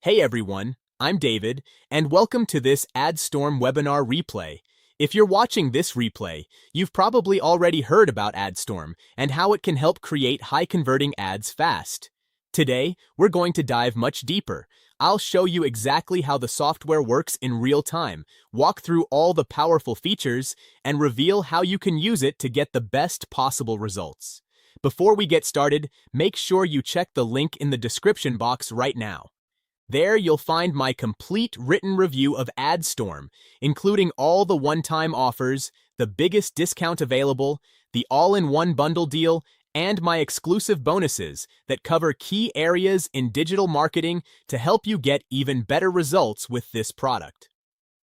Hey everyone, I'm David, and welcome to this Adstorm Webinar replay. If you're watching this replay, you've probably already heard about Adstorm and how it can help create high-converting ads fast. Today, we're going to dive much deeper. I'll show you exactly how the software works in real time, walk through all the powerful features, and reveal how you can use it to get the best possible results. Before we get started, make sure you check the link in the description box right now. There you'll find my complete written review of Adstorm, including all the one-time offers, the biggest discount available, the all-in-one bundle deal, and my exclusive bonuses that cover key areas in digital marketing to help you get even better results with this product.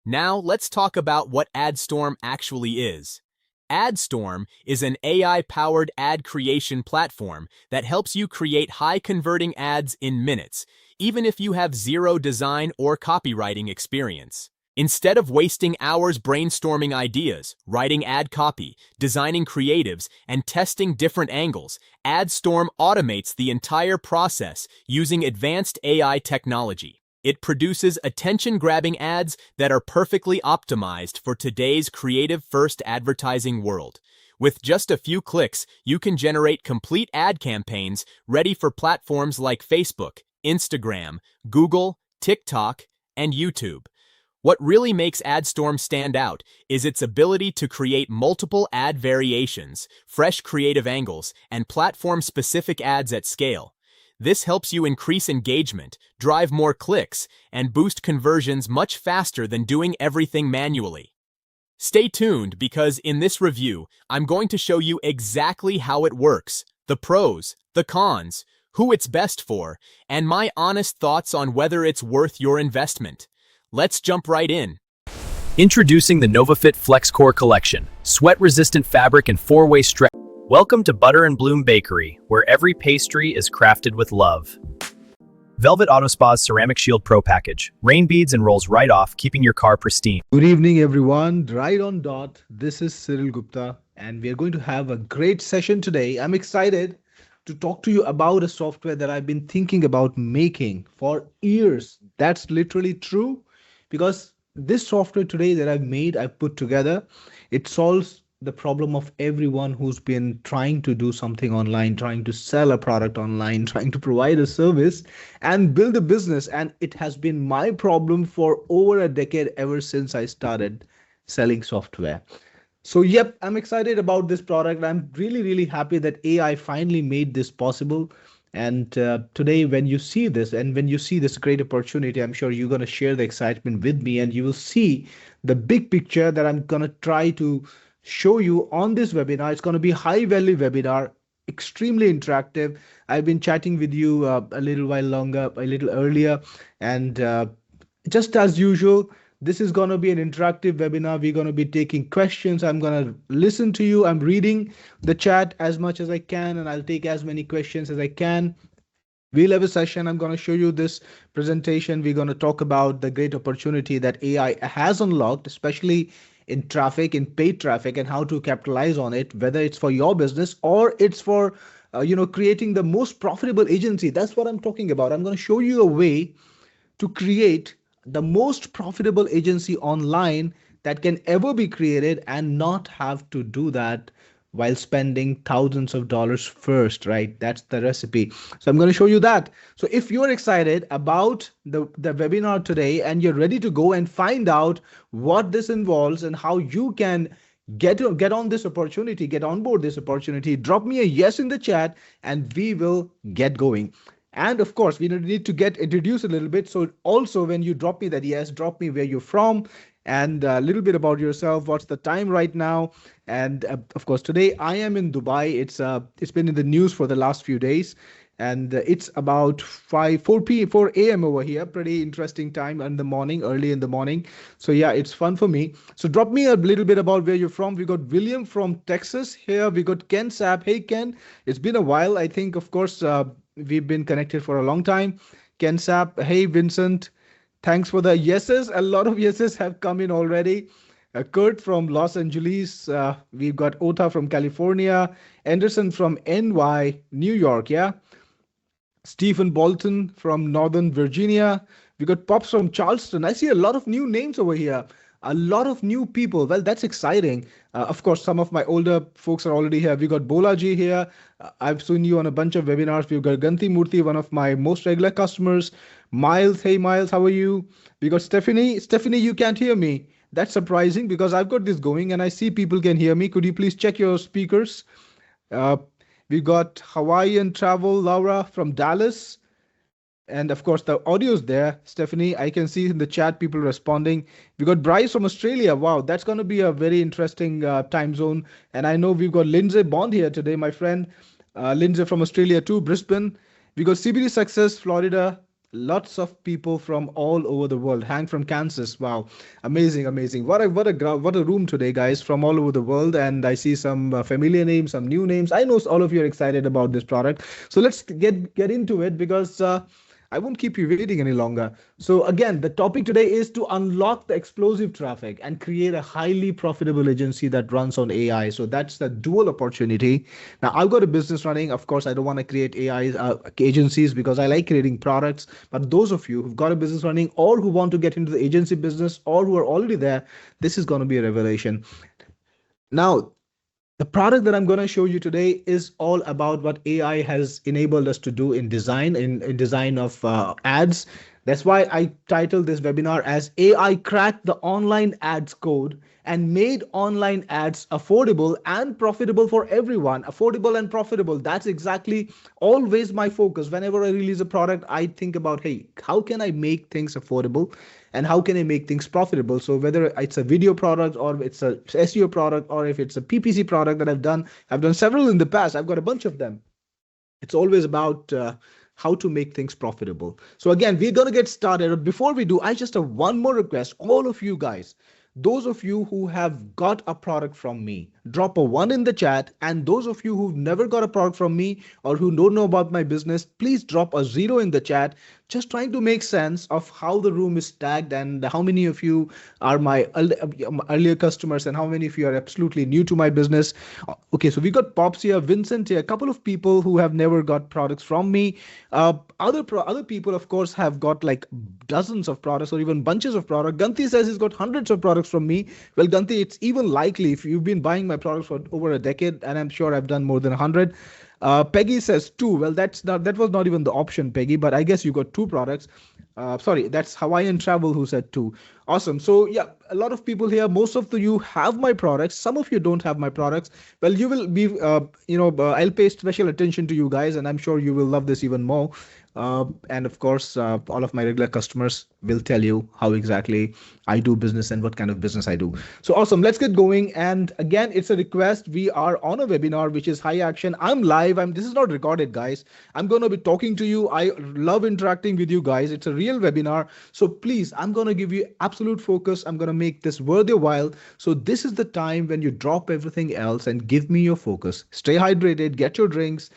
Now let's talk about what Adstorm actually is. Adstorm is an AI-powered ad creation platform that helps you create high-converting ads in minutes, even if you have zero design or copywriting experience. Instead of wasting hours brainstorming ideas, writing ad copy, designing creatives, and testing different angles, Adstorm automates the entire process using advanced AI technology. It produces attention-grabbing ads that are perfectly optimized for today's creative-first advertising world. With just a few clicks, you can generate complete ad campaigns ready for platforms like Facebook, Instagram, Google, TikTok, and YouTube. What really makes Adstorm stand out is its ability to create multiple ad variations, fresh creative angles, and platform-specific ads at scale. This helps you increase engagement, drive more clicks, and boost conversions much faster than doing everything manually. Stay tuned because in this review, I'm going to show you exactly how it works, the pros, the cons, who it's best for, and my honest thoughts on whether it's worth your investment. Let's jump right in. Introducing the NovaFit FlexCore Collection, sweat-resistant fabric and four-way stretch. Welcome to Butter and Bloom Bakery, where every pastry is crafted with love. Velvet Autospa's Ceramic Shield Pro Package. Rain beads and rolls right off, keeping your car pristine. Good evening, everyone. Right on dot. This is Cyril Gupta, and we are going to have a great session today. I'm excited to talk to you about a software that I've been thinking about making for years. That's literally true, because this software today that I've put together, it solves the problem of everyone who's been trying to do something online, trying to sell a product online, trying to provide a service and build a business. And it has been my problem for over a decade, ever since I started selling software. So yep, I'm excited about this product. I'm really happy that AI finally made this possible. And today, when you see this and when you see this great opportunity, I'm sure you're going to share the excitement with me, and you will see the big picture that I'm going to try to show you on this webinar. It's going to be high value webinar, extremely interactive. I've been chatting with you a little earlier, and just as usual, this is going to be an interactive webinar. We're going to be taking questions. I'm going to listen to you. I'm reading the chat as much as I can, and I'll take as many questions as I can. We'll have a session. I'm going to show you this presentation. We're going to talk about the great opportunity that AI has unlocked, especially in traffic, in paid traffic, and how to capitalize on it, whether it's for your business or it's for creating the most profitable agency. That's what I'm talking about. I'm going to show you a way to create the most profitable agency online that can ever be created and not have to do that while spending thousands of dollars first, right? That's the recipe. So I'm going to show you that. So if you're excited about the webinar today and you're ready to go and find out what this involves and how you can get on this opportunity, get on board this opportunity, drop me a yes in the chat and we will get going. And of course, we need to get introduced a little bit. So also when you drop me that yes, drop me where you're from and a little bit about yourself. What's the time right now? And of course, today I am in Dubai. It's been in the news for the last few days, and it's about 4 a.m. over here. Pretty interesting time in the morning, early in the morning. So yeah, it's fun for me. So drop me a little bit about where you're from. We got William from Texas here. We got Ken Sapp. Hey Ken, it's been a while. I think, of course, we've been connected for a long time. Ken Sapp. Hey Vincent. Thanks for the yeses. A lot of yeses have come in already. Kurt from Los Angeles. We've got Ota from California. Anderson from NY, New York. Yeah. Stephen Bolton from Northern Virginia. We got Pops from Charleston. I see a lot of new names over here. A lot of new people. Well, that's exciting. Of course, some of my older folks are already here. We got Bolaji here. I've seen you on a bunch of webinars. We've got Ganti Murthy, one of my most regular customers. Miles, hey Miles, how are you? We got Stephanie. Stephanie, you can't hear me. That's surprising because I've got this going and I see people can hear me. Could you please check your speakers? Uh, we got Hawaiian Travel, Laura from Dallas. And of course, the audio's there. Stephanie, I can see in the chat people responding. We got Bryce from Australia. Wow, that's going to be a very interesting time zone. And I know we've got Lindsay Bond here today, my friend. Lindsay from Australia too, Brisbane. We got CBD Success, Florida. Lots of people from all over the world. Hank from Kansas. Wow, amazing, amazing. What a room today, guys, from all over the world. And I see some familiar names, some new names. I know all of you are excited about this product. So let's get into it because I won't keep you waiting any longer. So again, the topic today is to unlock the explosive traffic and create a highly profitable agency that runs on AI. So that's the dual opportunity. Now I've got a business running. Of course, I don't want to create AI agencies because I like creating products. But those of you who've got a business running or who want to get into the agency business or who are already there, this is going to be a revelation. Now, the product that I'm going to show you today is all about what AI has enabled us to do in design, in design of ads. That's why I titled this webinar as AI cracked the online ads code and made online ads affordable and profitable for everyone. Affordable and profitable. That's exactly always my focus. Whenever I release a product, I think about, hey, how can I make things affordable? And how can I make things profitable? So whether it's a video product or it's a SEO product or if it's a PPC product that I've done several in the past. I've got a bunch of them. It's always about how to make things profitable. So again, we're going to get started. Before we do, I just have one more request. All of you guys, those of you who have got a product from me, drop a 1 in the chat. And those of you who've never got a product from me or who don't know about my business, please drop a 0 in the chat. Just trying to make sense of how the room is tagged and how many of you are my earlier customers and how many of you are absolutely new to my business. Okay, so we got Pops here, Vincent here, a couple of people who have never got products from me. Other people, of course, have got like dozens of products or even bunches of products. Ganti says he's got hundreds of products from me. Well, Ganti, it's even likely if you've been buying my products for over a decade, and I'm sure I've done more than 100. Peggy says 2. Well, that was not even the option, Peggy, but I guess you got 2 products. Sorry, that's Hawaiian Travel who said 2. Awesome. So yeah, a lot of people here, most of you have my products. Some of you don't have my products. Well, you will be, I'll pay special attention to you guys, and I'm sure you will love this even more. And of course, all of my regular customers will tell you how exactly I do business and what kind of business I do. So awesome. Let's get going. And again, it's a request. We are on a webinar, which is high action. I'm live. This is not recorded, guys. I'm going to be talking to you. I love interacting with you guys. It's a real webinar. So please, I'm going to give you absolute focus. I'm going to make this worth your while. So this is the time when you drop everything else and give me your focus. Stay hydrated, get your drinks,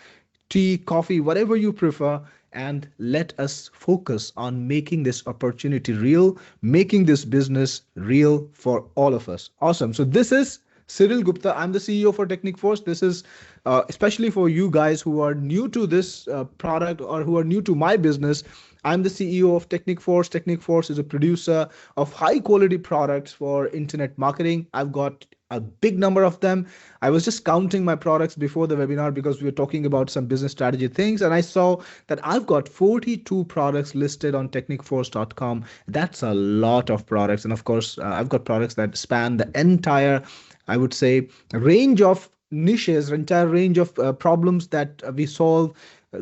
tea, coffee, whatever you prefer, and let us focus on making this opportunity real, making this business real for all of us. Awesome. So this is Cyril Gupta. I'm the CEO for Technic Force. This is especially for you guys who are new to this product or who are new to my business. I'm the CEO of Technic Force. Technic Force is a producer of high quality products for internet marketing. I've got a big number of them. I was just counting my products before the webinar because we were talking about some business strategy things. And I saw that I've got 42 products listed on technicforce.com. That's a lot of products. And of course, I've got products that span the entire, I would say, range of niches, entire range of problems that we solve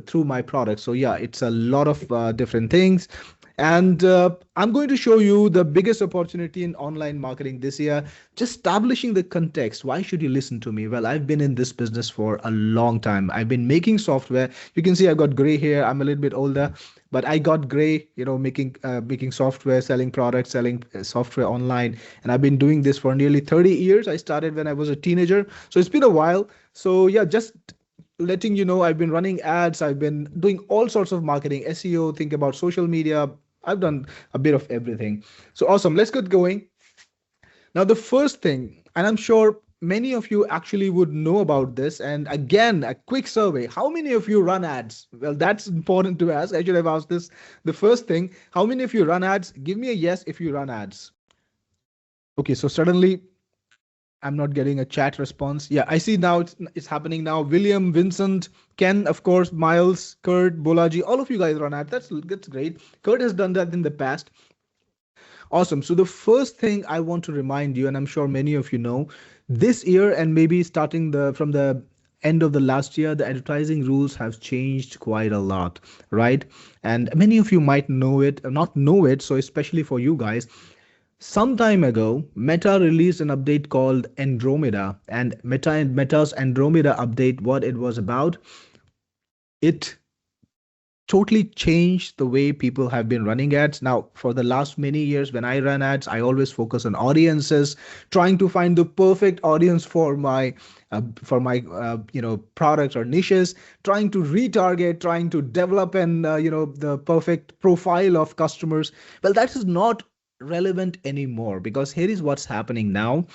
through my products. So yeah, it's a lot of different things. And I'm going to show you the biggest opportunity in online marketing this year, just establishing the context. Why should you listen to me? Well, I've been in this business for a long time. I've been making software. You can see I got gray hair. I'm a little bit older, but I got gray, making software, selling products, selling software online. And I've been doing this for nearly 30 years. I started when I was a teenager. So it's been a while. So yeah, just letting you know, I've been running ads. I've been doing all sorts of marketing, SEO, think about social media. I've done a bit of everything. So awesome. Let's get going. Now, the first thing, and I'm sure many of you actually would know about this. And again, a quick survey. How many of you run ads? Well, that's important to ask. I should have asked this the first thing. How many of you run ads? Give me a yes if you run ads. Okay, so suddenly I'm not getting a chat response. Yeah, I see now it's happening now. William, Vincent, Ken, of course, Miles, Kurt, Bolaji, all of you guys run ads. That's great. Kurt has done that in the past. Awesome. So the first thing I want to remind you, and I'm sure many of you know, this year and maybe starting from the end of the last year, the advertising rules have changed quite a lot, right? And many of you might know it, not know it. So especially for you guys, some time ago, Meta released an update called Andromeda, and Meta's Andromeda update, what it was about, it totally changed the way people have been running ads. Now, for the last many years, when I run ads, I always focus on audiences, trying to find the perfect audience for my products or niches, trying to retarget, trying to develop the perfect profile of customers. Well, that is not relevant anymore, because here is what's happening now.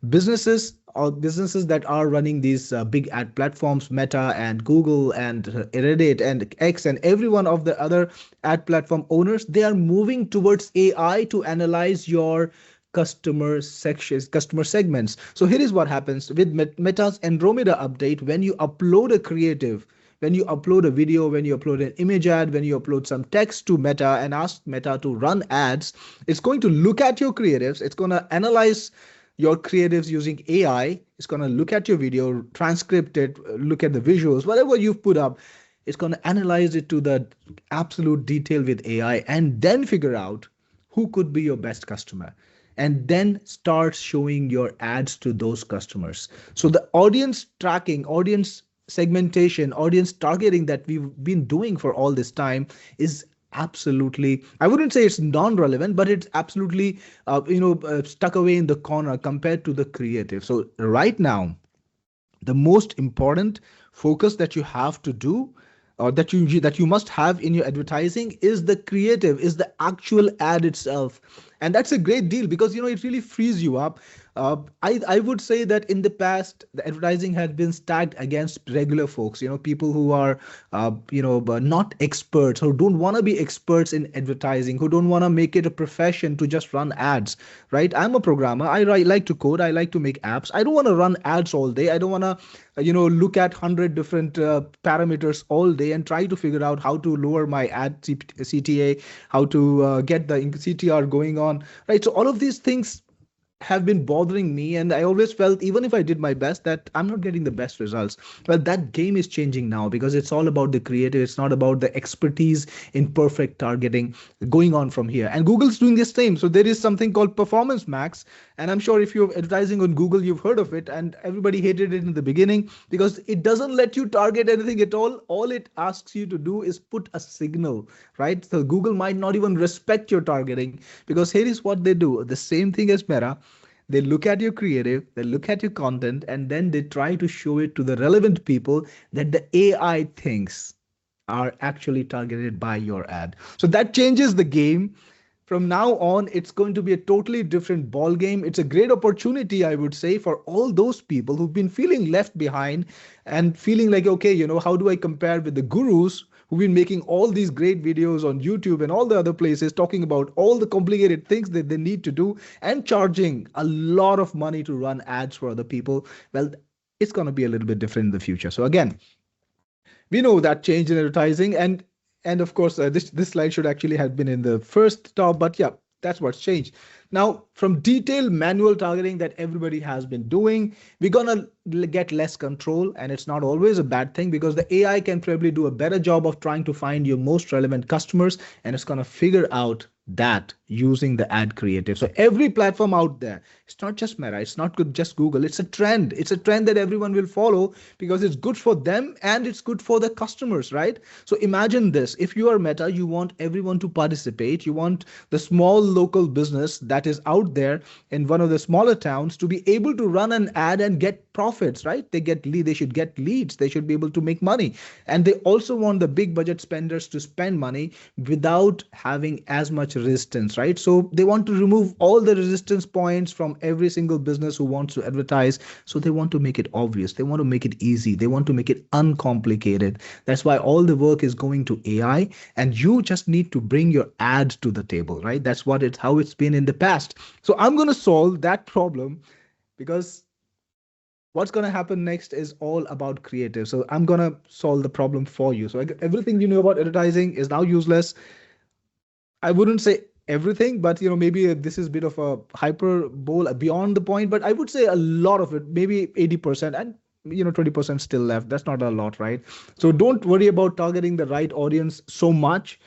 Businesses that are running these big ad platforms, Meta and Google and Reddit and X and every one of the other ad platform owners, they are moving towards AI to analyze your customer segments. So here is what happens with Meta's Andromeda update. When you upload a creative, when you upload a video, when you upload an image ad, when you upload some text to Meta and ask Meta to run ads, it's going to look at your creatives. It's going to analyze your creatives using AI. It's going to look at your video, transcript it, look at the visuals, whatever you've put up. It's going to analyze it to the absolute detail with AI and then figure out who could be your best customer, and then start showing your ads to those customers. So the audience tracking, audience segmentation, audience targeting that we've been doing for all this time is absolutely, I wouldn't say it's non-relevant, but it's absolutely stuck away in the corner compared to the creative. So right now, the most important focus that you have to do, or that you must have in your advertising, is the creative, is the actual ad itself. And that's a great deal, because it really frees you up. I would say that in the past, the advertising had been stacked against regular folks, people who are, not experts, who don't want to be experts in advertising, who don't want to make it a profession to just run ads, right? I'm a programmer. I like to code. I like to make apps. I don't want to run ads all day. I don't want to, look at 100 different parameters all day and try to figure out how to lower my ad CTA, how to get the CTR going on, right? So all of these things have been bothering me, and I always felt, even if I did my best, that I'm not getting the best results. Well, that game is changing now, because it's all about the creative. It's not about the expertise in perfect targeting going on from here. And Google's doing the same. So there is something called Performance Max, and I'm sure if you're advertising on Google, you've heard of it, and everybody hated it in the beginning because it doesn't let you target anything at all. All it asks you to do is put a signal, right? So Google might not even respect your targeting, because here is what they do. The same thing as Meta. They look at your creative, they look at your content, and then they try to show it to the relevant people that the AI thinks are actually targeted by your ad. So that changes the game. From now on, it's going to be a totally different ball game. It's a great opportunity, I would say, for all those people who've been feeling left behind and feeling like, okay, how do I compare with the gurus who've been making all these great videos on YouTube and all the other places, talking about all the complicated things that they need to do and charging a lot of money to run ads for other people. Well, it's going to be a little bit different in the future. So again, we know that change in advertising, and of course, this slide should actually have been in the first top, but yeah, that's what's changed. Now, from detailed manual targeting that everybody has been doing, we're gonna get less control, and it's not always a bad thing, because the AI can probably do a better job of trying to find your most relevant customers, and it's gonna figure out that using the ad creative. So every platform out there, it's not just Meta, it's not just Google, it's a trend. It's a trend that everyone will follow because it's good for them and it's good for the customers, right? So imagine this: if you are Meta, you want everyone to participate. You want the small local business that that is out there in one of the smaller towns to be able to run an ad and get profits, right? They should get leads, they should be able to make money. And they also want the big budget spenders to spend money without having as much resistance, right? So they want to remove all the resistance points from every single business who wants to advertise. So they want to make it obvious, they want to make it easy, they want to make it uncomplicated. That's why all the work is going to AI, and you just need to bring your ad to the table, right? That's what it's how it's been in the past. So I'm going to solve that problem, because what's going to happen next is all about creative. So I'm going to solve the problem for you. So everything you know about advertising is now useless. I wouldn't say everything, but maybe this is a bit of a hyperbole beyond the point, but I would say a lot of it, maybe 80%, and 20% still left. That's not a lot, right? So don't worry about targeting the right audience so much.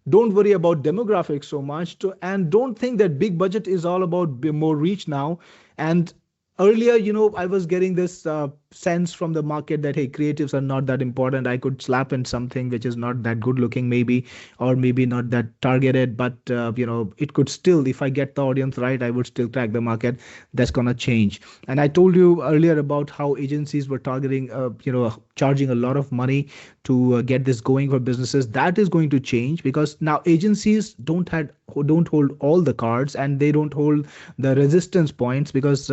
Don't worry about demographics so much, and don't think that big budget is all about more reach now. And earlier, I was getting this sense from the market that, hey, creatives are not that important. I could slap in something which is not that good looking, maybe, or maybe not that targeted, but it could still, if I get the audience right, I would still crack the market. That's gonna change. And I told you earlier about how agencies were targeting, charging a lot of money to get this going for businesses. That is going to change, because now agencies don't hold all the cards, and they don't hold the resistance points, because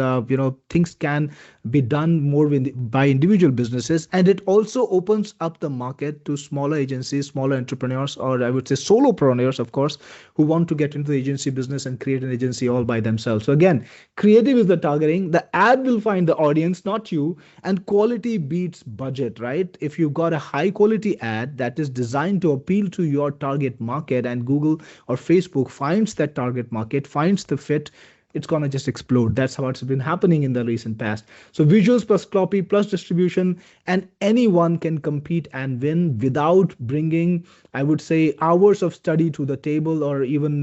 things can be done more by individual businesses. And it also opens up the market to smaller agencies, smaller entrepreneurs, or I would say solopreneurs, of course, who want to get into the agency business and create an agency all by themselves. So again, creative is the targeting. The ad will find the audience, not you. And quality beats budget, right? If you've got a high quality ad that is designed to appeal to your target market, and Google or Facebook finds that target market, finds the fit, it's going to just explode. That's how it's been happening in the recent past. So visuals plus copy plus distribution, and anyone can compete and win without bringing, I would say, hours of study to the table, or even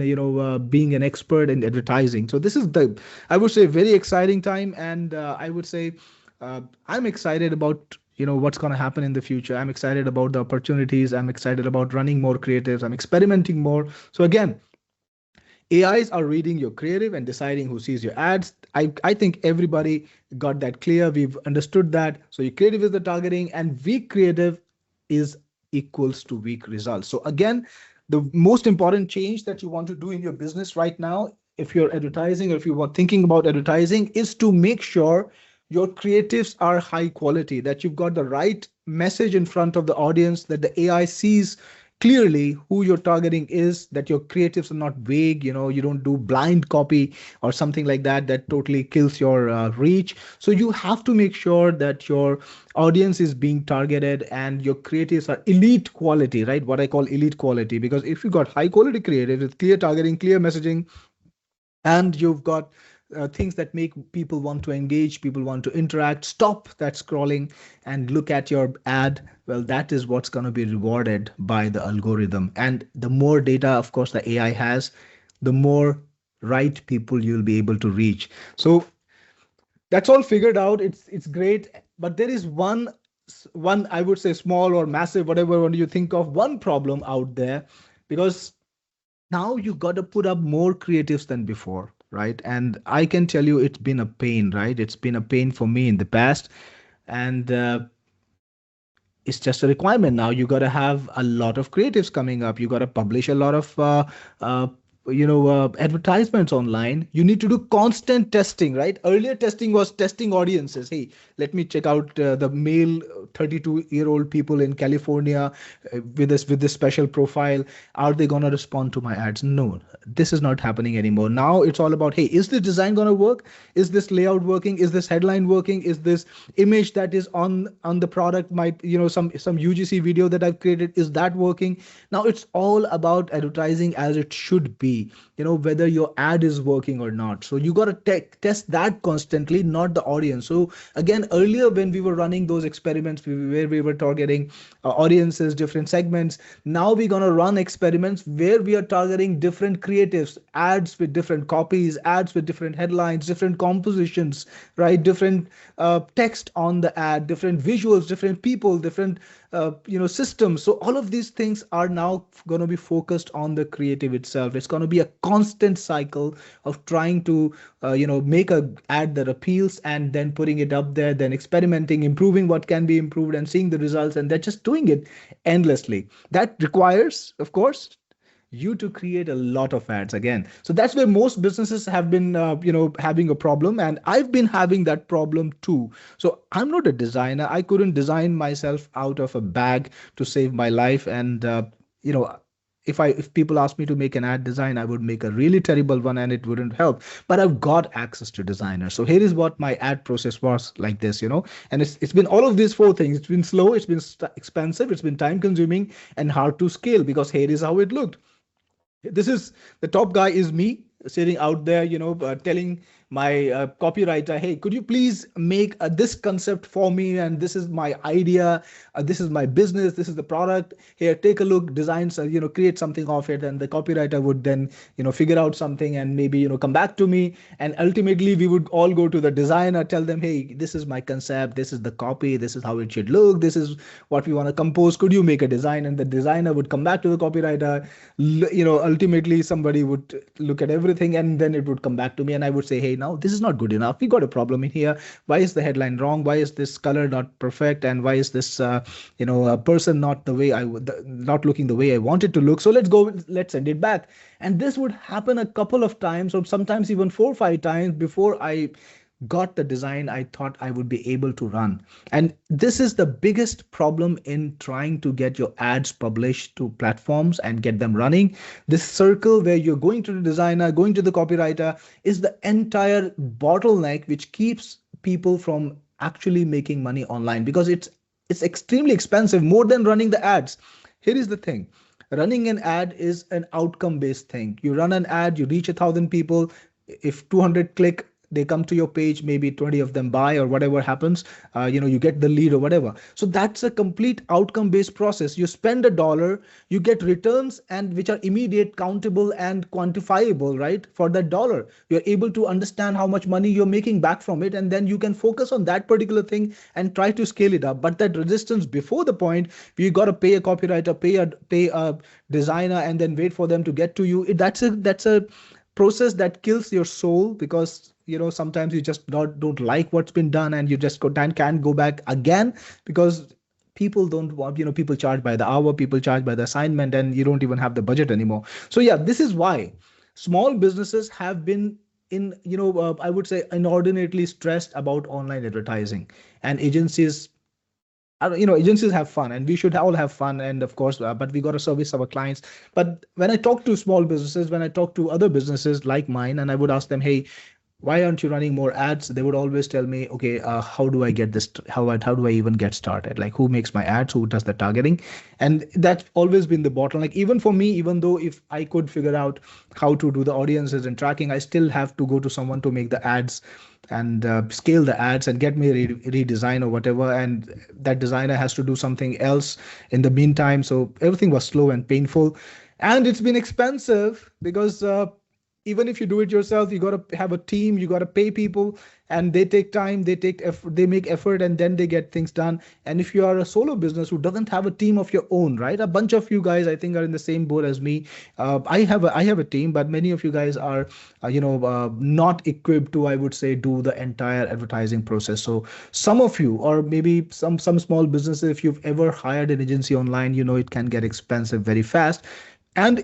being an expert in advertising. So this is I would say, very exciting time. And I would say I'm excited about what's going to happen in the future. I'm excited about the opportunities. I'm excited about running more creatives. I'm experimenting more. So again, AIs are reading your creative and deciding who sees your ads. I think everybody got that clear. We've understood that. So your creative is the targeting, and weak creative is equals to weak results. So again, the most important change that you want to do in your business right now, if you're advertising, or if you are thinking about advertising, is to make sure your creatives are high quality, that you've got the right message in front of the audience, that the AI sees clearly who your targeting is, that your creatives are not vague, you don't do blind copy or something like that totally kills your reach. So you have to make sure that your audience is being targeted and your creatives are elite quality, right? What I call elite quality, because if you got high quality creative with clear targeting, clear messaging, and you've got things that make people want to engage, people want to interact, stop that scrolling and look at your ad, well, that is what's going to be rewarded by the algorithm. And the more data, of course, the AI has, the more right people you'll be able to reach. So that's all figured out. It's great. But there is one, I would say, small or massive, whatever you think of, one problem out there, because now you got to put up more creatives than before, right? And I can tell you it's been a pain, right? It's been a pain for me in the past. And it's just a requirement now. You got to have a lot of creatives coming up. You got to publish a lot of advertisements online. You need to do constant testing, right? Earlier testing was testing audiences. Hey, let me check out the male 32-year-old people in California with this special profile. Are they going to respond to my ads? No, this is not happening anymore. Now it's all about, hey, is this design going to work? Is this layout working? Is this headline working? Is this image that is on the product, some UGC video that I've created, is that working? Now it's all about advertising as it should be, whether your ad is working or not. So you got to test that constantly, not the audience. So again, earlier when we were running those experiments where we were targeting audiences, different segments, now we're going to run experiments where we are targeting different creatives, ads with different copies, ads with different headlines, different compositions, right? Different text on the ad, different visuals, different people, different systems. So all of these things are now going to be focused on the creative itself. It's going to be a constant cycle of trying to make a ad that appeals and then putting it up there, then experimenting, improving what can be improved and seeing the results, and they're just doing it endlessly. That requires, of course, you to create a lot of ads again. So that's where most businesses have been having a problem, and I've been having that problem too. So I'm not a designer. I couldn't design myself out of a bag to save my life. And you know if people ask me to make an ad design, I would make a really terrible one and it wouldn't help. But I've got access to designers. So here is what my ad process was like this, and it's been all of these four things. It's been slow, it's been expensive, it's been time consuming, and hard to scale, because here is how it looked. This is the top guy is me sitting out there, telling my copywriter, hey, could you please make this concept for me? And this is my idea. This is my business. This is the product. Here, take a look, design, create something of it. And the copywriter would then, figure out something and maybe, come back to me. And ultimately, we would all go to the designer, tell them, hey, this is my concept. This is the copy. This is how it should look. This is what we want to compose. Could you make a design? And the designer would come back to the copywriter. Ultimately, somebody would look at everything and then it would come back to me. And I would say, hey, now this is not good enough. We got a problem in here. Why is the headline wrong? Why is this color not perfect? And why is this a person not the way I would, not looking the way I want it to look? So let's send it back. And this would happen a couple of times, or sometimes even 4 or 5 times before I got the design I thought I would be able to run. And this is the biggest problem in trying to get your ads published to platforms and get them running. This circle where you're going to the designer, going to the copywriter, is the entire bottleneck which keeps people from actually making money online, because it's extremely expensive, more than running the ads. Here is the thing. Running an ad is an outcome-based thing. You run an ad, you reach 1,000 people. If 200 click, they come to your page, maybe 20 of them buy, or whatever happens, you get the lead or whatever. So that's a complete outcome based process. You spend $1, you get returns, and which are immediate, countable and quantifiable, right? For that dollar, you're able to understand how much money you're making back from it, and then you can focus on that particular thing and try to scale it up. But that resistance before the point, you got to pay a copywriter, pay a designer, and then wait for them to get to you. That's a process that kills your soul, because sometimes you just don't like what's been done, and you just can't go back again, because people don't want, people charge by the hour, people charge by the assignment, and you don't even have the budget anymore. So yeah, this is why small businesses have been in, I would say, inordinately stressed about online advertising. And agencies, agencies have fun, and we should all have fun, and of course, but we got to service our clients. But when I talk to small businesses, when I talk to other businesses like mine, and I would ask them, hey, why aren't you running more ads? They would always tell me, okay, how do I get this? How do I even get started? Like, who makes my ads? Who does the targeting? And that's always been the bottleneck. Even for me, even though if I could figure out how to do the audiences and tracking, I still have to go to someone to make the ads and scale the ads and get me a redesign or whatever. And that designer has to do something else in the meantime. So everything was slow and painful, and it's been expensive, because even if you do it yourself, you got to have a team, you got to pay people, and they take time, they take effort, they make effort, and then they get things done. And if you are a solo business who doesn't have a team of your own, right? A bunch of you guys, I think, are in the same boat as me. I have a team, but many of you guys are, not equipped to, I would say, do the entire advertising process. So some of you, or maybe some small businesses, if you've ever hired an agency online, it can get expensive very fast. And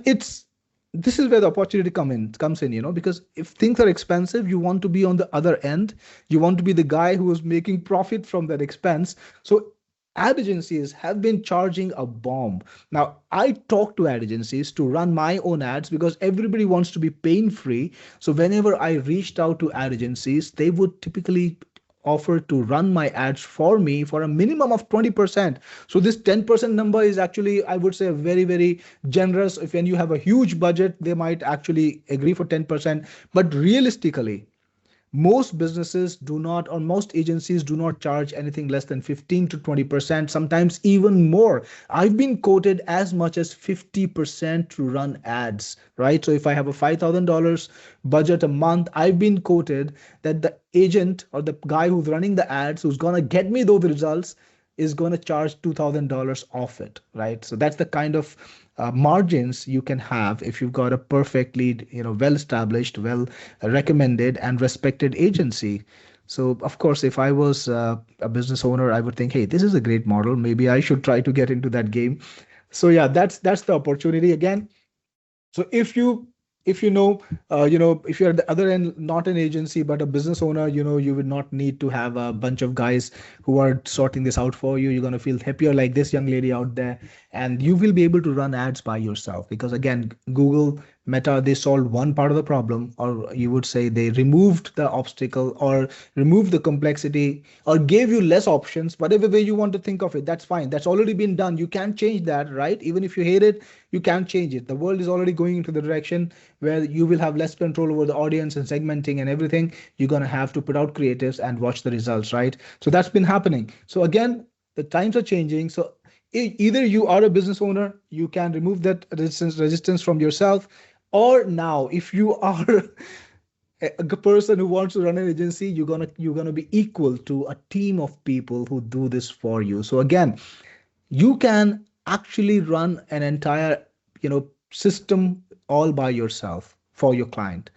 this is where the opportunity comes in, because if things are expensive, you want to be on the other end. You want to be the guy who is making profit from that expense. So ad agencies have been charging a bomb. Now, I talk to ad agencies to run my own ads, because everybody wants to be pain-free. So whenever I reached out to ad agencies, they would typically offer to run my ads for me for a minimum of 20%. So this 10% number is actually, I would say, very, very generous. If when you have a huge budget, they might actually agree for 10%. But realistically, most businesses do not, or most agencies do not charge anything less than 15 to 20%, sometimes even more. I've been quoted as much as 50% to run ads, right? So if I have a $5,000 budget a month, I've been quoted that the agent or the guy who's running the ads, who's going to get me those results, is going to charge $2,000 off it, right? So that's the kind of margins you can have if you've got a perfectly, well established, well recommended and respected agency. So of course, if I was a business owner, I would think, hey, this is a great model. Maybe I should try to get into that game. So yeah, that's the opportunity again. So if you're at the other end, not an agency but a business owner, you would not need to have a bunch of guys who are sorting this out for you. You're going to feel happier like this young lady out there, and you will be able to run ads by yourself, because again, Google, Meta, they solved one part of the problem, or you would say they removed the obstacle or removed the complexity or gave you less options. Whatever way you want to think of it, that's fine. That's already been done. You can't change that, right? Even if you hate it, you can't change it. The world is already going into the direction where you will have less control over the audience and segmenting and everything. You're going to have to put out creatives and watch the results, right? So that's been happening. So again, the times are changing. So either you are a business owner, you can remove that resistance from yourself, or now if you are a person who wants to run an agency, you're gonna be equal to a team of people who do this for you. So again, you can actually run an entire system all by yourself for your client.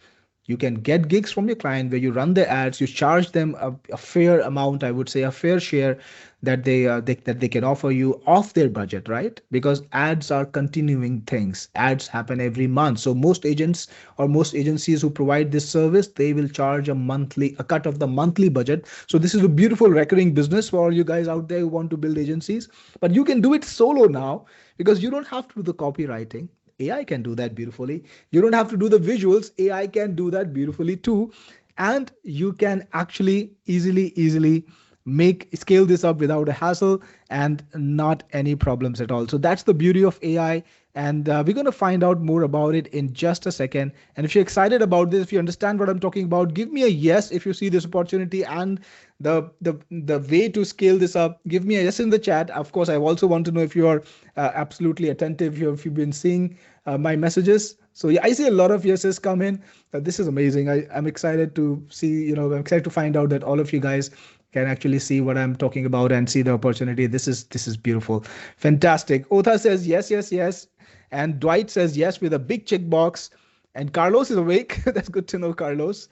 You can get gigs from your client where you run the ads, you charge them a fair amount, I would say a fair share that they can offer you off their budget, right? Because ads are continuing things. Ads happen every month. So most agents or most agencies who provide this service, they will charge a cut of the monthly budget. So this is a beautiful recurring business for all you guys out there who want to build agencies. But you can do it solo now, because you don't have to do the copywriting. AI can do that beautifully. You don't have to do the visuals. AI can do that beautifully too. And you can actually easily scale this up without a hassle and not any problems at all. So that's the beauty of AI. And we're going to find out more about it in just a second. And if you're excited about this, if you understand what I'm talking about, give me a yes if you see this opportunity and the way to scale this up. Give me a yes in the chat. Of course, I also want to know if you are absolutely attentive, if you've been seeing my messages. So yeah, I see a lot of yeses come in. This is amazing. I'm excited to see, I'm excited to find out that all of you guys can actually see what I'm talking about and see the opportunity. This is beautiful. Fantastic. Otha says yes, yes, yes. And Dwight says yes with a big checkbox. And Carlos is awake. That's good to know, Carlos.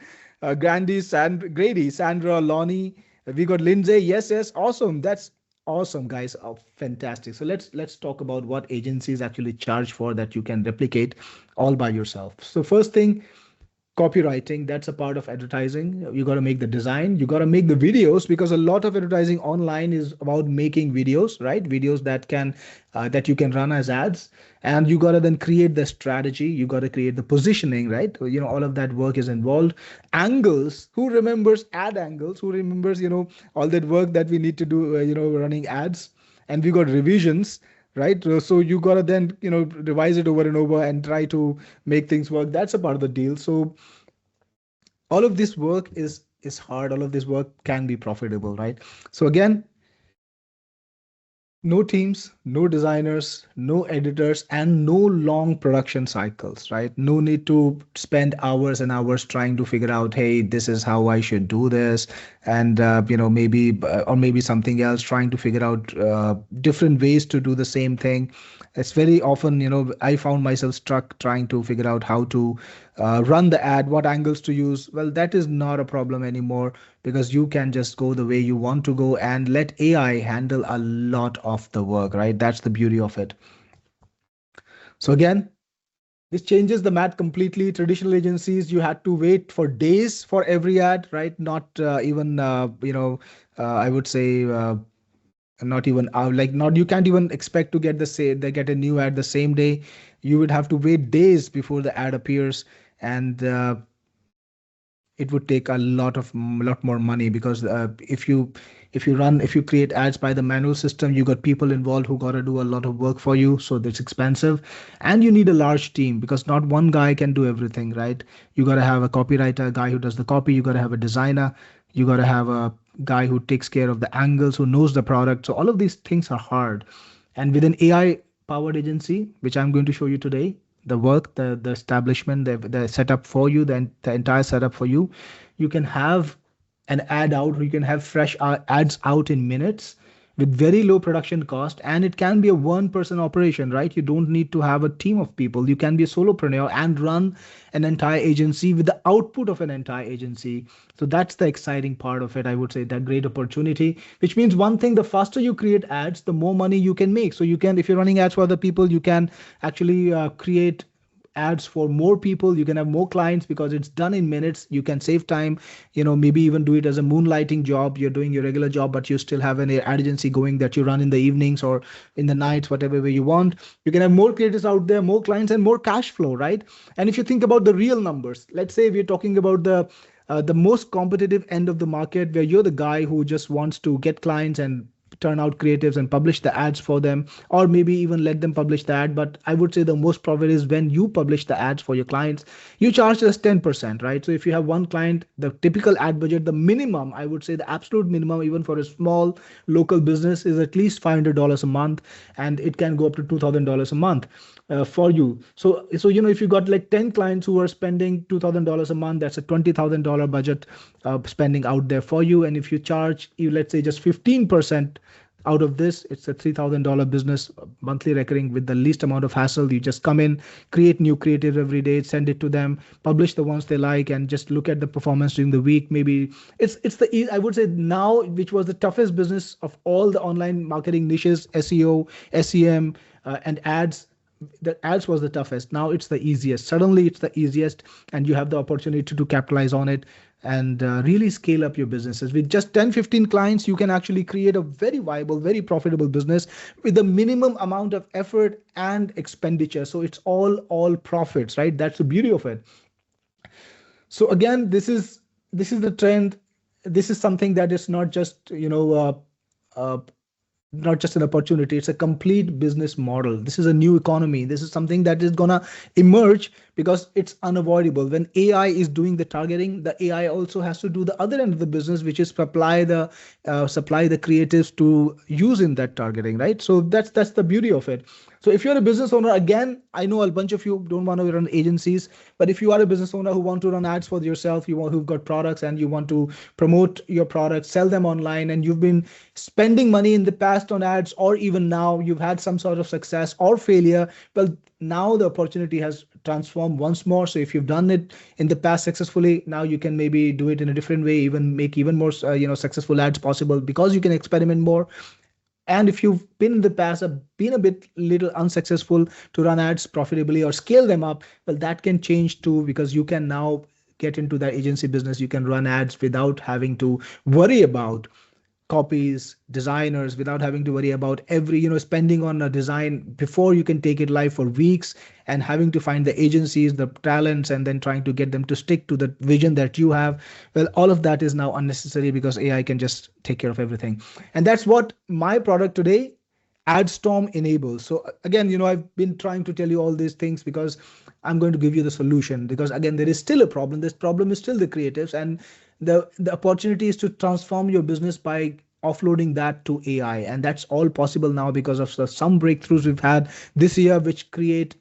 Grady, Sandra, Lonnie. We got Lindsay. Yes, yes. Awesome. That's awesome, guys. Oh, fantastic. So let's talk about what agencies actually charge for that you can replicate all by yourself. So first thing, copywriting. That's a part of advertising. You got to make the design, you got to make the videos, because a lot of advertising online is about making videos, right? Videos that you can run as ads. And you got to then create the strategy, you got to create the positioning, right? All of that work is involved. Angles, who remembers ad angles, who remembers all that work that we need to do running ads. And we got revisions, right? So you got to then revise it over and over and try to make things work. That's a part of the deal. So all of this work is hard. All of this work can be profitable, right? So again, no teams, no designers, no editors, and no long production cycles, right? No need to spend hours and hours trying to figure out, hey, this is how I should do this. And, maybe something else, trying to figure out different ways to do the same thing. It's very often, I found myself stuck trying to figure out how to run the ad, what angles to use. Well, that is not a problem anymore, because you can just go the way you want to go and let AI handle a lot of the work, right? That's the beauty of it. So again, this changes the math completely. Traditional agencies, you had to wait for days for every ad, right? Not even, I would say, not even not you can't even expect to get they get a new ad the same day. You would have to wait days before the ad appears, and it would take a lot more money, because if you create ads by the manual system, you got people involved who got to do a lot of work for you, so that's expensive. And you need a large team, because not one guy can do everything, right? You got to have a copywriter, a guy who does the copy, you got to have a designer, you got to have a guy who takes care of the angles, who knows the product. So all of these things are hard. And with an AI powered agency, which I'm going to show you today, the work, the establishment, the setup for you, the entire setup for you, you can have an ad out, or you can have fresh ads out in minutes. You can have 10 to 15 minutes, and you can have a video ready to go. So that's the beauty of it. So with very low production cost, and it can be a one person operation, right? You don't need to have a team of people. You can be a solopreneur and run an entire agency with the output of an entire agency. So that's the exciting part of it. I would say that great opportunity, which means one thing: the faster you create ads, the more money you can make. So you can, if you're running ads for other people, you can actually create ads for more people. You can have more clients because it's done in minutes. You can save time, maybe even do it as a moonlighting job. You're doing your regular job, but you still have an ad agency going that you run in the evenings or in the nights, whatever way you want. You can have more creators out there, more clients, and more cash flow, right? And if you think about the real numbers, let's say we're talking about the most competitive end of the market, where you're the guy who just wants to get clients and turn out creatives and publish the ads for them, or maybe even let them publish the ad. But I would say the most profit is when you publish the ads for your clients. You charge just 10%, right? So if you have one client, the typical ad budget, the minimum, I would say the absolute minimum, even for a small local business, is at least $500 a month, and it can go up to $2,000 a month for you. So if you got like 10 clients who are spending $2,000 a month, that's a $20,000 budget spending out there for you. And if you charge, let's say just 15% out of this, it's a $3,000 business, monthly recurring with the least amount of hassle. You just come in, create new creative every day, send it to them, publish the ones they like, and just look at the performance during the week. Maybe it's I would say now, which was the toughest business of all the online marketing niches, SEO, SEM, and ads. The ads was the toughest. Now it's the easiest. Suddenly it's the easiest, and you have the opportunity to capitalize on it and really scale up your businesses. With just 10-15 clients, you can actually create a very viable, very profitable business with the minimum amount of effort and expenditure. So it's all profits, right? That's the beauty of it. So again, this is the trend. This is something that is not just not just an opportunity, it's a complete business model. This is a new economy. This is something that is gonna emerge because it's unavoidable. When AI is doing the targeting, the AI also has to do the other end of the business, which is supply the creatives to use in that targeting, right? So that's the beauty of it. So if you're a business owner, again, I know a bunch of you don't want to run agencies, but if you are a business owner who want to run ads for yourself, who've got products and you want to promote your products, sell them online, and you've been spending money in the past on ads, or even now you've had some sort of success or failure, well, now the opportunity has transformed once more. So if you've done it in the past successfully, now you can maybe do it in a different way, even make even more successful ads possible, because you can experiment more. And if you've been in the past been a little unsuccessful to run ads profitably or scale them up, well, that can change too, because you can now get into that agency business. You can run ads without having to worry about copies, designers, without having to worry about spending on a design before you can take it live for weeks, and having to find the agencies, the talents, and then trying to get them to stick to the vision that you have. Well, all of that is now unnecessary because AI can just take care of everything. And that's what my product today, Adstorm, enables. So again, I've been trying to tell you all these things because I'm going to give you the solution, because again, there is still a problem. This problem is still the creatives, and the opportunity is to transform your business by offloading that to AI. And that's all possible now because of some breakthroughs we've had this year, which create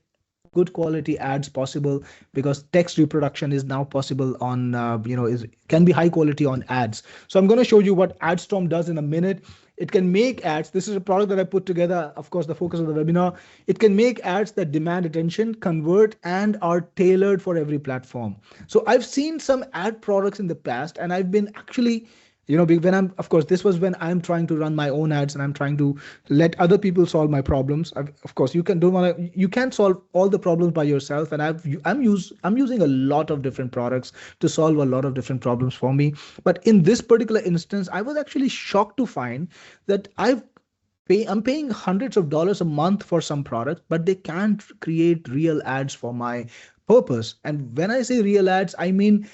good quality ads possible, because text reproduction is now possible on can be high quality on ads. So I'm going to show you what Adstorm does in a minute. It can make ads. This is a product that I put together, of course, the focus of the webinar. It can make ads that demand attention, convert, and are tailored for every platform. So I've seen some ad products in the past, and I've been actually, when this was when I'm trying to run my own ads and I'm trying to let other people solve my problems. Of course, you can't solve all the problems by yourself. And I'm using a lot of different products to solve a lot of different problems for me. But in this particular instance, I was actually shocked to find that I'm paying hundreds of dollars a month for some products, but they can't create real ads for my purpose. And when I say real ads, I mean,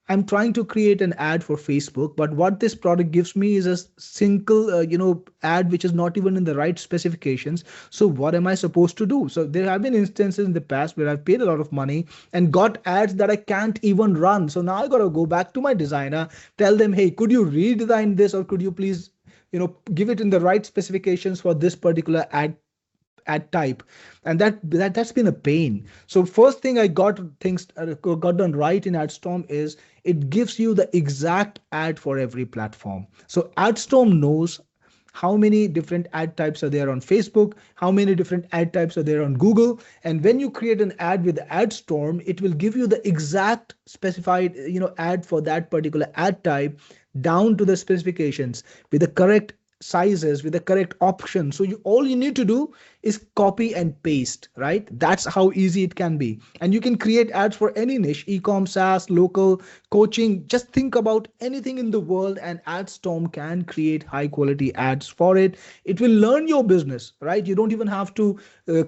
I'm trying to create an ad for Facebook, but what this product gives me is a single, ad which is not even in the right specifications. So what am I supposed to do? So there have been instances in the past where I've paid a lot of money and got ads that I can't even run. So now I got to go back to my designer, tell them, hey, could you redesign this, or could you please, give it in the right specifications for this particular ad type. And that's been a pain. So first thing I got done right in Adstorm is it gives you the exact ad for every platform. So Adstorm knows how many different ad types are there on Facebook, how many different ad types are there on Google. And when you create an ad with Adstorm, it will give you the exact specified, ad for that particular ad type down to the specifications with the correct sizes, with the correct option. So all you need to do is copy and paste, right? That's how easy it can be. And you can create ads for any niche, e-com, SaaS, local, coaching. Just think about anything in the world and Adstorm can create high quality ads for it. It will learn your business, right? You don't even have to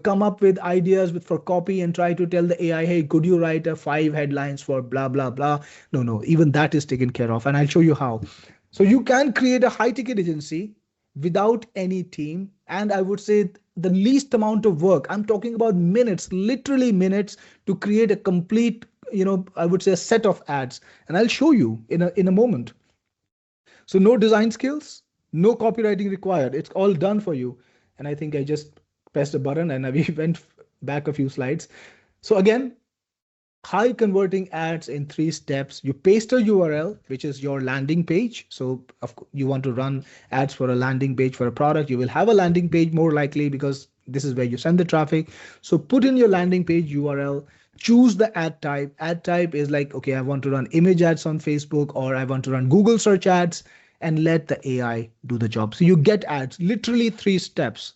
come up with ideas for copy and try to tell the AI, hey, could you write a 5 headlines for blah, blah, blah. No, even that is taken care of. And I'll show you how. So you can create a high ticket agency without any team. And I would say the least amount of work, I'm talking about minutes, literally minutes, to create a complete, I would say a set of ads. And I'll show you in a moment. So no design skills, no copywriting required. It's all done for you. And I think I just pressed a button and we went back a few slides. So again, high converting ads in 3 steps. You paste a URL, which is your landing page. So you want to run ads for a landing page for a product. You will have a landing page more likely because this is where you send the traffic. So put in your landing page URL, choose the ad type. Ad type is like, okay, I want to run image ads on Facebook, or I want to run Google search ads, and let the AI do the job. So you get ads, literally 3 steps.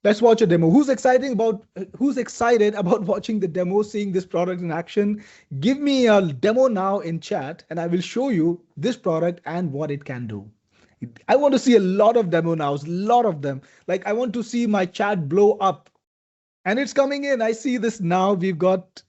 Let's watch a demo. Who's excited about watching the demo, seeing this product in action? Give me a demo now in chat and I will show you this product and what it can do. I want to see a lot of demo nows, a lot of them. Like I want to see my chat blow up. And it's coming in. I see this now. We've got,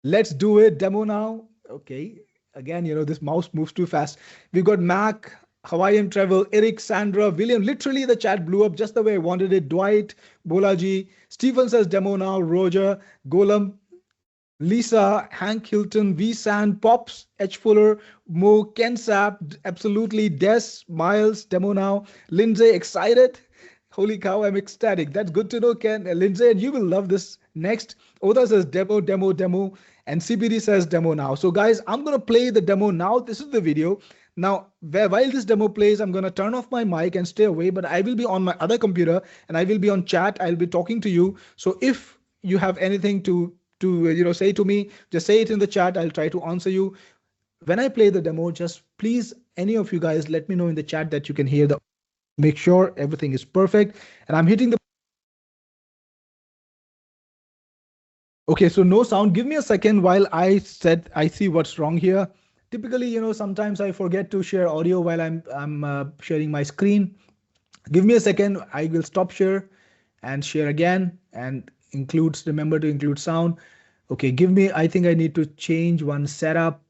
let's do it, demo now. Okay. Again, this mouse moves too fast. We've got Mac, Hawaiian Travel, Eric, Sandra, William. Literally the chat blew up just the way I wanted it. Dwight, Bolaji, Stephen says demo now, Roger, Golem, Lisa, Hank Hilton, V Sand, Pops, H Fuller, Mo, Ken Sapp, absolutely, Des, Miles, demo now, Lindsay, excited. Holy cow, I'm ecstatic. That's good to know, Ken, Lindsay, and you will love this. Next, Oda says demo, and CBD says demo now. So guys, I'm going to play the demo now. This is the video. Now, while this demo plays, I'm going to turn off my mic and stay away, but I will be on my other computer and I will be on chat. I'll be talking to you. So if you have anything to say to me, just say it in the chat. I'll try to answer you. When I play the demo, just please, any of you guys, let me know in the chat that you can hear make sure everything is perfect. And I'm hitting the. Okay, so no sound. Give me a second while I see what's wrong here. Typically, sometimes I forget to share audio while I'm sharing my screen. Give me a second. I will stop share and share again, and remember to include sound. Okay, I think I need to change one setup.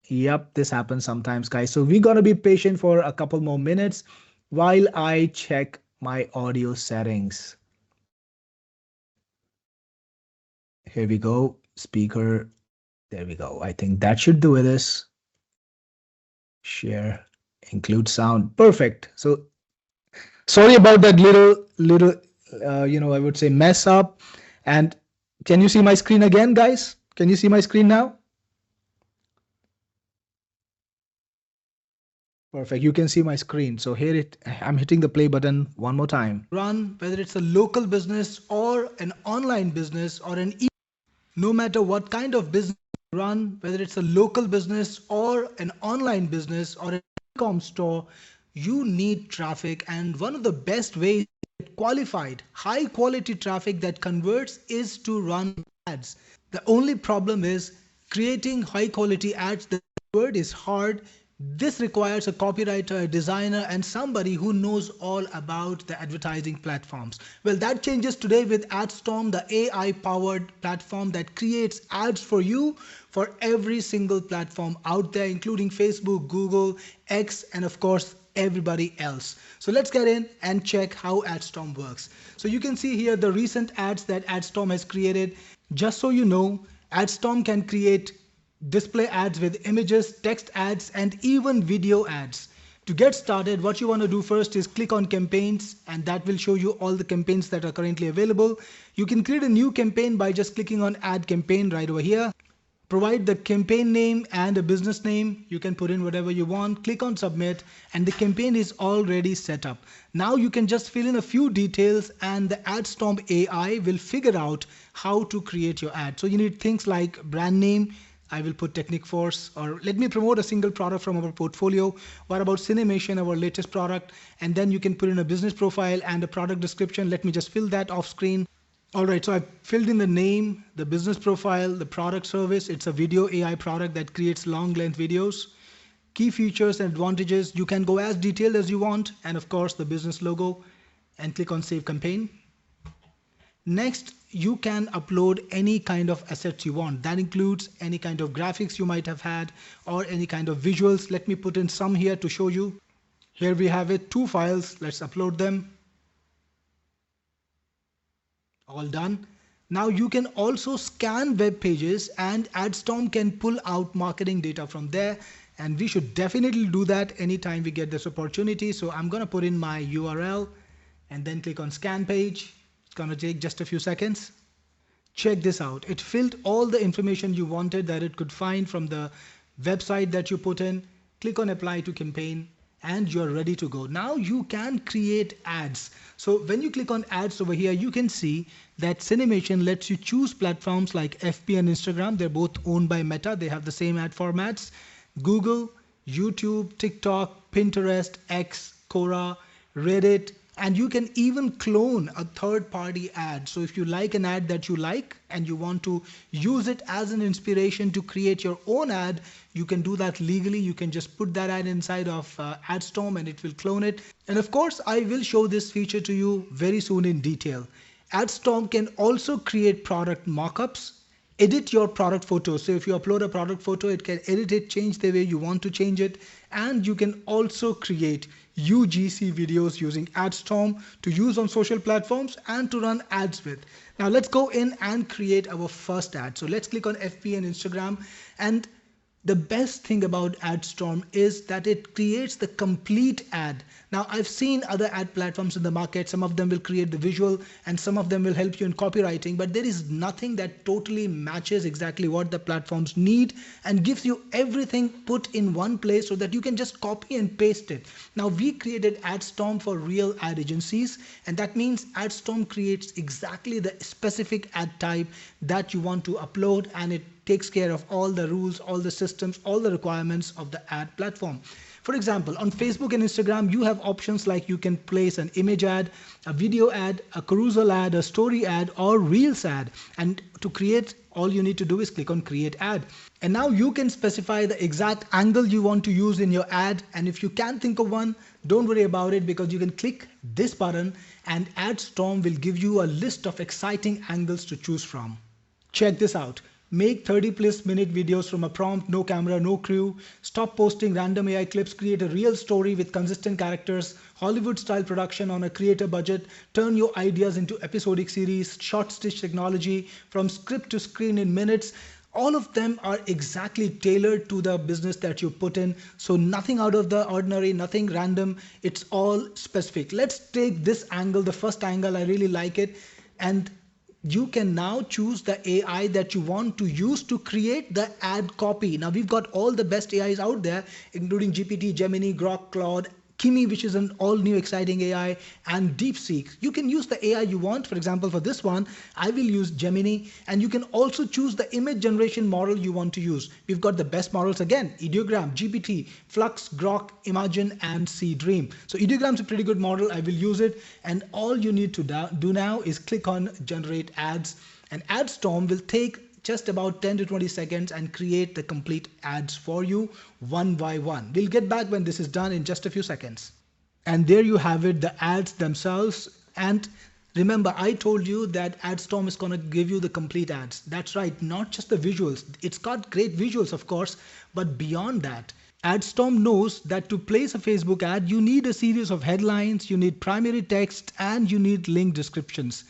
Yep, this happens sometimes, guys. So we're going to be patient for a couple more minutes while I check my audio settings. Here we go. Speaker. There we go. I think that should do this. Share, include sound. Perfect. So sorry about that little, I would say mess up. And can you see my screen again, guys? Can you see my screen now? Perfect. You can see my screen. So here I'm hitting the play button one more time. Run, whether it's a local business or an online business or no matter what kind of business run, whether it's a local business or an online business or an e-com store, you need traffic. And one of the best ways to get qualified, high quality traffic that converts is to run ads. The only problem is creating high quality ads that convert is hard. This requires a copywriter, a designer, and somebody who knows all about the advertising platforms. Well, that changes today with Adstorm, the AI-powered platform that creates ads for you for every single platform out there, including Facebook, Google, X, and of course, everybody else. So let's get in and check how Adstorm works. So you can see here the recent ads that Adstorm has created. Just so you know, Adstorm can create display ads with images, text ads, and even video ads. To get started, what you want to do first is click on campaigns, and that will show you all the campaigns that are currently available. You can create a new campaign by just clicking on add campaign right over here. Provide the campaign name and a business name. You can put in whatever you want. Click on submit and the campaign is already set up. Now you can just fill in a few details and the Adstorm AI will figure out how to create your ad. So you need things like brand name. I will put Technic Force, or let me promote a single product from our portfolio. What about Cinemation, our latest product? And then you can put in a business profile and a product description. Let me just fill that off screen. All right, so I've filled in the name, the business profile, the product service. It's a video AI product that creates long length videos. Key features and advantages. You can go as detailed as you want. And of course, the business logo, and click on Save Campaign. Next, you can upload any kind of assets you want. That includes any kind of graphics you might have had or any kind of visuals. Let me put in some here to show you. Here we have it, 2 files. Let's upload them. All done. Now you can also scan web pages and Adstorm can pull out marketing data from there. And we should definitely do that anytime we get this opportunity. So I'm going to put in my URL and then click on scan page. It's going to take just a few seconds. Check this out. It filled all the information you wanted that it could find from the website that you put in. Click on apply to campaign and you're ready to go. Now you can create ads. So when you click on ads over here, you can see that Cinemation lets you choose platforms like FB and Instagram. They're both owned by Meta. They have the same ad formats. Google, YouTube, TikTok, Pinterest, X, Quora, Reddit, and you can even clone a third-party ad. So if you like an ad that you like and you want to use it as an inspiration to create your own ad, you can do that legally. You can just put that ad inside of Adstorm and it will clone it. And of course, I will show this feature to you very soon in detail. Adstorm can also create product mockups, edit your product photo. So if you upload a product photo, it can edit it, change the way you want to change it. And you can also create UGC videos using Adstorm to use on social platforms and to run ads with. Now let's go in and create our first ad. So let's click on FB and Instagram. And the best thing about Adstorm is that it creates the complete ad. Now I've seen other ad platforms in the market. Some of them will create the visual and some of them will help you in copywriting, but there is nothing that totally matches exactly what the platforms need and gives you everything put in one place so that you can just copy and paste it. Now we created Adstorm for real ad agencies, and that means Adstorm creates exactly the specific ad type that you want to upload, and it takes care of all the rules, all the systems, all the requirements of the ad platform. For example, on Facebook and Instagram, you have options like you can place an image ad, a video ad, a carousel ad, a story ad, or Reels ad. And to create, all you need to do is click on create ad. And now you can specify the exact angle you want to use in your ad. And if you can't think of one, don't worry about it, because you can click this button and Adstorm will give you a list of exciting angles to choose from. Check this out. Make 30+ minute videos from a prompt, no camera, no crew. Stop posting random AI clips, create a real story with consistent characters, Hollywood style production on a creator budget, turn your ideas into episodic series, short stitch technology from script to screen in minutes. All of them are exactly tailored to the business that you put in. So nothing out of the ordinary, nothing random. It's all specific. Let's take this angle, the first angle. I really like it. And you can now choose the AI that you want to use to create the ad copy. Now we've got all the best AIs out there, including GPT, Gemini, Grok, Claude, Kimi, which is an all new exciting AI, and DeepSeek. You can use the AI you want. For example, for this one, I will use Gemini, and you can also choose the image generation model you want to use. We've got the best models again: Ideogram, GPT, Flux, Grok, Imagen, and Dream. So Ideogram's a pretty good model. I will use it. And all you need to do now is click on generate ads, and Adstorm will take just about 10 to 20 seconds and create the complete ads for you one by one. We'll get back when this is done in just a few seconds. And there you have it, the ads themselves. And remember, I told you that Adstorm is going to give you the complete ads. That's right, not just the visuals. It's got great visuals, of course, but beyond that, Adstorm knows that to place a Facebook ad, you need a series of headlines, you need primary text, and you need link descriptions.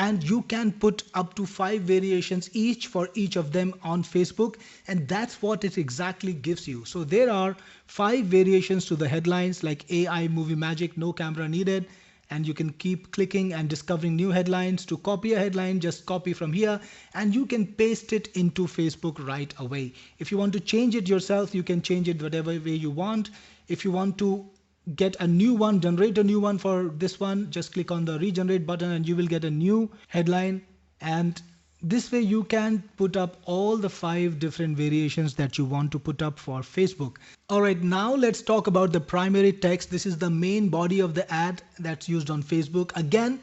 And you can put up to 5 variations each for each of them on Facebook. And that's what it exactly gives you. So there are 5 variations to the headlines, like AI movie magic, no camera needed. and you can keep clicking and discovering new headlines. To copy a headline, just copy from here and you can paste it into Facebook right away. If you want to change it yourself, you can change it whatever way you want. If you want to get a new one, generate a new one for this one, just click on the regenerate button and you will get a new headline. And this way you can put up all the 5 different variations that you want to put up for Facebook. All right, now let's talk about the primary text. This is the main body of the ad that's used on Facebook. Again,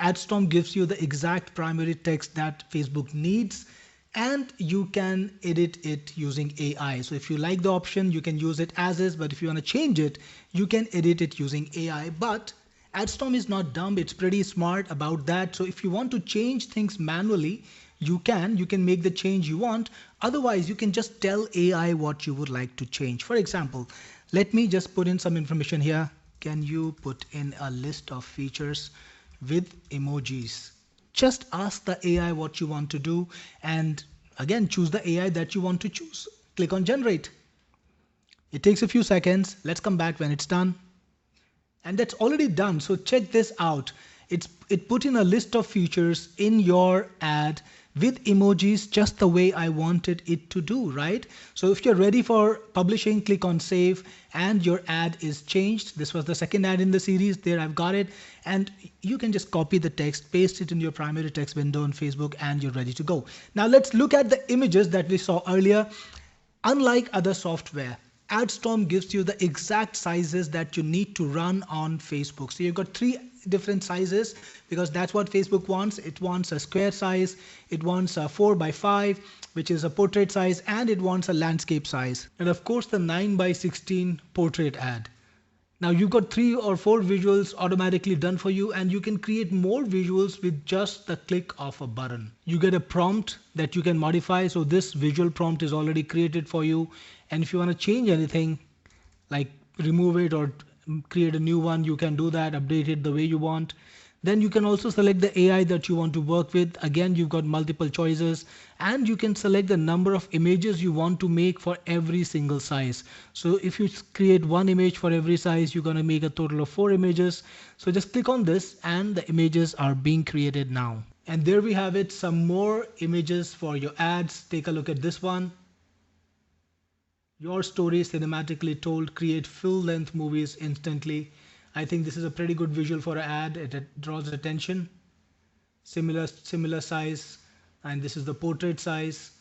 Adstorm gives you the exact primary text that Facebook needs, and you can edit it using AI. So if you like the option, you can use it as is, but if you want to change it, you can edit it using AI. But Adstorm is not dumb, it's pretty smart about that. So if you want to change things manually, you can make the change you want. Otherwise, you can just tell AI what you would like to change. For example, let me just put in some information here. Can you put in a list of features with emojis? Just ask the AI what you want to do, and again, choose the AI that you want to choose. Click on generate. It takes a few seconds. Let's come back when it's done. And that's already done. So check this out. It put in a list of features in your ad with emojis just the way I wanted it to do, right? So if you're ready for publishing, click on save and your ad is changed. This was the second ad in the series. There I've got it. And you can just copy the text, paste it in your primary text window on Facebook, and you're ready to go. Now let's look at the images that we saw earlier. Unlike other software, Adstorm gives you the exact sizes that you need to run on Facebook. So you've got 3 different sizes because that's what Facebook wants. It wants a square size, it wants a 4:5, which is a portrait size, and it wants a landscape size. And of course the 9:16 portrait ad. Now you've got 3 or 4 visuals automatically done for you, and you can create more visuals with just the click of a button. You get a prompt that you can modify. So this visual prompt is already created for you. And if you want to change anything, like remove it or create a new one, you can do that, update it the way you want. Then you can also select the AI that you want to work with. Again, you've got multiple choices, and you can select the number of images you want to make for every single size. So if you create 1 image for every size, you're going to make a total of 4 images. So just click on this and the images are being created now. And there we have it, some more images for your ads. Take a look at this one. Your story cinematically told, create full-length movies instantly. I think this is a pretty good visual for an ad. It draws attention. Similar size, and this is the portrait size.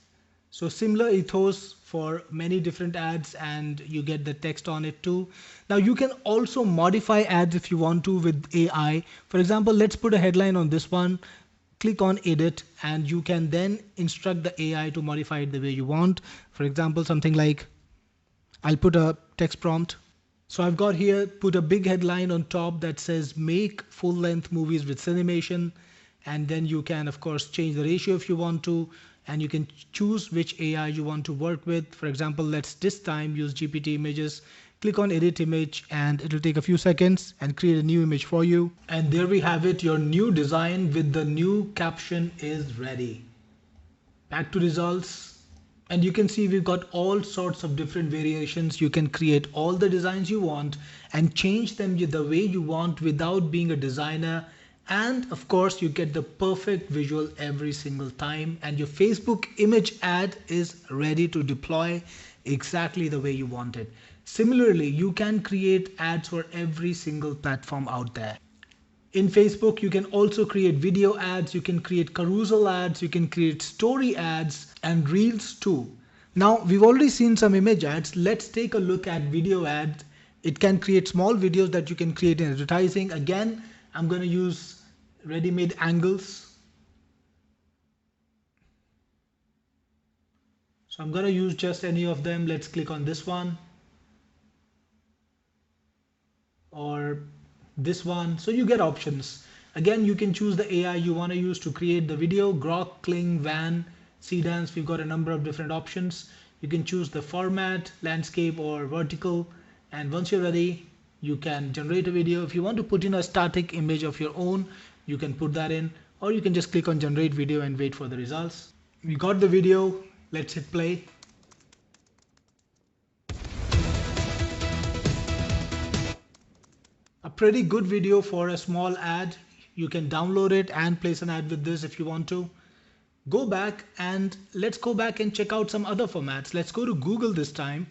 So similar ethos for many different ads, and you get the text on it too. Now you can also modify ads if you want to with AI. For example, let's put a headline on this one. Click on edit, and you can then instruct the AI to modify it the way you want. For example, something like, I'll put a text prompt. So I've got here, put a big headline on top that says make full-length movies with cinemation. And then you can of course change the ratio if you want to, and you can choose which AI you want to work with. For example, let's this time use GPT images. Click on edit image, and it'll take a few seconds and create a new image for you. And there we have it, your new design with the new caption is ready. Back to results. And you can see we've got all sorts of different variations. You can create all the designs you want and change them the way you want without being a designer. And of course, you get the perfect visual every single time. And your Facebook image ad is ready to deploy exactly the way you want it. Similarly, you can create ads for every single platform out there. In Facebook, you can also create video ads, you can create carousel ads, you can create story ads and reels too. Now, we've already seen some image ads. Let's take a look at video ads. It can create small videos that you can create in advertising. Again, I'm going to use ready-made angles. So I'm going to use just any of them. Let's click on this one or this one. So you get options. Again, you can choose the AI you want to use to create the video. Grok, Kling, Van, Sedans. We've got a number of different options. You can choose the format, landscape or vertical. And once you're ready, you can generate a video. If you want to put in a static image of your own, you can put that in, or you can just click on generate video and wait for the results. We got the video. Let's hit play. pretty good video for a small ad. You can download it and place an ad with this if you want to. Go back and let's go back and check out some other formats. Let's go to Google this time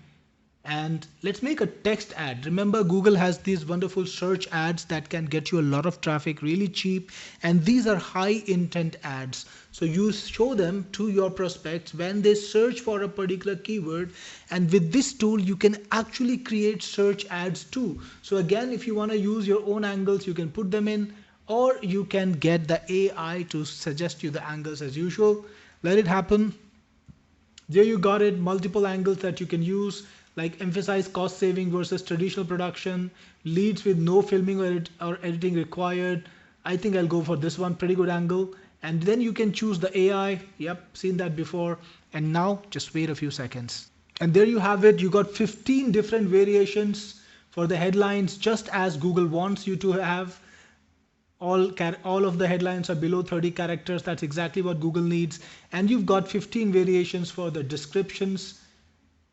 and let's make a text ad. Remember, Google has these wonderful search ads that can get you a lot of traffic really cheap, and these are high intent ads. So you show them to your prospects when they search for a particular keyword, and with this tool you can actually create search ads too. So again, if you want to use your own angles, you can put them in, or you can get the AI to suggest you the angles as usual. Let it happen. There you got it, multiple angles that you can use, like emphasize cost saving versus traditional production, leads with no filming or editing required. I think I'll go for this one, pretty good angle. And then you can choose the AI. Yep, seen that before. And now just wait a few seconds. And there you have it. You got 15 different variations for the headlines, just as Google wants you to have. All of the headlines are below 30 characters. That's exactly what Google needs. And you've got 15 variations for the descriptions.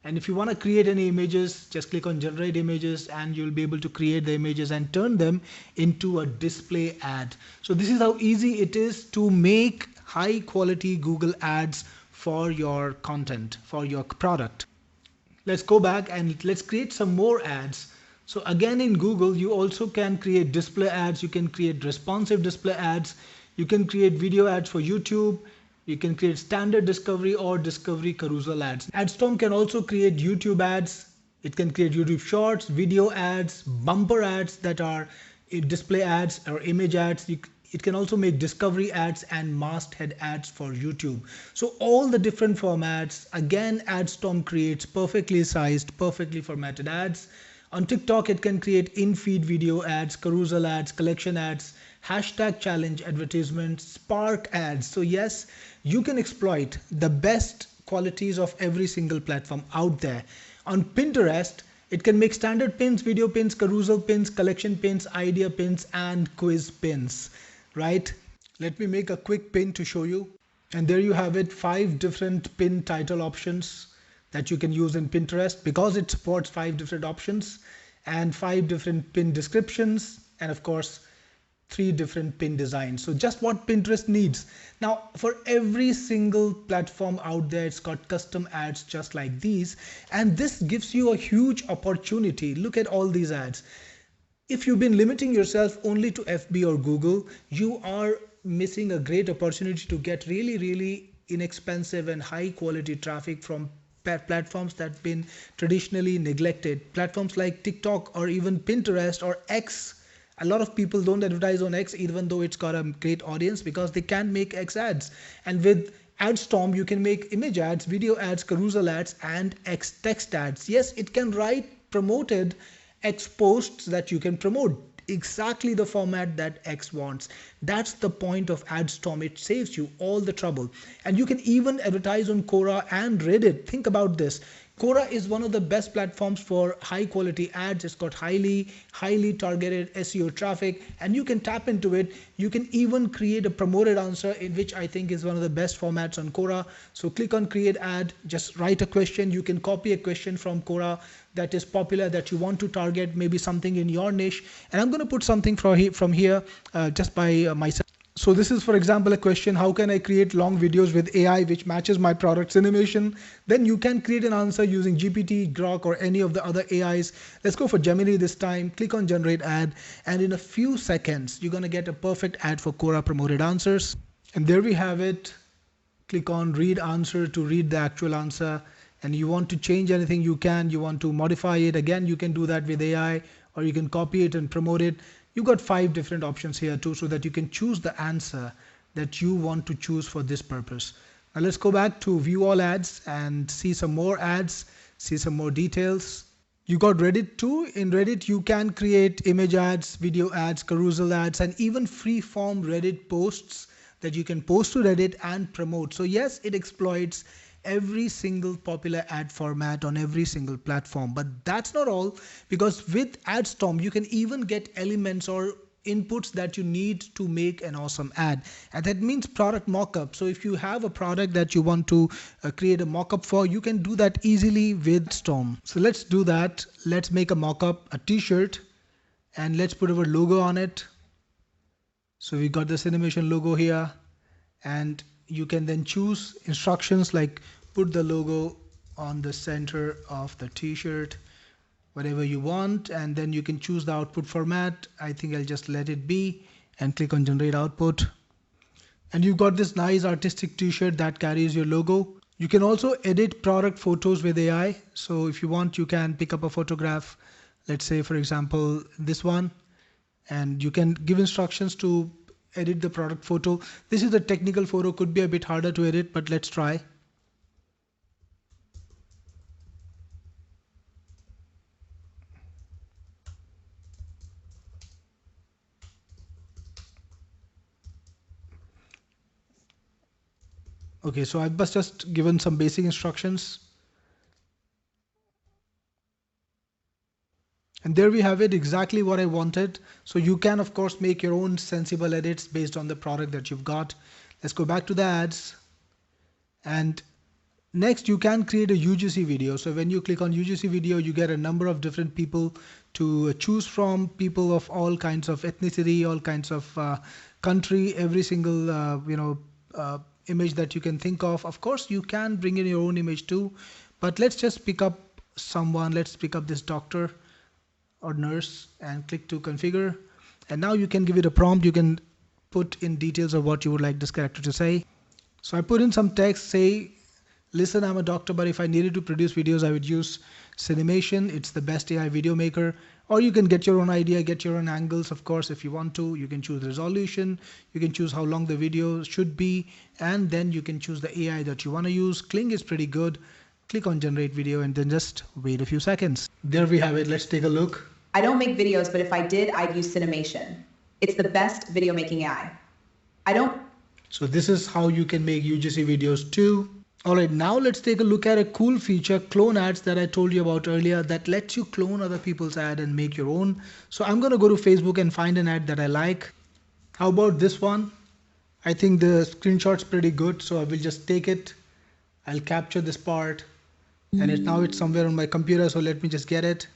And if you want to create any images, just click on generate images and you'll be able to create the images and turn them into a display ad. So this is how easy it is to make high quality Google ads for your content, for your product. Let's go back and let's create some more ads. So again, in Google, you also can create display ads. You can create responsive display ads. You can create video ads for YouTube. You can create standard discovery or discovery carousel ads. Adstorm can also create YouTube ads. It can create YouTube shorts, video ads, bumper ads that are display ads or image ads. It can also make discovery ads and masthead ads for YouTube. So all the different formats, again, Adstorm creates perfectly sized, perfectly formatted ads. On TikTok, it can create in-feed video ads, carousel ads, collection ads, hashtag challenge advertisements, spark ads. So yes, you can exploit the best qualities of every single platform out there. On Pinterest, it can make standard pins, video pins, carousel pins, collection pins, idea pins, and quiz pins, right? Let me make a quick pin to show you. And there you have it, 5 different pin title options that you can use in Pinterest because it supports 5 different options and 5 different pin descriptions, and of course 3 different pin designs. So just what Pinterest needs. Now for every single platform out there, it's got custom ads just like these, and this gives you a huge opportunity. Look at all these ads. If you've been limiting yourself only to FB or Google, you are missing a great opportunity to get really inexpensive and high quality traffic from platforms that have been traditionally neglected. Platforms like TikTok or even Pinterest or X. A lot of people don't advertise on X even though it's got a great audience because they can't make X ads. And with Adstorm, you can make image ads, video ads, carousel ads, and X text ads. Yes, it can write promoted X posts that you can promote. Exactly the format that X wants. That's the point of Adstorm. It saves you all the trouble. And you can even advertise on Quora and Reddit. Think about this. Quora is one of the best platforms for high quality ads. It's got highly targeted SEO traffic, and you can tap into it. You can even create a promoted answer, in which I think is one of the best formats on Quora. So click on create ad, just write a question. You can copy a question from Quora that is popular that you want to target, maybe something in your niche. And I'm going to put something from here just by myself. So this is, for example, a question: how can I create long videos with AI which matches my product's animation? Then you can create an answer using GPT, Grok, or any of the other AIs. Let's go for Gemini this time. Click on generate ad, and in a few seconds, you're going to get a perfect ad for Quora promoted answers. And there we have it. Click on read answer to read the actual answer. And you want to change anything, you can. You want to modify it, again, you can do that with AI, or you can copy it and promote it. You've got 5 different options here too, so that you can choose the answer that you want to choose for this purpose. Now let's go back to view all ads and see some more ads, see some more details. You got Reddit too. In Reddit, you can create image ads, video ads, carousel ads, and even free form Reddit posts that you can post to Reddit and promote. So yes, it exploits every single popular ad format on every single platform. But that's not all, because with Adstorm, you can even get elements or inputs that you need to make an awesome ad. And that means product mockup. So if you have a product that you want to create a mockup for, you can do that easily with Adstorm. So let's do that. Let's make a mockup, a t-shirt. and let's put our logo on it. So we got this animation logo here, and you can then choose instructions like put the logo on the center of the t-shirt, whatever you want, and then you can choose the output format. I think I'll just let it be and click on generate output. And you've got this nice artistic t-shirt that carries your logo. You can also edit product photos with AI. So if you want, you can pick up a photograph, let's say for example this one, and you can give instructions to edit the product photo. This is a technical photo, could be a bit harder to edit, but let's try. Okay, so I've just given some basic instructions. And there we have it, exactly what I wanted. So you can of course make your own sensible edits based on the product that you've got. Let's go back to the ads. And next you can create a UGC video. So when you click on UGC video, you get a number of different people to choose from, people of all kinds of ethnicity, all kinds of country, every single image that you can think of. Of course, you can bring in your own image too, but let's just pick up someone. Let's pick up this doctor or nurse and click to configure. And now you can give it a prompt. You can put in details of what you would like this character to say. So I put in some text, say, listen, I'm a doctor, but if I needed to produce videos, I would use Cinemation. It's the best AI video maker. Or you can get your own idea, get your own angles. Of course, if you want to, you can choose resolution. You can choose how long the video should be. And then you can choose the AI that you want to use. Kling is pretty good. Click on generate video and then just wait a few seconds. There we have it. Let's take a look. I don't make videos, but if I did, I'd use Cinemation. It's the best video making AI. So this is how you can make UGC videos too. All right, now let's take a look at a cool feature, clone ads, that I told you about earlier, that lets you clone other people's ad and make your own. So I'm going to go to Facebook and find an ad that I like. How about this one? I think the screenshot's pretty good, so I will just take it. I'll capture this part, and now it's somewhere on my computer, so let me just get it.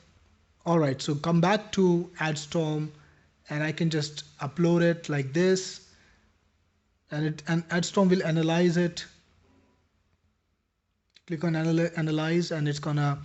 All right, so come back to Adstorm, and I can just upload it like this, and Adstorm will analyze it. Click on analyze, and it's gonna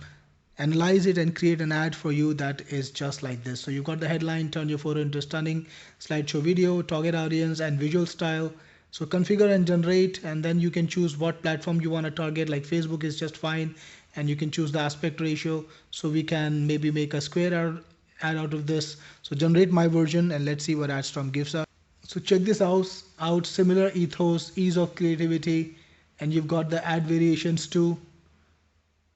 analyze it and create an ad for you that is just like this. So you've got the headline, turn your photo into stunning slideshow video, target audience, and visual style. So configure and generate, and then you can choose what platform you want to target. Like Facebook is just fine, and you can choose the aspect ratio. So we can maybe make a square ad out of this. So generate my version, and let's see what Adstorm gives us. So check this out, similar ethos, ease of creativity. And you've got the ad variations too,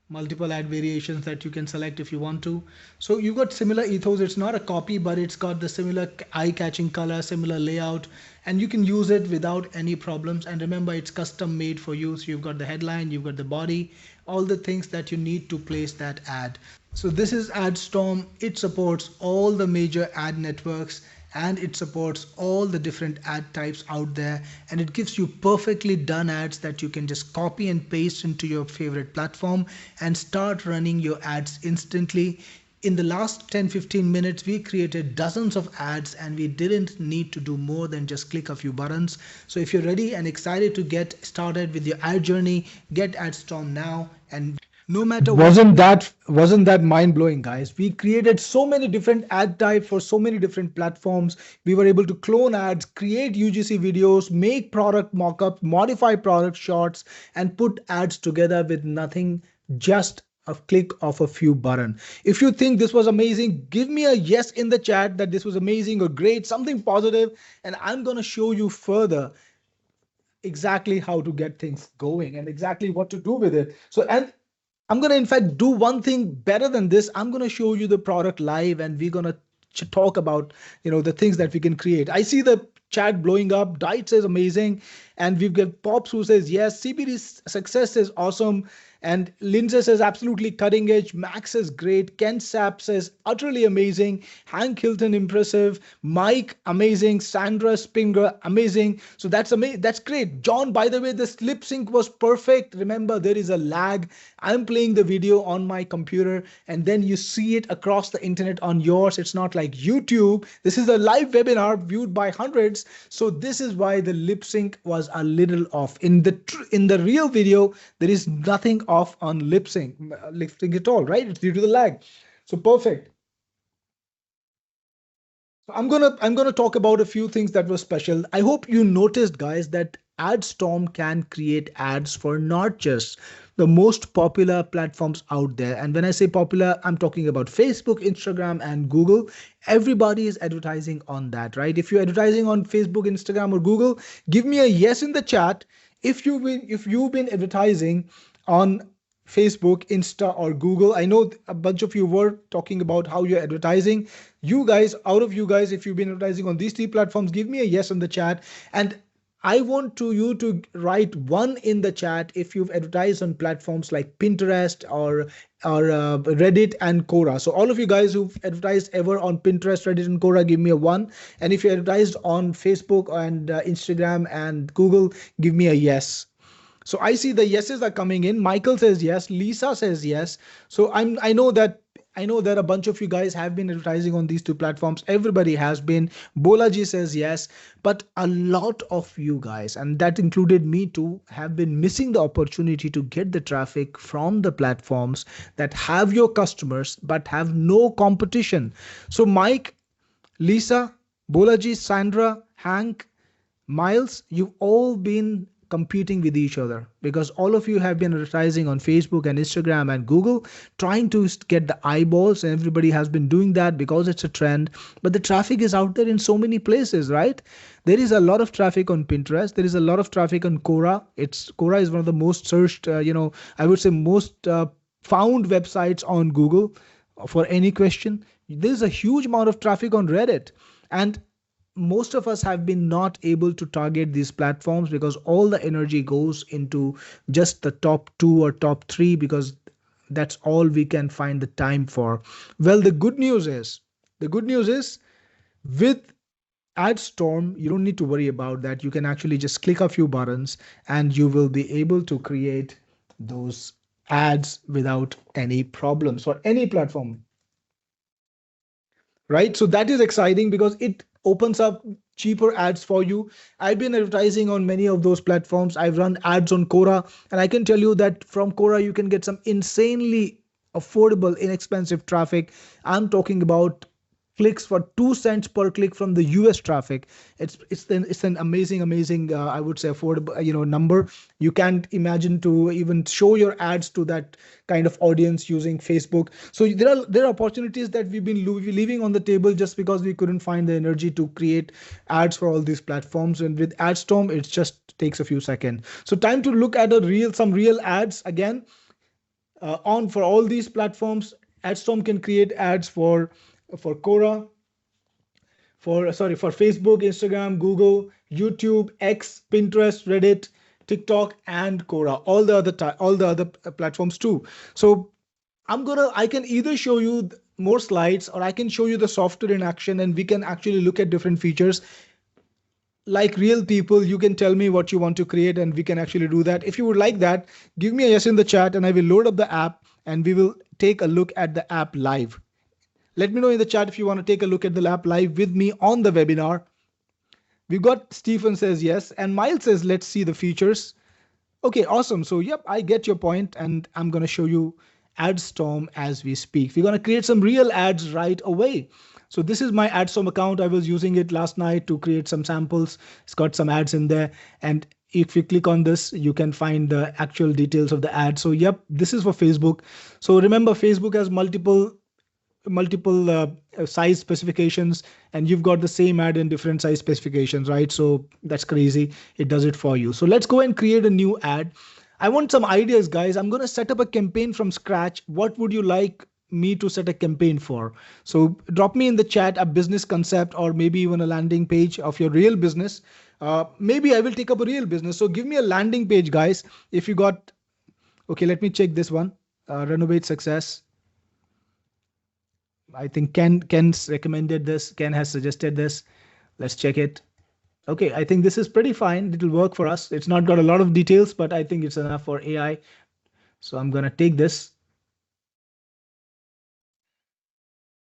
multiple ad variations that you can select if you want to. So you've got similar ethos. It's not a copy, but it's got the similar eye-catching color, similar layout, and you can use it without any problems. And remember, it's custom made for you. So you've got the headline, you've got the body, all the things that you need to place that ad. So this is Adstorm. It supports all the major ad networks, and it supports all the different ad types out there, and it gives you perfectly done ads that you can just copy and paste into your favorite platform and start running your ads instantly. In the last 10-15 minutes, we created dozens of ads, and we didn't need to do more than just click a few buttons. So if you're ready and excited to get started with your ad journey, get Adstorm now. And no matter wasn't that mind-blowing, guys? We created so many different ad types for so many different platforms. We were able to clone ads, create UGC videos, make product mockups, modify product shots, and put ads together with nothing, just a click of a few buttons. If you think this was amazing, give me a yes in the chat that this was amazing or great, something positive, and I'm going to show you further exactly how to get things going and exactly what to do with it. So, and I'm going to in fact do one thing better than this. I'm going to show you the product live, and we're going to talk about, the things that we can create. I see the chat blowing up. Diet says amazing. And we've got Pops who says, yes, CBD success is awesome. And Lindsay says absolutely cutting edge. Max says great. Ken Sapp says utterly amazing. Hank Hilton impressive. Mike amazing. Sandra Spinger amazing. So that's amazing. That's great. John, by the way, the lip sync was perfect. Remember, there is a lag. I'm playing the video on my computer and then you see it across the internet on yours. It's not like YouTube. This is a live webinar viewed by hundreds. So this is why the lip sync was a little off. In the real video, there is nothing off on lip sync at all, right? It's due to the lag. So perfect. So I'm gonna talk about a few things that were special. I hope you noticed, guys, that Adstorm can create ads for not just the most popular platforms out there. And when I say popular, I'm talking about Facebook, Instagram, and Google. Everybody is advertising on that, right? If you're advertising on Facebook, Instagram, or Google, give me a yes in the chat. If you've been advertising on Facebook, Insta, or Google. I know a bunch of you were talking about how you're advertising. You guys, out of you guys, if you've been advertising on these three platforms, give me a yes in the chat. And I want you to write one in the chat if you've advertised on platforms like Pinterest or Reddit and Quora. So all of you guys who've advertised ever on Pinterest, Reddit, and Quora, give me a 1. And if you advertised on Facebook and Instagram and Google, give me a yes. So I see the yeses are coming in. Michael says yes. Lisa says yes. So I know that a bunch of you guys have been advertising on these two platforms. Everybody has been. Bolaji says yes. But a lot of you guys, and that included me too, have been missing the opportunity to get the traffic from the platforms that have your customers but have no competition. So Mike, Lisa, Bolaji, Sandra, Hank, Miles, you've all been competing with each other because all of you have been advertising on Facebook and Instagram and Google, trying to get the eyeballs, and everybody has been doing that because it's a trend. But the traffic is out there in so many places, right? There is a lot of traffic on Pinterest. There is a lot of traffic on Quora. Quora is one of the most searched, I would say most found websites on Google for any question. There's a huge amount of traffic on Reddit, and most of us have been not able to target these platforms because all the energy goes into just the top 2 or top 3 because that's all we can find the time for. Well, the good news is with Adstorm, you don't need to worry about that. You can actually just click a few buttons and you will be able to create those ads without any problems for any platform. Right? So that is exciting because it opens up cheaper ads for you. I've been advertising on many of those platforms. I've run ads on Quora, and I can tell you that from Quora, you can get some insanely affordable, inexpensive traffic. I'm talking about clicks for 2 cents per click from the US traffic. It's an amazing I would say affordable number. You can't imagine to even show your ads to that kind of audience using Facebook. So there are opportunities that we've been leaving on the table just because we couldn't find the energy to create ads for all these platforms. And with Adstorm, it just takes a few seconds. So time to look at some real ads again on for all these platforms. Adstorm can create ads for Quora, for Facebook, Instagram, Google, YouTube, X, Pinterest, Reddit, TikTok, and Quora, all the other platforms too. So I can either show you more slides or I can show you the software in action, and we can actually look at different features. Like real people, you can tell me what you want to create and we can actually do that. If you would like that, give me a yes in the chat and I will load up the app and we will take a look at the app live. Let me know in the chat if you want to take a look at the app live with me on the webinar. We've got Stephen says yes, and Miles says, let's see the features. Okay, awesome. So yep, I get your point, and I'm going to show you Adstorm as we speak. We're going to create some real ads right away. So this is my Adstorm account. I was using it last night to create some samples. It's got some ads in there. And if you click on this, you can find the actual details of the ad. So yep, this is for Facebook. So remember, Facebook has multiple size specifications, and you've got the same ad in different size specifications, right? So that's crazy. It does it for you. So let's go and create a new ad. I want some ideas, guys. I'm going to set up a campaign from scratch. What would you like me to set a campaign for? So drop me in the chat a business concept or maybe even a landing page of your real business. Maybe I will take up a real business. So give me a landing page, guys. If you got Okay, let me check this one. Renovate success. I think Ken's recommended this. Ken has suggested this. Let's check it. Okay, I think this is pretty fine. It'll work for us. It's not got a lot of details, but I think it's enough for AI. So I'm gonna take this.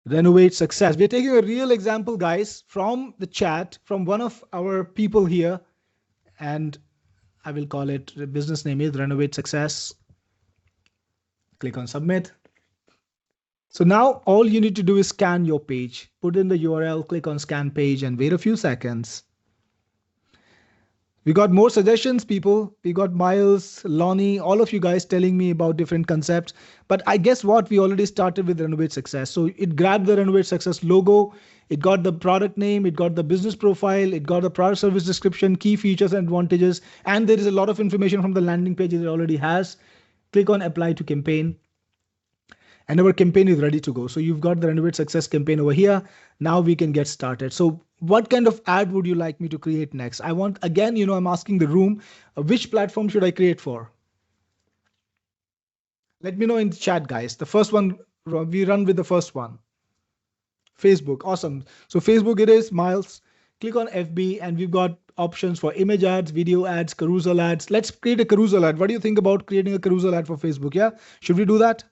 Renovate success. We're taking a real example, guys, from the chat, from one of our people here. And I will call it, the business name is Renovate Success. Click on submit. So now all you need to do is scan your page, put in the URL, click on scan page and wait a few seconds. We got more suggestions, people. We got Miles, Lonnie, all of you guys telling me about different concepts. But I guess what? We already started with Renovate Success. So it grabbed the Renovate Success logo. It got the product name. It got the business profile. It got the product service description, key features and advantages. And there is a lot of information from the landing page it already has. Click on apply to campaign. And our campaign is ready to go. So you've got the Renovate Success campaign over here. Now we can get started. So what kind of ad would you like me to create next? I want, again, I'm asking the room, which platform should I create for? Let me know in the chat, guys. The first one, we run with the first one. Facebook, awesome. So Facebook it is, Miles. Click on FB and we've got options for image ads, video ads, carousel ads. Let's create a carousel ad. What do you think about creating a carousel ad for Facebook? Yeah, should we do that?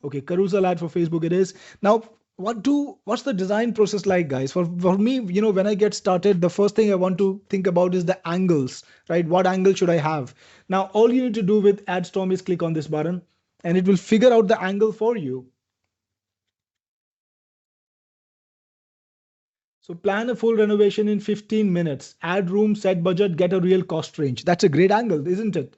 Okay, carousel ad for Facebook it is. Now, what's the design process like, guys? For me, when I get started, the first thing I want to think about is the angles, right? What angle should I have? Now, all you need to do with Adstorm is click on this button and it will figure out the angle for you. So plan a full renovation in 15 minutes. Add room, set budget, get a real cost range. That's a great angle, isn't it?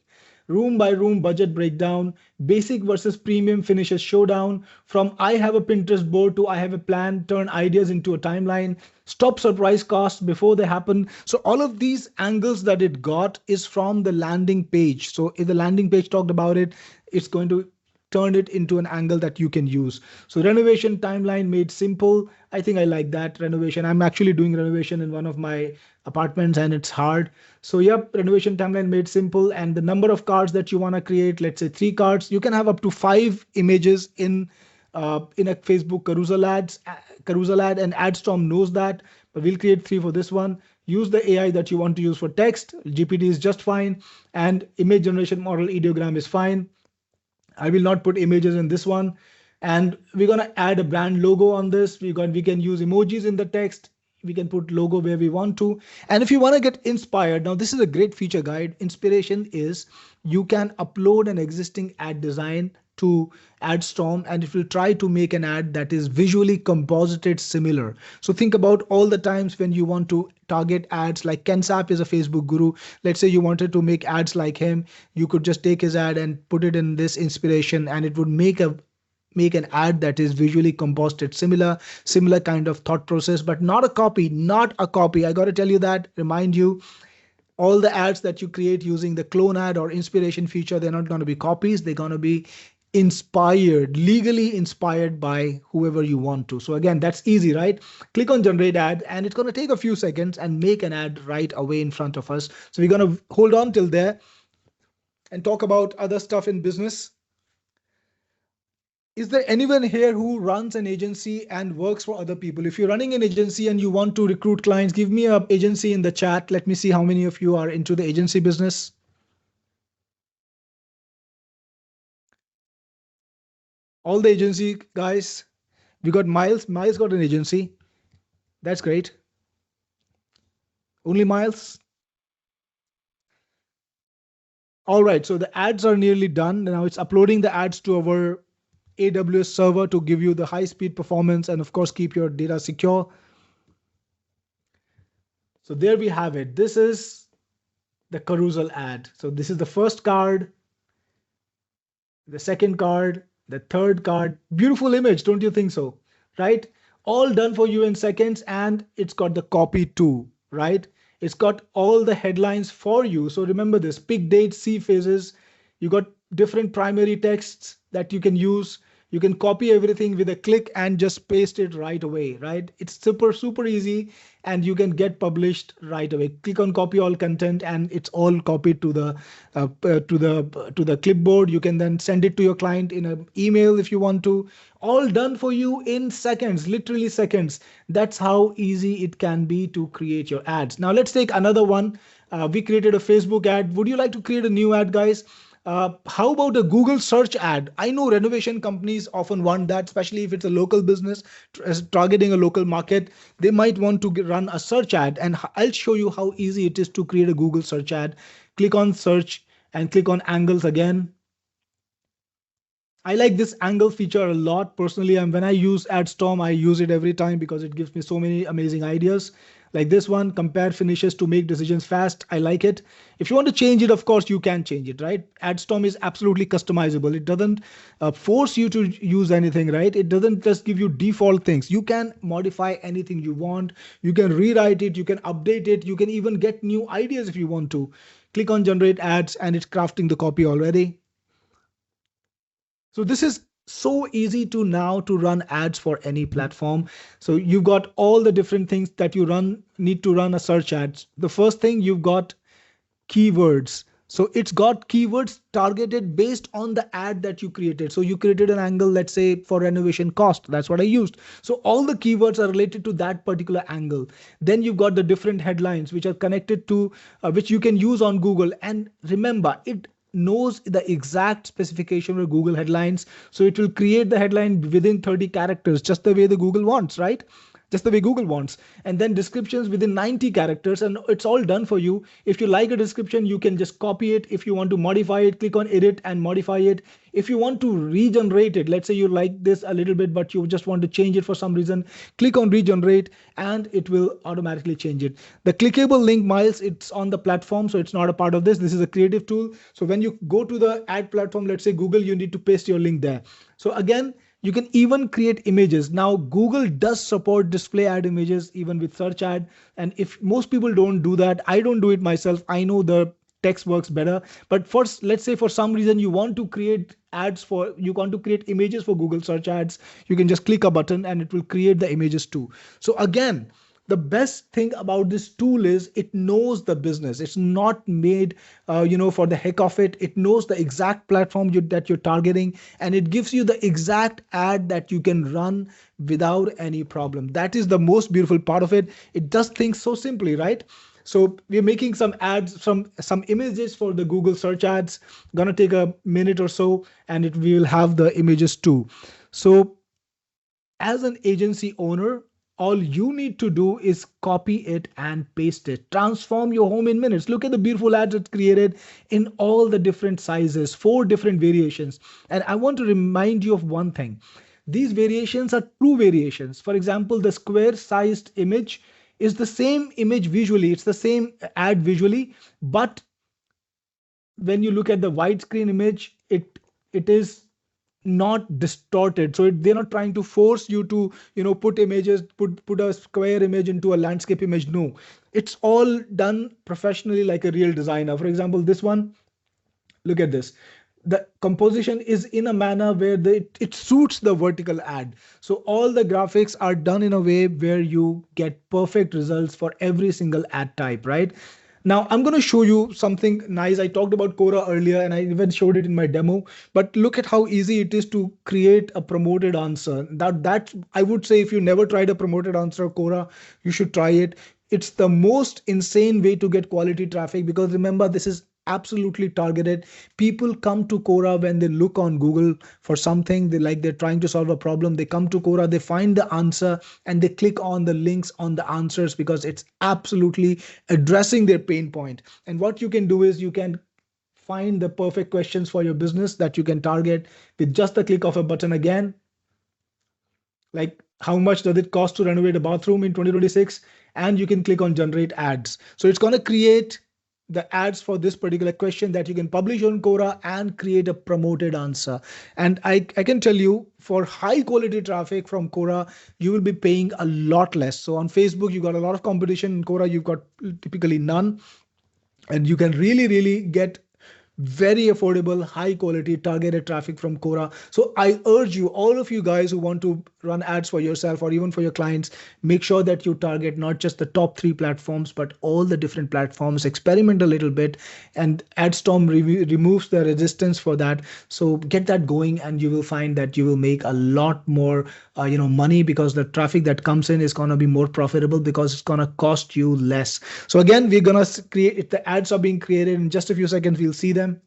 Room by room budget breakdown, basic versus premium finishes showdown, from I have a Pinterest board to I have a plan, turn ideas into a timeline, stop surprise costs before they happen. So all of these angles that it got is from the landing page. So if the landing page talked about it, it's going to turn it into an angle that you can use. So renovation timeline made simple. I think I like that renovation. I'm actually doing renovation in one of my apartments and it's hard. So yep, renovation timeline made simple, and the number of cards that you want to create, let's say 3 cards. You can have up to 5 images in a Facebook carousel ad, and Adstorm knows that, but we'll create 3 for this one. Use the AI that you want to use for text. GPT is just fine, and image generation model ideogram is fine. I will not put images in this one. And we're going to add a brand logo on this. We can use emojis in the text. We can put logo where we want to. And if you want to get inspired, now this is a great feature guide. Inspiration is you can upload an existing ad design to Adstorm and it will try to make an ad that is visually composited similar. So think about all the times when you want to target ads, like Ken Sapp is a Facebook guru. Let's say you wanted to make ads like him. You could just take his ad and put it in this inspiration and it would make an ad that is visually composited similar kind of thought process, but not a copy. I got to tell you that, remind you, all the ads that you create using the clone ad or inspiration feature, they're not going to be copies. They're going to be inspired, legally inspired by whoever you want to. So again, that's easy, right? Click on generate ad and it's going to take a few seconds and make an ad right away in front of us. So we're going to hold on till there and talk about other stuff in business. Is there anyone here who runs an agency and works for other people? If you're running an agency and you want to recruit clients, give me an agency in the chat. Let me see how many of you are into the agency business. All the agency guys. We got Miles. Miles got an agency. That's great. Only Miles. All right, so the ads are nearly done. Now it's uploading the ads to our AWS server to give you the high-speed performance and of course keep your data secure. So there we have it. This is the carousel ad. So this is the first card, the second card, the third card. Beautiful image, don't you think so? Right? All done for you in seconds, and it's got the copy too, right? It's got all the headlines for you. So remember this: pick dates, see phases. You got different primary texts that you can use. You can copy everything with a click and just paste it right away, right? It's super easy, and you can get published right away. Click on copy all content and it's all copied to the clipboard. You can then send it to your client in an email if you want to. All done for you in seconds, literally seconds. That's how easy it can be to create your ads. Now let's take another one. We created a Facebook ad. Would you like to create a new ad, guys? How about a Google search ad? I know renovation companies often want that, especially if it's a local business targeting a local market. They might want to run a search ad, and I'll show you how easy it is to create a Google search ad. Click on search and click on angles again. I like this angle feature a lot personally, and when I use Adstorm, I use it every time because it gives me so many amazing ideas. Like this one, compare finishes to make decisions fast. I like it. If you want to change it, of course, you can change it, right? Adstorm is absolutely customizable. It doesn't force you to use anything, right? It doesn't just give you default things. You can modify anything you want. You can rewrite it. You can update it. You can even get new ideas if you want to. Click on generate ads and it's crafting the copy already. So this is so easy to run ads for any platform. So you've got all the different things that you need to run a search ads. The first thing, you've got keywords. So it's got keywords targeted based on the ad that you created. So you created an angle, let's say for renovation cost. That's what I used. So all the keywords are related to that particular angle. Then you've got the different headlines which are connected to which you can use on Google. And remember, it knows the exact specification of Google headlines. So it will create the headline within 30 characters, just the way the Google wants, right? Just the way Google wants. And then descriptions within 90 characters, and it's all done for you. If you like a description, you can just copy it. If you want to modify it, click on edit and modify it. If you want to regenerate it, let's say you like this a little bit, but you just want to change it for some reason, click on regenerate and it will automatically change it. The clickable link, Miles, it's on the platform, so it's not a part of this. This is a creative tool. So when you go to the ad platform, let's say Google, you need to paste your link there. So again, you can even create images. Now, Google does support display ad images even with search ad. And if most people don't do that, I don't do it myself. I know the text works better. But first, let's say for some reason you want to create images for Google search ads, you can just click a button and it will create the images too. So again, the best thing about this tool is it knows the business. It's not made, for the heck of it. It knows the exact platform that you're targeting, and it gives you the exact ad that you can run without any problem. That is the most beautiful part of it. It does things so simply, right? So we're making some ads, some images for the Google search ads. Gonna take a minute or so, and we will have the images too. So as an agency owner, all you need to do is copy it and paste it. Transform your home in minutes. Look at the beautiful ads it's created in all the different sizes, 4 different variations. And I want to remind you of one thing. These variations are true variations. For example, the square sized image is the same image visually. It's the same ad visually, but when you look at the widescreen image, it is not distorted. So they're not trying to force you to, put images, put a square image into a landscape image. No, it's all done professionally like a real designer. For example, this one, look at this. The composition is in a manner where it suits the vertical ad. So all the graphics are done in a way where you get perfect results for every single ad type, right? Now I'm going to show you something nice. I talked about Quora earlier and I even showed it in my demo, but look at how easy it is to create a promoted answer. That I would say, if you never tried a promoted answer Quora, you should try it. It's the most insane way to get quality traffic, because remember, this is absolutely targeted. People come to Quora when they look on Google for something. They're trying to solve a problem. They come to Quora, they find the answer and they click on the links on the answers because it's absolutely addressing their pain point. And what you can do is you can find the perfect questions for your business that you can target with just the click of a button again. Like, how much does it cost to renovate a bathroom in 2026? And you can click on generate ads. So it's going to create the ads for this particular question that you can publish on Quora and create a promoted answer. And I can tell you, for high quality traffic from Quora, you will be paying a lot less. So on Facebook, you got a lot of competition. In Quora, you've got typically none. And you can really get very affordable, high quality targeted traffic from Quora. So I urge you, all of you guys who want to run ads for yourself or even for your clients, make sure that you target not just the top 3 platforms, but all the different platforms. Experiment a little bit, and Adstorm removes the resistance for that. So get that going, and you will find that you will make a lot more money, because the traffic that comes in is going to be more profitable because it's going to cost you less. So again, we're going to create, the ads are being created in just a few seconds. We'll see them.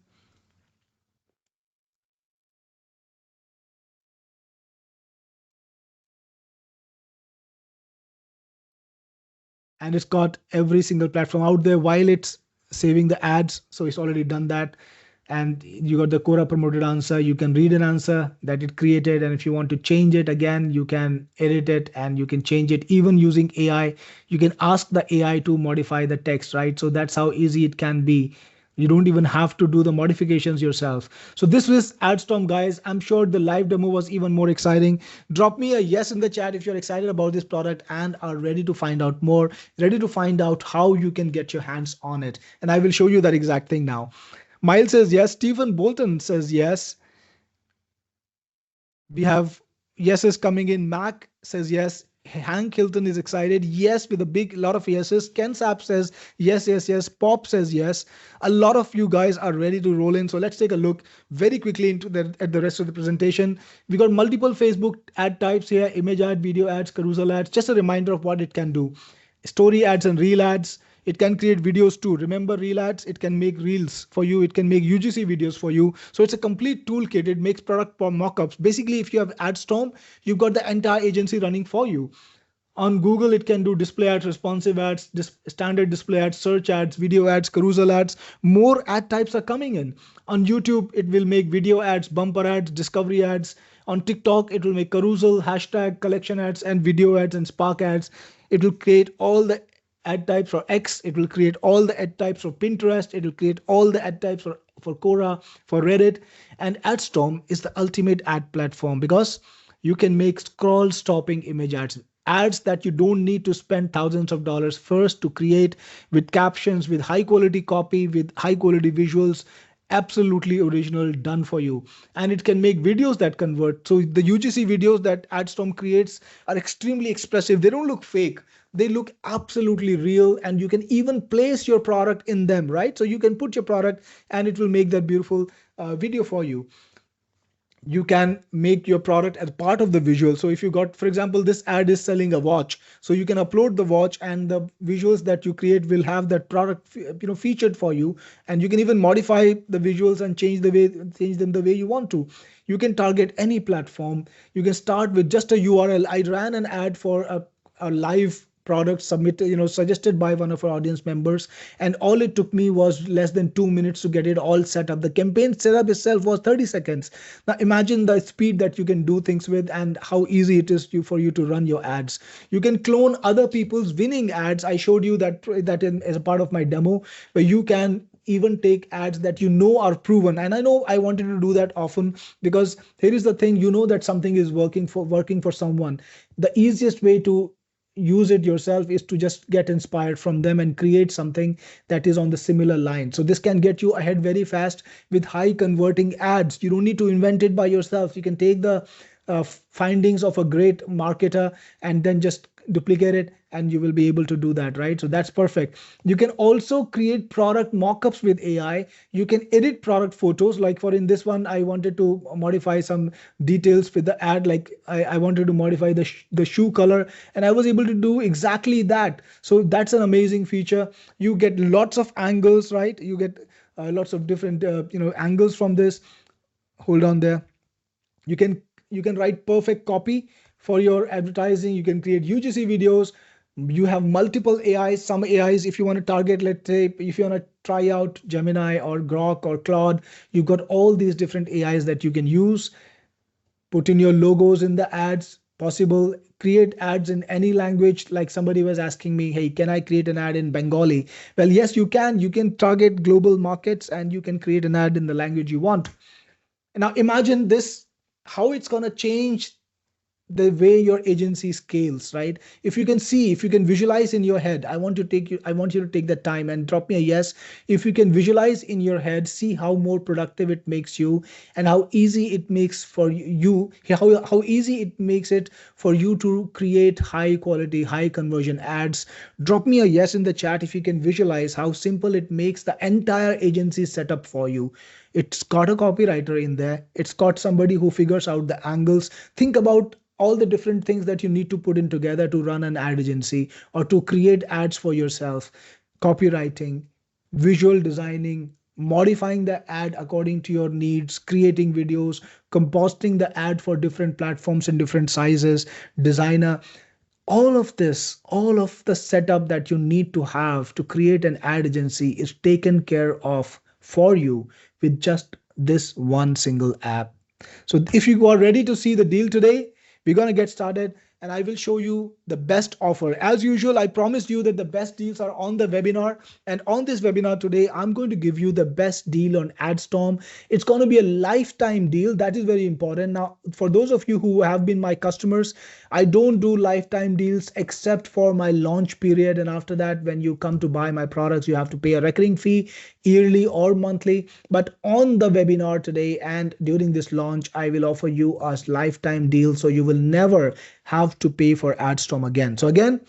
And it's got every single platform out there while it's saving the ads. So it's already done that. And you got the Quora promoted answer. You can read an answer that it created. And if you want to change it again, you can edit it and you can change it even using AI. You can ask the AI to modify the text, right? So that's how easy it can be. You don't even have to do the modifications yourself. So this was Adstorm, guys. I'm sure the live demo was even more exciting. Drop me a yes in the chat if you're excited about this product and are ready to find out more, ready to find out how you can get your hands on it. And I will show you that exact thing now. Miles says yes. Stephen Bolton says yes. We have yeses coming in. Mac says yes. Hank Hilton is excited. Yes, with a big lot of yeses. Ken Sapp says yes, yes, yes. Pop says yes. A lot of you guys are ready to roll in. So let's take a look very quickly at the rest of the presentation. We got multiple Facebook ad types here: image ad, video ads, carousel ads. Just a reminder of what it can do: story ads and reel ads. It can create videos too. Remember reel ads? It can make reels for you. It can make UGC videos for you. So it's a complete toolkit. It makes product mockups. Basically, if you have Adstorm, you've got the entire agency running for you. On Google, it can do display ads, responsive ads, standard display ads, search ads, video ads, carousel ads. More ad types are coming in. On YouTube, it will make video ads, bumper ads, discovery ads. On TikTok, it will make carousel, hashtag, collection ads, and video ads and Spark ads. It will create all the ad types for X. It will create all the ad types for Pinterest. It will create all the ad types for Quora, for Reddit. And Adstorm is the ultimate ad platform because you can make scroll stopping image ads that you don't need to spend thousands of dollars first to create, with captions, with high quality copy, with high quality visuals. Absolutely original, done for you. And it can make videos that convert. So the UGC videos that Adstorm creates are extremely expressive. They don't look fake. They look absolutely real, and you can even place your product in them, right? So you can put your product and it will make that beautiful video for you. You can make your product as part of the visual. So if you got, for example, this ad is selling a watch, so you can upload the watch and the visuals that you create will have that product featured for you. And you can even modify the visuals and change them the way you want to. You can target any platform. You can start with just a URL. I ran an ad for a live product suggested by one of our audience members, and all it took me was less than 2 minutes to get it all set up. The campaign setup itself was 30 seconds. Now imagine the speed that you can do things with and how easy it is for you to run your ads. You can clone other people's winning ads. I showed you that as a part of my demo, where you can even take ads that are proven. And I know I wanted to do that often, because here is the thing: that something is working for someone. The easiest way to use it yourself is to just get inspired from them and create something that is on the similar line. So this can get you ahead very fast with high converting ads. You don't need to invent it by yourself. You can take the findings of a great marketer and then just duplicate it, and you will be able to do that, right? So that's perfect. You can also create product mockups with AI. You can edit product photos. Like in this one, I wanted to modify some details with the ad. Like I wanted to modify the shoe color, and I was able to do exactly that. So that's an amazing feature. You get lots of angles, right? You get lots of different angles from this. Hold on there. You can write perfect copy for your advertising. You can create UGC videos. You have multiple AIs. Some AIs, if you want to target, let's say, if you want to try out Gemini or Grok or Claude, you've got all these different AIs that you can use. Put in your logos in the ads, possible. Create ads in any language. Like somebody was asking me, hey, can I create an ad in Bengali? Well, yes, you can. You can target global markets and you can create an ad in the language you want. Now imagine this, how it's going to change the way your agency scales, right? If you can see, if you can visualize in your head, I want you to take that time and drop me a yes. If you can visualize in your head, see how more productive it makes you and how easy it makes for you, how easy it makes it for you to create high quality, high conversion ads. Drop me a yes in the chat if you can visualize how simple it makes the entire agency setup for you. It's got a copywriter in there. It's got somebody who figures out the angles. Think about all the different things that you need to put in together to run an ad agency or to create ads for yourself. Copywriting, visual designing, modifying the ad according to your needs, creating videos, composting the ad for different platforms in different sizes, designer. All of this, all of the setup that you need to have to create an ad agency is taken care of for you with just this one single app. So if you are ready to see the deal today, we're going to get started and I will show you the best offer. As usual, I promised you that the best deals are on the webinar. And on this webinar today, I'm going to give you the best deal on Adstorm. It's going to be a lifetime deal. That is very important. Now, for those of you who have been my customers, I don't do lifetime deals except for my launch period. And after that, when you come to buy my products, you have to pay a recurring fee yearly or monthly. But on the webinar today and during this launch, I will offer you a lifetime deal. So you will never have to pay for Adstorm again. So again,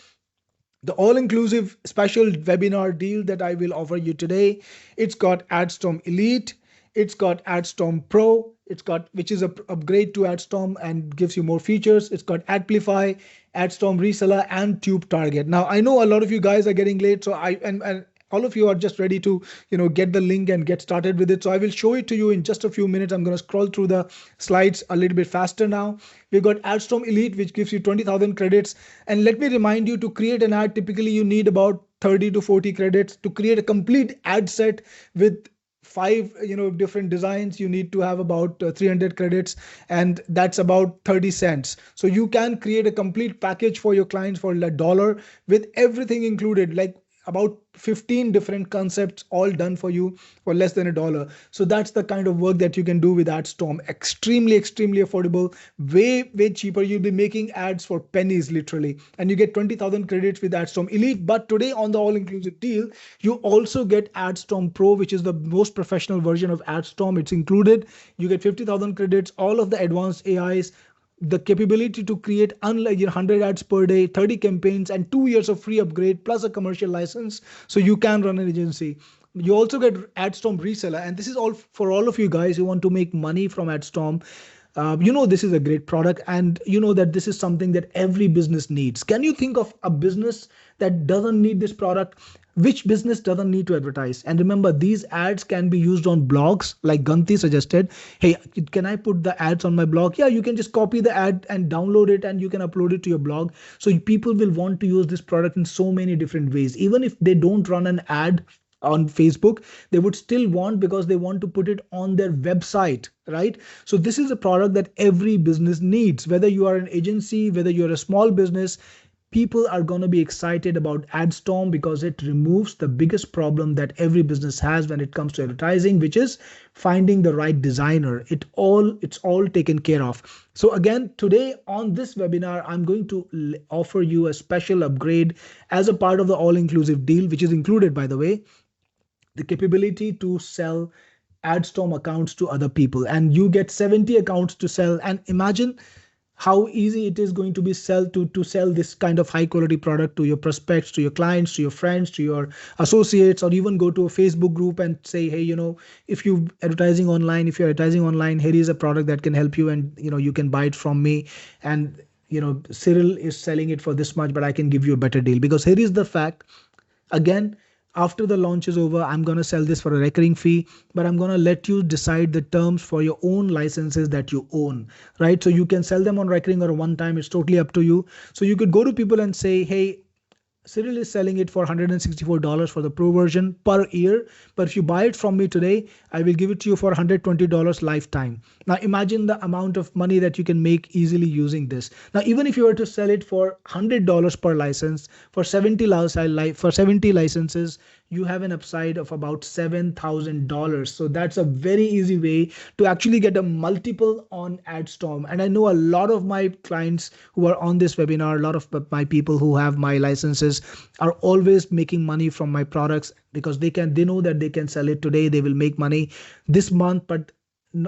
the all-inclusive special webinar deal that I will offer you today, it's got Adstorm Elite, it's got Adstorm Pro, it's got, which is a upgrade to Adstorm and gives you more features. It's got Amplify, Adstorm Reseller, and Tube Target. Now I know a lot of you guys are getting late, so and all of you are just ready to, get the link and get started with it. So I will show it to you in just a few minutes. I'm going to scroll through the slides a little bit faster now. We've got Adstorm Elite, which gives you 20,000 credits. And let me remind you, to create an ad, typically you need about 30 to 40 credits. To create a complete ad set with 5 different designs, you need to have about 300 credits, and that's about 30 cents. So you can create a complete package for your clients for $1 with everything included, like about 15 different concepts all done for you for less than $1. So that's the kind of work that you can do with Adstorm. Extremely affordable, way cheaper. You'll be making ads for pennies literally, and you get 20,000 credits with Adstorm Elite. But today on the all-inclusive deal, you also get Adstorm Pro, which is the most professional version of Adstorm. It's included. You get 50,000 credits, all of the advanced AIs, the capability to create 100 ads per day, 30 campaigns, and 2 years of free upgrade plus a commercial license, so you can run an agency. You also get Adstorm Reseller, and this is all for all of you guys who want to make money from Adstorm. This is a great product, and you know that this is something that every business needs. Can you think of a business that doesn't need this product? Which business doesn't need to advertise? And remember, these ads can be used on blogs, like Ganti suggested. Hey, can I put the ads on my blog? Yeah, you can just copy the ad and download it, and you can upload it to your blog. So people will want to use this product in so many different ways. Even if they don't run an ad on Facebook, they would still want, because they want to put it on their website, right? So this is a product that every business needs, whether you are an agency, whether you're a small business. People are going to be excited about Adstorm because it removes the biggest problem that every business has when it comes to advertising, which is finding the right designer. It's all taken care of. So again, today on this webinar, I'm going to offer you a special upgrade as a part of the all-inclusive deal, which is included, by the way, the capability to sell Adstorm accounts to other people, and you get 70 accounts to sell. And imagine how easy it is going to be to sell this kind of high quality product to your prospects, to your clients, to your friends, to your associates, or even go to a Facebook group and say, hey, if you're advertising online, here is a product that can help you, and you can buy it from me. And Cyril is selling it for this much, but I can give you a better deal. Because here is the fact, again, after the launch is over, I'm going to sell this for a recurring fee, but I'm going to let you decide the terms for your own licenses that you own, right? So you can sell them on recurring or one time. It's totally up to you. So you could go to people and say, hey, Cyril is selling it for $164 for the pro version per year. But if you buy it from me today, I will give it to you for $120 lifetime. Now imagine the amount of money that you can make easily using this. Now, even if you were to sell it for $100 per license for 70 licenses, you have an upside of about $7,000. So that's a very easy way to actually get a multiple on Adstorm. And I know a lot of my clients who are on this webinar, a lot of my people who have my licenses are always making money from my products because they know that they can sell it today. They will make money this month, but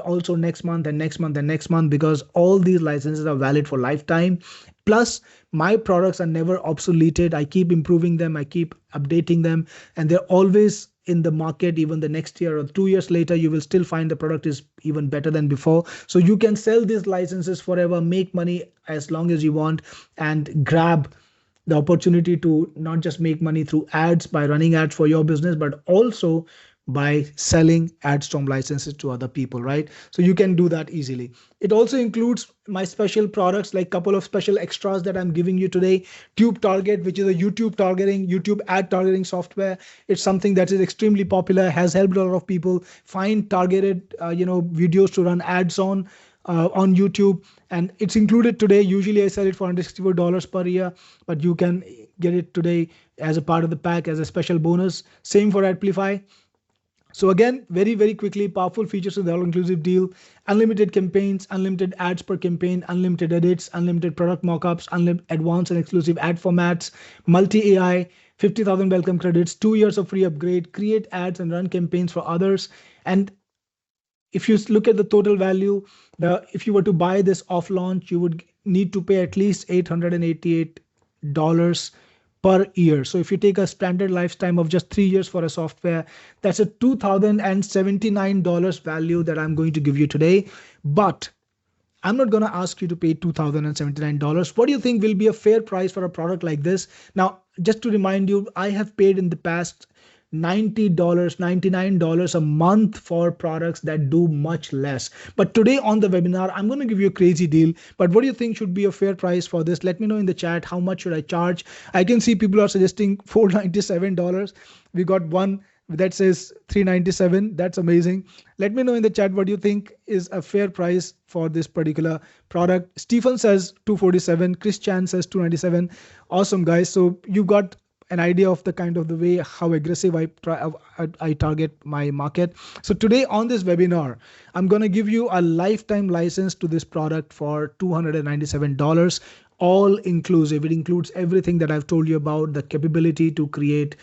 also next month and next month and next month, because all these licenses are valid for lifetime. Plus, my products are never obsoleted. I keep improving them. I keep updating them, and they're always in the market. Even the next year or 2 years later, you will still find the product is even better than before. So you can sell these licenses forever, make money as long as you want, and grab the opportunity to not just make money through ads by running ads for your business, but also by selling Adstorm licenses to other people, right? So you can do that easily. It also includes my special products, like a couple of special extras that I'm giving you today. Tube Target, which is a YouTube ad targeting software. It's something that is extremely popular, has helped a lot of people find targeted, videos to run ads on YouTube, and it's included today. Usually I sell it for $164 per year, but you can get it today as a part of the pack as a special bonus. Same for Amplify. So again, very, very quickly, powerful features of the all-inclusive deal: unlimited campaigns, unlimited ads per campaign, unlimited edits, unlimited product mockups, unlimited advanced and exclusive ad formats, multi-AI, 50,000 welcome credits, 2 years of free upgrade, create ads and run campaigns for others. And if you look at the total value, if you were to buy this off launch, you would need to pay at least $888 per year. So if you take a standard lifetime of just 3 years for a software, that's a $2,079 value that I'm going to give you today. But I'm not going to ask you to pay $2,079. What do you think will be a fair price for a product like this? Now, just to remind you, I have paid in the past $90, $99 a month for products that do much less. But today on the webinar, I'm going to give you a crazy deal. But what do you think should be a fair price for this? Let me know in the chat. How much should I charge? I can see people are suggesting $497. We got one that says $397. That's amazing. Let me know in the chat what you think is a fair price for this particular product. Stephen says $247. Chris Chan says $297. Awesome, guys. So you got an idea of the way how aggressive I target my market. So today on this webinar, I'm going to give you a lifetime license to this product for $297, all inclusive. It includes everything that I've told you about: the capability to create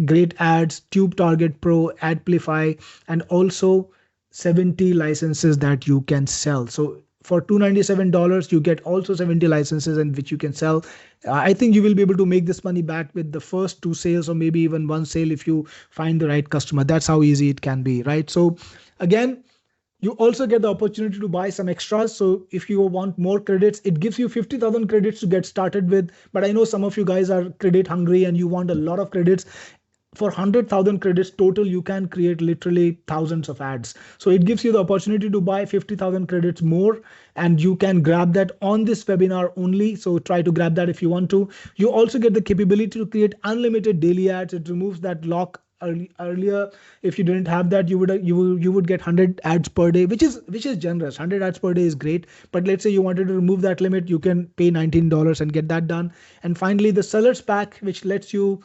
great ads, Tube Target Pro, Amplify, and also 70 licenses that you can sell. So for $297, you get also 70 licenses in which you can sell. I think you will be able to make this money back with the first 2 sales, or maybe even 1 sale if you find the right customer. That's how easy it can be, right? So again, you also get the opportunity to buy some extras. So if you want more credits, it gives you 50,000 credits to get started with. But I know some of you guys are credit hungry and you want a lot of credits. For 100,000 credits total, you can create literally thousands of ads. So it gives you the opportunity to buy 50,000 credits more, and you can grab that on this webinar only. So try to grab that if you want to. You also get the capability to create unlimited daily ads. It removes that lock. Earlier, if you didn't have that, you would get 100 ads per day, which is generous. 100 ads per day is great, but let's say you wanted to remove that limit, you can pay $19 and get that done. And finally, the sellers pack, which gives you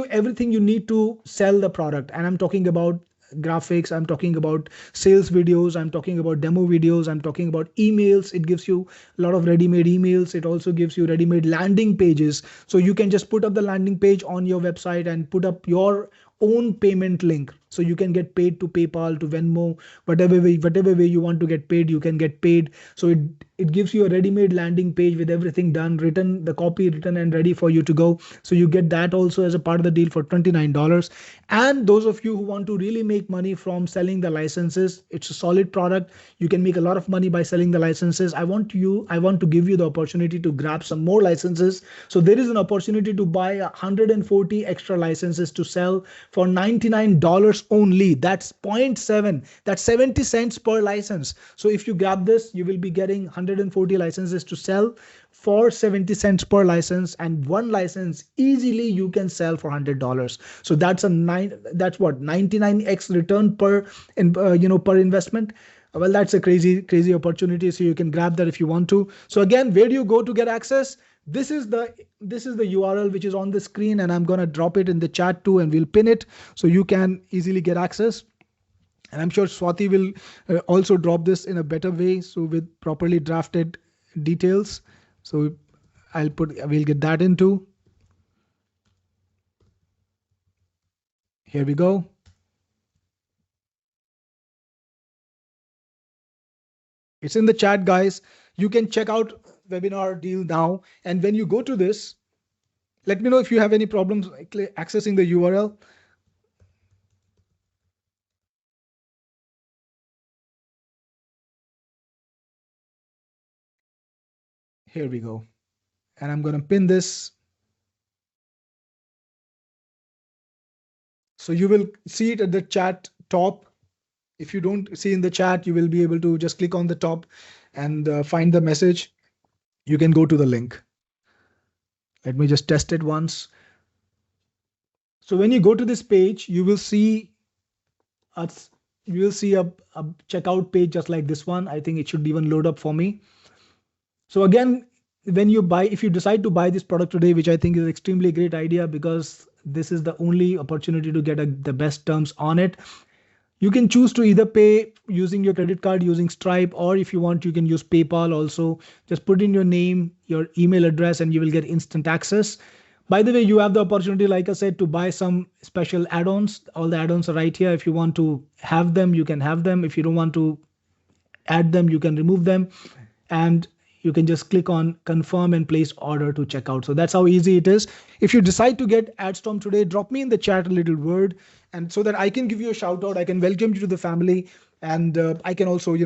everything you need to sell the product. And I'm talking about graphics, I'm talking about sales videos, I'm talking about demo videos, I'm talking about emails. It gives you a lot of ready-made emails. It also gives you ready-made landing pages. So you can just put up the landing page on your website and put up your own payment link. So you can get paid to PayPal, to Venmo, whatever way you want to get paid, you can get paid. So it gives you a ready-made landing page with everything done, the copy written and ready for you to go. So you get that also as a part of the deal for $29. And those of you who want to really make money from selling the licenses, it's a solid product. You can make a lot of money by selling the licenses. I want to give you the opportunity to grab some more licenses. So there is an opportunity to buy 140 extra licenses to sell for $99 only. That's 0.7. That's 70 cents per license. So if you grab this, you will be getting 100 140 licenses to sell for 70 cents per license, and one license easily you can sell for $100. So that's that's what 99x return per per investment. Well, that's a crazy opportunity. So you can grab that if you want to. So again, where do you go to get access? This is the URL which is on the screen, and I'm going to drop it in the chat too, and we'll pin it so you can easily get access. And I'm sure Swati will also drop this in a better way, so with properly drafted details. So we'll get that into. Here we go. It's in the chat, guys. You can check out webinar deal now. And when you go to this, let me know if you have any problems accessing the URL. Here we go. And I'm going to pin this. So you will see it at the chat top. If you don't see in the chat, you will be able to just click on the top and find the message. You can go to the link. Let me just test it once. So when you go to this page, you will see a checkout page just like this one. I think it should even load up for me. So again, if you decide to buy this product today, which I think is an extremely great idea because this is the only opportunity to get the best terms on it. You can choose to either pay using your credit card, using Stripe, or if you want, you can use PayPal also. Just put in your name, your email address, and you will get instant access. By the way, you have the opportunity, like I said, to buy some special add-ons. All the add-ons are right here. If you want to have them, you can have them. If you don't want to add them, you can remove them. And you can just click on confirm and place order to check out. So that's how easy it is. If you decide to get Adstorm today, drop me in the chat a little word, and so that I can give you a shout out. I can welcome you to the family, and I can also,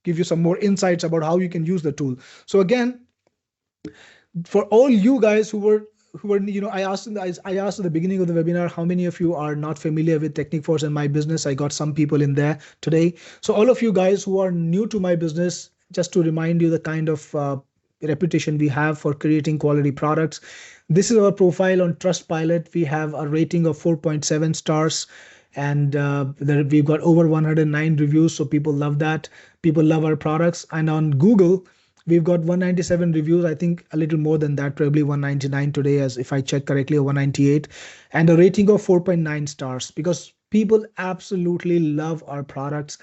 give you some more insights about how you can use the tool. So again, for all you guys who were, I asked at the beginning of the webinar, how many of you are not familiar with Techniforce and my business? I got some people in there today. So all of you guys who are new to my business, just to remind you the kind of reputation we have for creating quality products. This is our profile on Trustpilot. We have a rating of 4.7 stars, and we've got over 109 reviews. So people love that. People love our products. And on Google, we've got 197 reviews. I think a little more than that, probably 199 today, as if I check correctly, or 198, and a rating of 4.9 stars because people absolutely love our products.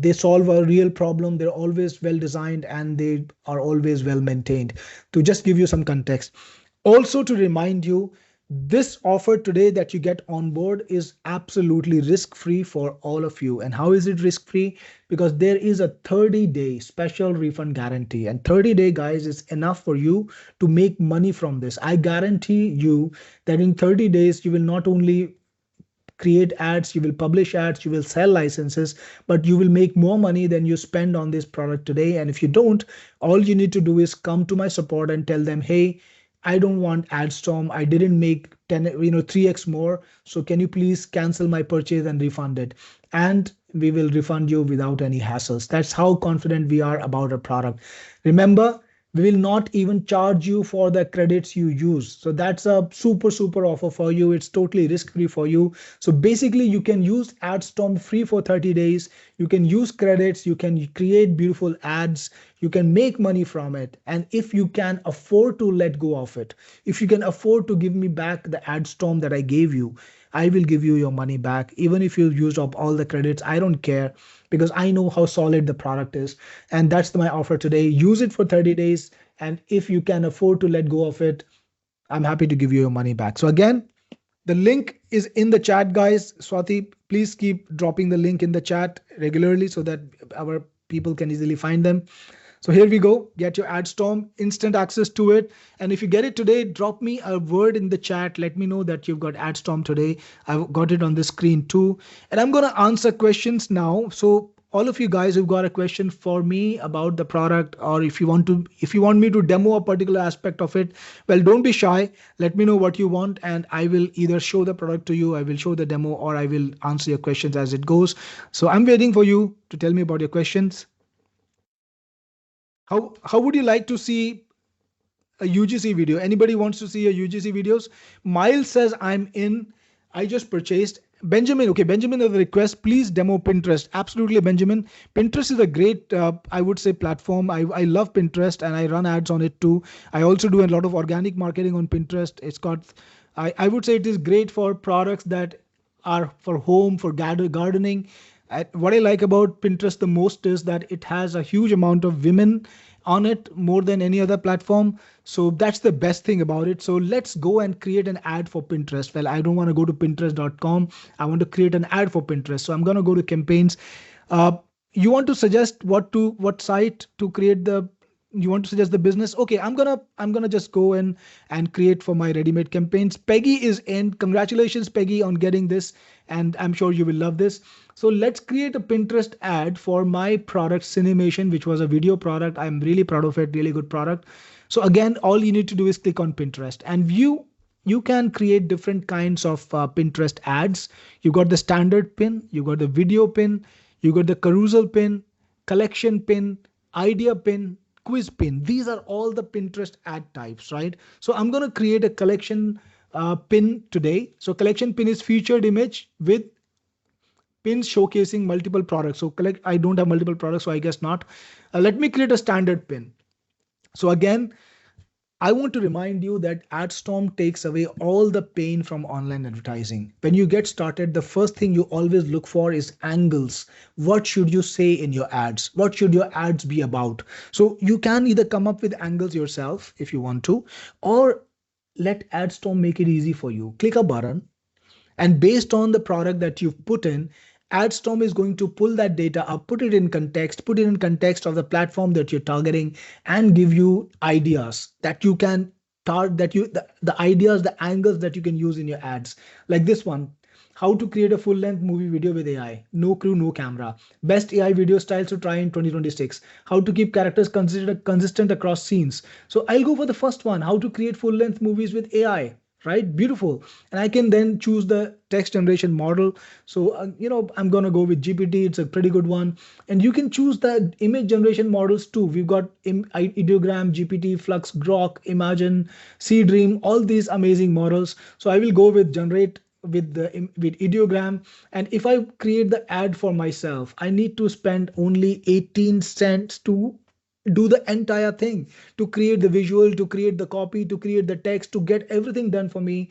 They solve a real problem. They're always well designed, and they are always well maintained. To just give you some context. Also to remind you, this offer today that you get on board is absolutely risk-free for all of you. And how is it risk-free? Because there is a 30-day special refund guarantee. And 30-day, guys, is enough for you to make money from this. I guarantee you that in 30 days, you will not only create ads, you will publish ads, you will sell licenses, but you will make more money than you spend on this product today. And if you don't, all you need to do is come to my support and tell them, hey, I don't want Adstorm. I didn't make 3x more. So can you please cancel my purchase and refund it? And we will refund you without any hassles. That's how confident we are about our product. Remember, we will not even charge you for the credits you use. So that's a super offer for you. It's totally risk-free for you. So basically you can use Adstorm free for 30 days. You can use credits. You can create beautiful ads. You can make money from it. And if you can afford to let go of it, if you can afford to give me back the Adstorm that I gave you, I will give you your money back. Even if you used up all the credits, I don't care, because I know how solid the product is. And that's my offer today. Use it for 30 days. And if you can afford to let go of it, I'm happy to give you your money back. So again, the link is in the chat, guys. Swati, please keep dropping the link in the chat regularly so that our people can easily find them. So here we go. Get your Adstorm, instant access to it. And if you get it today, drop me a word in the chat. Let me know that you've got Adstorm today. I've got it on the screen too. And I'm going to answer questions now. So all of you guys who've got a question for me about the product, or if you want me to demo a particular aspect of it, well, don't be shy. Let me know what you want, and I will either show the product to you, I will show the demo, or I will answer your questions as it goes. So I'm waiting for you to tell me about your questions. How would you like to see a UGC video? Anybody wants to see a UGC videos? Miles says I'm in. I just purchased. Benjamin, okay, Benjamin has a request. Please demo Pinterest. Absolutely, Benjamin. Pinterest is a great, I would say, platform. I love Pinterest and I run ads on it too. I also do a lot of organic marketing on Pinterest. It's got, I would say it is great for products that are for home, for gardening. What I like about Pinterest the most is that it has a huge amount of women on it more than any other platform. So that's the best thing about it. So let's go and create an ad for Pinterest. Well, I don't want to go to pinterest.com. I want to create an ad for Pinterest. So I'm going to go to campaigns. You want to suggest what site to create you want to suggest the business? Okay, I'm gonna just go in and create for my ready-made campaigns. Peggy is in. Congratulations, Peggy, on getting this, and I'm sure you will love this. So let's create a Pinterest ad for my product Cinemation, which was a video product. I'm really proud of it, really good product. So again, all you need to do is click on Pinterest and you can create different kinds of Pinterest ads. You got the standard pin, you got the video pin, you got the carousel pin, collection pin, idea pin, quiz pin. These are all the Pinterest ad types, right? So I'm going to create a collection pin today. So collection pin is featured image with pins showcasing multiple products. So I don't have multiple products, so I guess not. Let me create a standard pin. So again, I want to remind you that Adstorm takes away all the pain from online advertising. When you get started, the first thing you always look for is angles. What should you say in your ads? What should your ads be about? So you can either come up with angles yourself if you want to, or let Adstorm make it easy for you. Click a button, and based on the product that you've put in, Adstorm is going to pull that data up, put it in context of the platform that you're targeting, and give you ideas that you can target, the ideas, the angles that you can use in your ads. Like this one, how to create a full-length movie video with AI, no crew, no camera, best AI video styles to try in 2026, how to keep characters consistent across scenes. So I'll go for the first one, how to create full-length movies with AI. Right? Beautiful. And I can then choose the text generation model. So, I'm going to go with GPT. It's a pretty good one. And you can choose the image generation models too. We've got Ideogram, GPT, Flux, Grok, Imagine, Dream, all these amazing models. So I will go with generate with Ideogram. And if I create the ad for myself, I need to spend only 18 cents to do the entire thing, to create the visual, to create the copy, to create the text, to get everything done for me.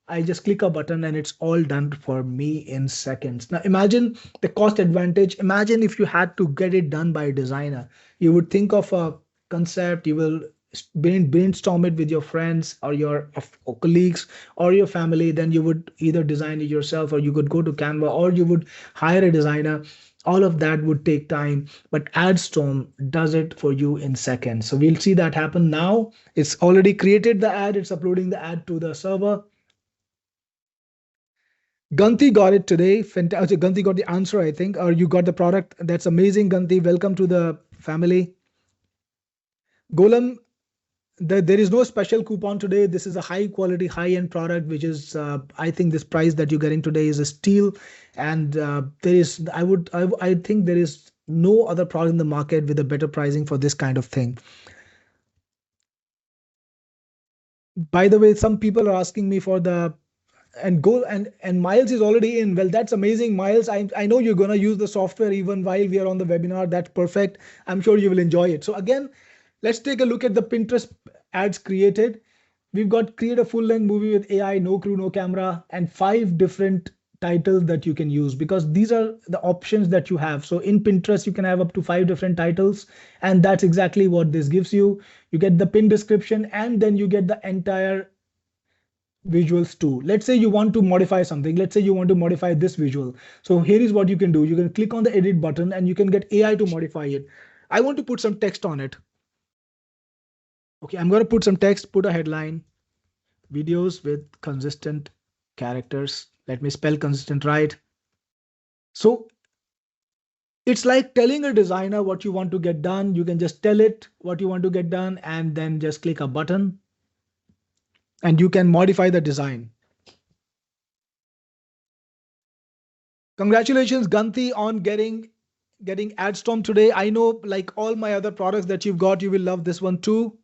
I just click a button and it's all done for me in seconds. Now imagine the cost advantage. Imagine if you had to get it done by a designer. You would think of a concept, you will brainstorm it with your friends or your colleagues or your family. Then you would either design it yourself, or you could go to Canva, or you would hire a designer. All of that would take time, but Adstorm does it for you in seconds. So we'll see that happen now. It's already created the ad. It's uploading the ad to the server. Ganti got it today. Fantastic. Ganti got the answer, I think, or you got the product. That's amazing, Ganti. Welcome to the family. Golem, there is no special coupon today. This is a high quality, high end product, which is, I think this price that you're getting today is a steal. And I think there is no other product in the market with a better pricing for this kind of thing. By the way, some people are asking me for the, and Miles is already in. Well, that's amazing, Miles. I know you're going to use the software even while we are on the webinar. That's perfect. I'm sure you will enjoy it. So again, let's take a look at the Pinterest ads created. We've got create a full-length movie with AI, no crew, no camera, and 5 different titles that you can use, because these are the options that you have. So in Pinterest, you can have up to 5 different titles, and that's exactly what this gives you. You get the pin description, and then you get the entire visuals too. Let's say you want to modify something. Let's say you want to modify this visual. So here is what you can do. You can click on the edit button and you can get AI to modify it. I want to put some text on it. Okay, I'm going to put some text, put a headline, videos with consistent characters. Let me spell consistent right. So it's like telling a designer what you want to get done. You can just tell it what you want to get done and then just click a button and you can modify the design. Congratulations, Ganti, on getting getting Adstorm today. I know, like all my other products that you've got, you will love this one too.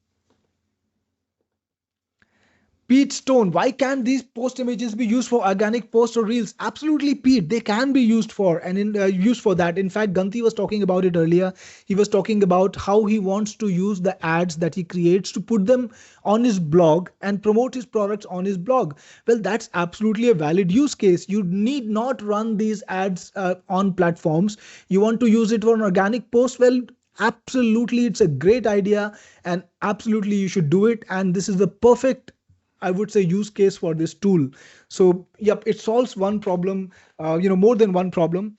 Pete Stone, why can't these post images be used for organic posts or reels? Absolutely, Pete, they can be used for used for that. In fact, Ganti was talking about it earlier. He was talking about how he wants to use the ads that he creates to put them on his blog and promote his products on his blog. Well, that's absolutely a valid use case. You need not run these ads on platforms. You want to use it for an organic post. Well, absolutely, it's a great idea, and absolutely you should do it. And this is the perfect, I would say, use case for this tool. So yep, it solves one problem, more than one problem.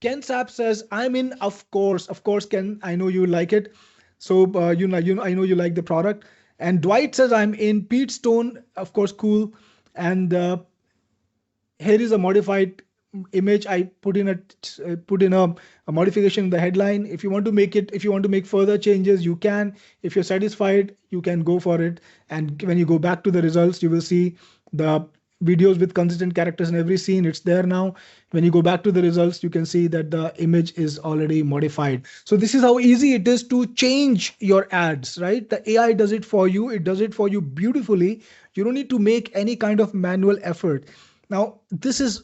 Ken Sapp says, I'm in, of course, Ken, I know you like it. So, I know you like the product. And Dwight says, I'm in. Pete Stone, of course, cool. And here is a modified image. I put in a modification in the headline. If you want to make further changes, you can. If you're satisfied, you can go for it. And when you go back to the results, you will see the videos with consistent characters in every scene. It's there now. When you go back to the results, you can see that the image is already modified. So this is how easy it is to change your ads, right? The AI does it for you. It does it for you beautifully. You don't need to make any kind of manual effort. Now,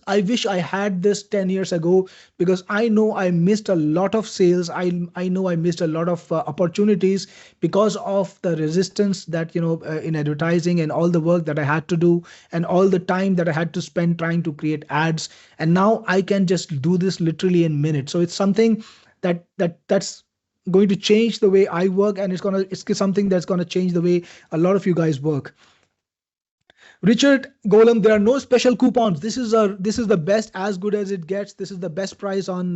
I wish I had this 10 years ago, because I know I missed a lot of sales. I know I missed a lot of opportunities because of the resistance that, in advertising, and all the work that I had to do and all the time that I had to spend trying to create ads. And now I can just do this literally in minutes. So it's something that's going to change the way I work, and it's something that's going to change the way a lot of you guys work. Richard Golem, there are no special coupons. This is the best, as good as it gets. This is the best price on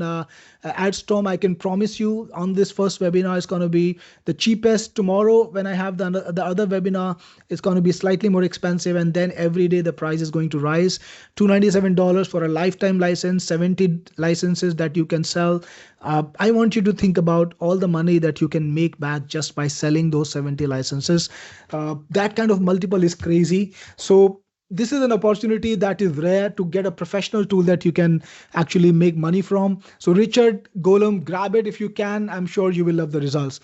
Adstorm. I can promise you on this first webinar, it's going to be the cheapest. Tomorrow, when I have the other webinar, it's going to be slightly more expensive. And then every day the price is going to rise. $297 for a lifetime license, 70 licenses that you can sell. I want you to think about all the money that you can make back just by selling those 70 licenses. That kind of multiple is crazy. So this is an opportunity that is rare to get a professional tool that you can actually make money from. So Richard Golem, grab it if you can. I'm sure you will love the results.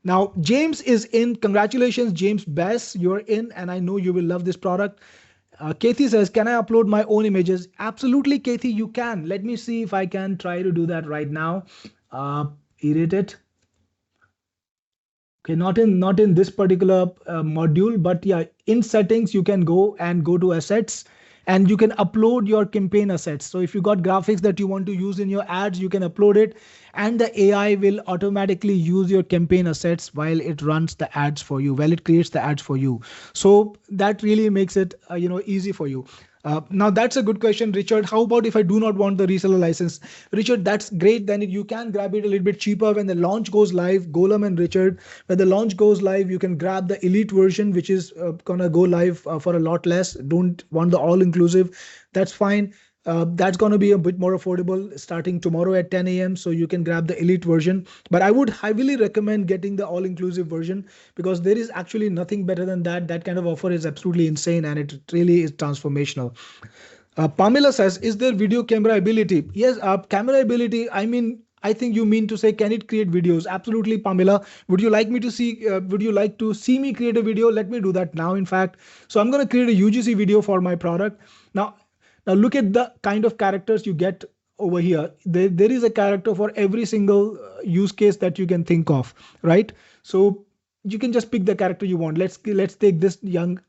Now, James is in. Congratulations, James Bess. You're in, and I know you will love this product. Kathy says, can I upload my own images? Absolutely, Kathy, you can. Let me see if I can try to do that right now. Edit it. Okay, not in this particular module, but yeah, in settings, you can go to assets, and you can upload your campaign assets. So if you got graphics that you want to use in your ads, you can upload it, and the AI will automatically use your campaign assets while it runs the ads for you, while it creates the ads for you. So that really makes it easy for you. Now that's a good question, Richard. How about if I do not want the reseller license? Richard, that's great. Then you can grab it a little bit cheaper when the launch goes live. Golem and Richard, when the launch goes live, you can grab the elite version, which is gonna go live for a lot less. Don't want the all-inclusive. That's fine. That's going to be a bit more affordable starting tomorrow at 10 a.m. So you can grab the elite version. But I would highly recommend getting the all-inclusive version, because there is actually nothing better than that. That kind of offer is absolutely insane, and it really is transformational. Pamela says, is there video camera ability? Yes, camera ability. I think you mean to say, can it create videos? Absolutely, Pamela. Would you like to see me create a video? Let me do that now, in fact. So I'm going to create a UGC video for my product. Now look at the kind of characters you get over here. There is a character for every single use case that you can think of, right? So you can just pick the character you want. Let's take this young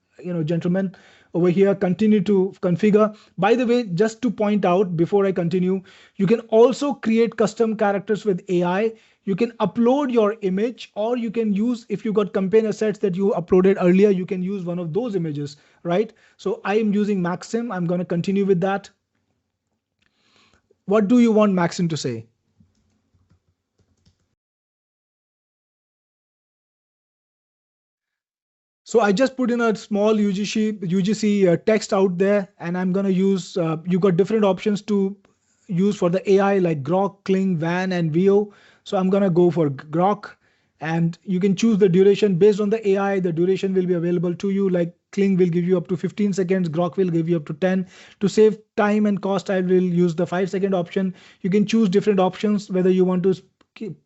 gentleman over here. Continue to configure. By the way, just to point out before I continue, you can also create custom characters with AI. You can upload your image, or you can use, if you got campaign assets that you uploaded earlier, you can use one of those images, right? So I am using Maxim. I'm going to continue with that. What do you want Maxim to say? So I just put in a small UGC text out there, and I'm going to use, you got different options to use for the AI, like Grok, Kling, Van, and VO. So I'm going to go for Grok, And you can choose the duration based on the AI. The duration will be available to you. Like Kling will give you up to 15 seconds. Grok will give you up to 10. To save time and cost, I will use the 5-second option. You can choose different options, whether you want to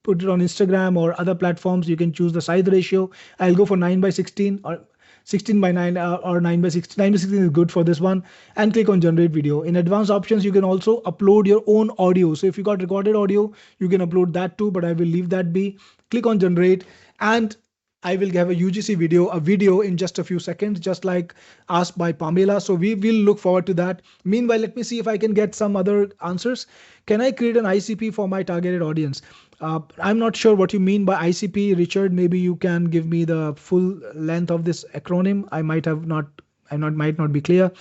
put it on Instagram or other platforms. You can choose the size ratio. I'll go for 9:16 or 16:9 or 9:16. 9:16 is good for this one. And click on generate video. In advanced options, you can also upload your own audio. So if you got recorded audio, you can upload that too, but I will leave that be. Click on generate, and I will have a UGC video in just a few seconds, just like asked by Pamela. So we will look forward to that. Meanwhile, let me see if I can get some other answers. Can I create an ICP for my targeted audience? I'm not sure what you mean by ICP, Richard. Maybe you can give me the full length of this acronym. I might not be clear.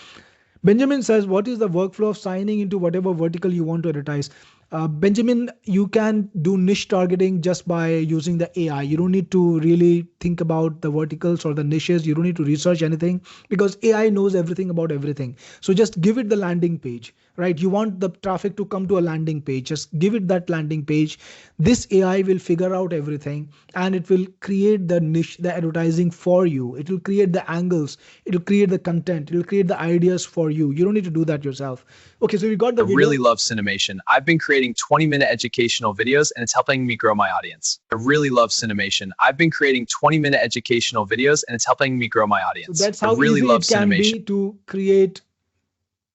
Benjamin says, what is the workflow of signing into whatever vertical you want to advertise? Benjamin, you can do niche targeting just by using the AI. You don't need to really think about the verticals or the niches. You don't need to research anything because AI knows everything about everything. So just give it the landing page, right? You want the traffic to come to a landing page. Just give it that landing page. This AI will figure out everything and it will create the niche, the advertising for you. It will create the angles. It will create the content. It will create the ideas for you. You don't need to do that yourself. Okay, so we got the I video. really love Cinemation. I've been creating 20-minute educational videos and it's helping me grow my audience. I really love Cinemation. I've been creating 20-minute educational videos and it's helping me grow my audience. So that's how I really easy love it can Cinemation. be to create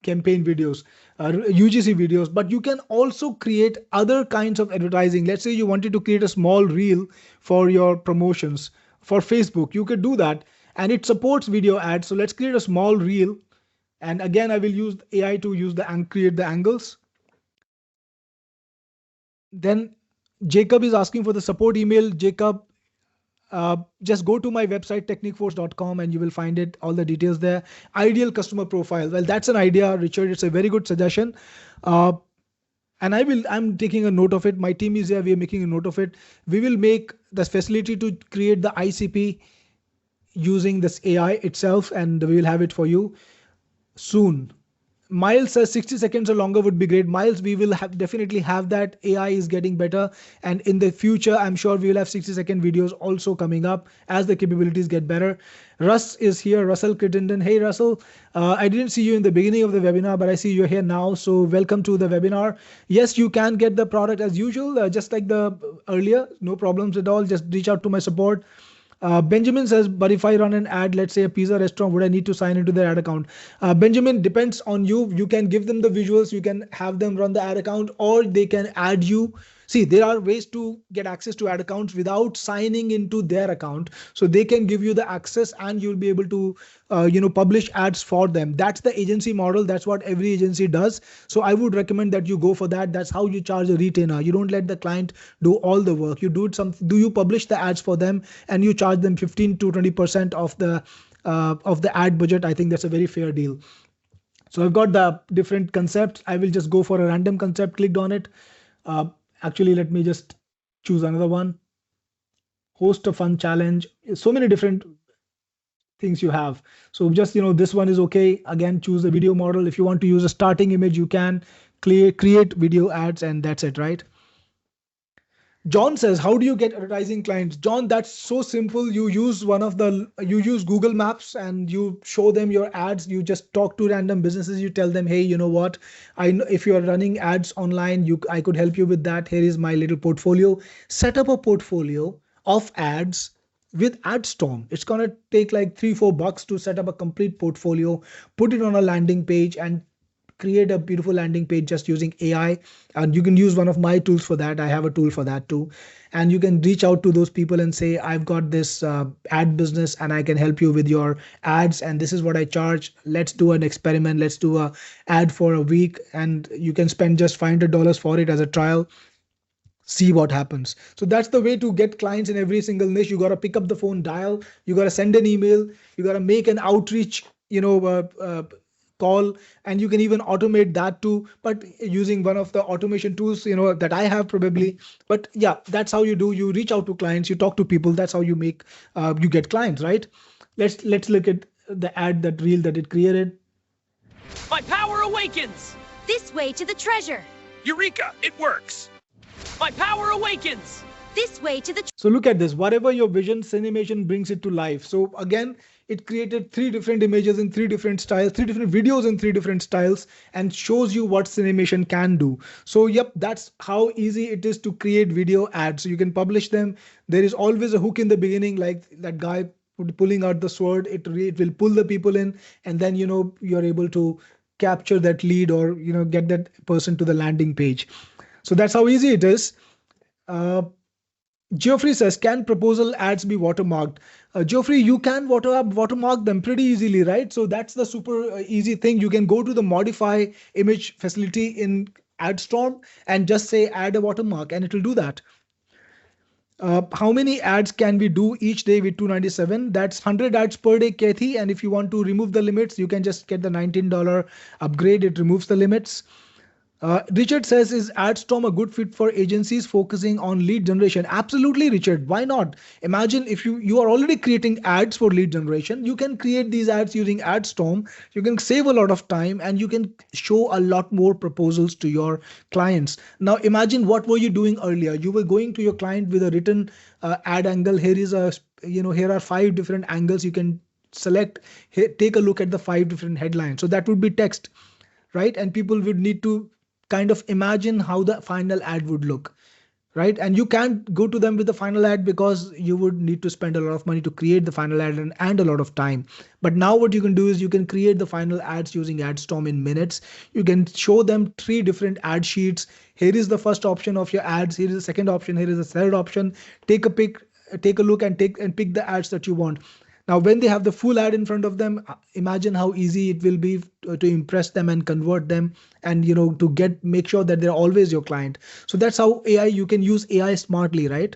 campaign videos, UGC videos, but you can also create other kinds of advertising. Let's say you wanted to create a small reel for your promotions for Facebook. You could do that and it supports video ads. So let's create a small reel. And again, I will use AI to use create the angles. Then Jacob is asking for the support email. Jacob, just go to my website techniqueforce.com and you will find it, all the details there. Ideal customer profile. Well, that's an idea, Richard. It's a very good suggestion. And I'm taking a note of it. My team is here. We are making a note of it. We will make the facility to create the ICP using this AI itself, and we will have it for you soon. Miles says 60 seconds or longer would be great. Miles, we will definitely have that. AI is getting better. And in the future, I'm sure we will have 60-second videos also coming up as the capabilities get better. Russ is here, Russell Crittenden. Hey, Russell, I didn't see you in the beginning of the webinar, but I see you're here now. So welcome to the webinar. Yes, you can get the product as usual, just like the earlier. No problems at all. Just reach out to my support. Benjamin says, but if I run an ad, let's say a pizza restaurant, would I need to sign into their ad account? Benjamin, depends on you. You can give them the visuals. You can have them run the ad account, or they can add you. See, there are ways to get access to ad accounts without signing into their account. So they can give you the access and you'll be able to, publish ads for them. That's the agency model. That's what every agency does. So I would recommend that you go for that. That's how you charge a retainer. You don't let the client do all the work. You do you publish the ads for them and you charge them 15 to 20% of the ad budget. I think that's a very fair deal. So I've got the different concepts. I will just go for a random concept, clicked on it. Actually, let me just choose another one. Host a fun challenge. So many different things you have. So just, this one is okay. Again, choose the video model. If you want to use a starting image, you can create video ads and that's it, right? John says, how do you get advertising clients? John, that's so simple. You use Google Maps and you show them your ads. You just talk to random businesses. You tell them, hey, you know what? I know if you are running ads online, I could help you with that. Here is my little portfolio. Set up a portfolio of ads with Adstorm. It's going to take like $3-4 to set up a complete portfolio, put it on a landing page and create a beautiful landing page just using AI. And you can use one of my tools for that. I have a tool for that too. And you can reach out to those people and say, I've got this ad business and I can help you with your ads. And this is what I charge. Let's do an experiment. Let's do a ad for a week. And you can spend just $500 for it as a trial. See what happens. So that's the way to get clients in every single niche. You got to pick up the phone, dial, you got to send an email, you got to make an outreach, call, and you can even automate that too, but using one of the automation tools, that I have probably. But yeah, that's how you do. You reach out to clients, you talk to people. That's how you make, you get clients, right? Let's look at the ad, that reel that it created. My power awakens! This way to the treasure. Eureka! It works! My power awakens! this way to the So look at this, whatever your vision, Cinemation brings it to life. So again, it created 3 different images in 3 different styles, 3 different videos in 3 different styles, and shows you what Cinemation can do. So yep, that's how easy it is to create video ads. So you can publish them. There is always a hook in the beginning, like that guy pulling out the sword. It will pull the people in, and then you're able to capture that lead, or get that person to the landing page. So that's how easy it is. Geoffrey says, can proposal ads be watermarked? Geoffrey, you can watermark them pretty easily, right? So that's the super easy thing. You can go to the modify image facility in Adstorm and just say add a watermark, and it will do that. How many ads can we do each day with 297? That's 100 ads per day, Kathy. And if you want to remove the limits, you can just get the $19 upgrade. It removes the limits. Richard says, is Adstorm a good fit for agencies focusing on lead generation? Absolutely, Richard. Why not? Imagine if you are already creating ads for lead generation, you can create these ads using Adstorm. You can save a lot of time, and you can show a lot more proposals to your clients. Now, imagine what were you doing earlier? You were going to your client with a written ad angle. Here is here are 5 different angles you can select. Here, take a look at the 5 different headlines. So that would be text, right? And people would need to kind of imagine how the final ad would look, right? And you can't go to them with the final ad because you would need to spend a lot of money to create the final ad and a lot of time. But now what you can do is you can create the final ads using Adstorm in minutes. You can show them 3 different ad sheets. Here is the first option of your ads. Here is the second option. Here is the third option. Take a look and pick the ads that you want. Now, when they have the full ad in front of them, imagine how easy it will be to impress them and convert them, and to make sure that they're always your client. So that's how you can use AI smartly, right?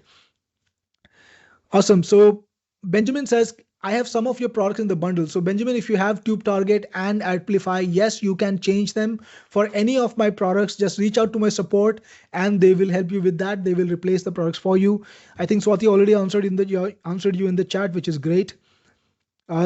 Awesome. So Benjamin says, I have some of your products in the bundle. So Benjamin, if you have Tube Target and Amplify, yes, you can change them for any of my products. Just reach out to my support and they will help you with that. They will replace the products for you. I think Swati already answered you in the chat, which is great.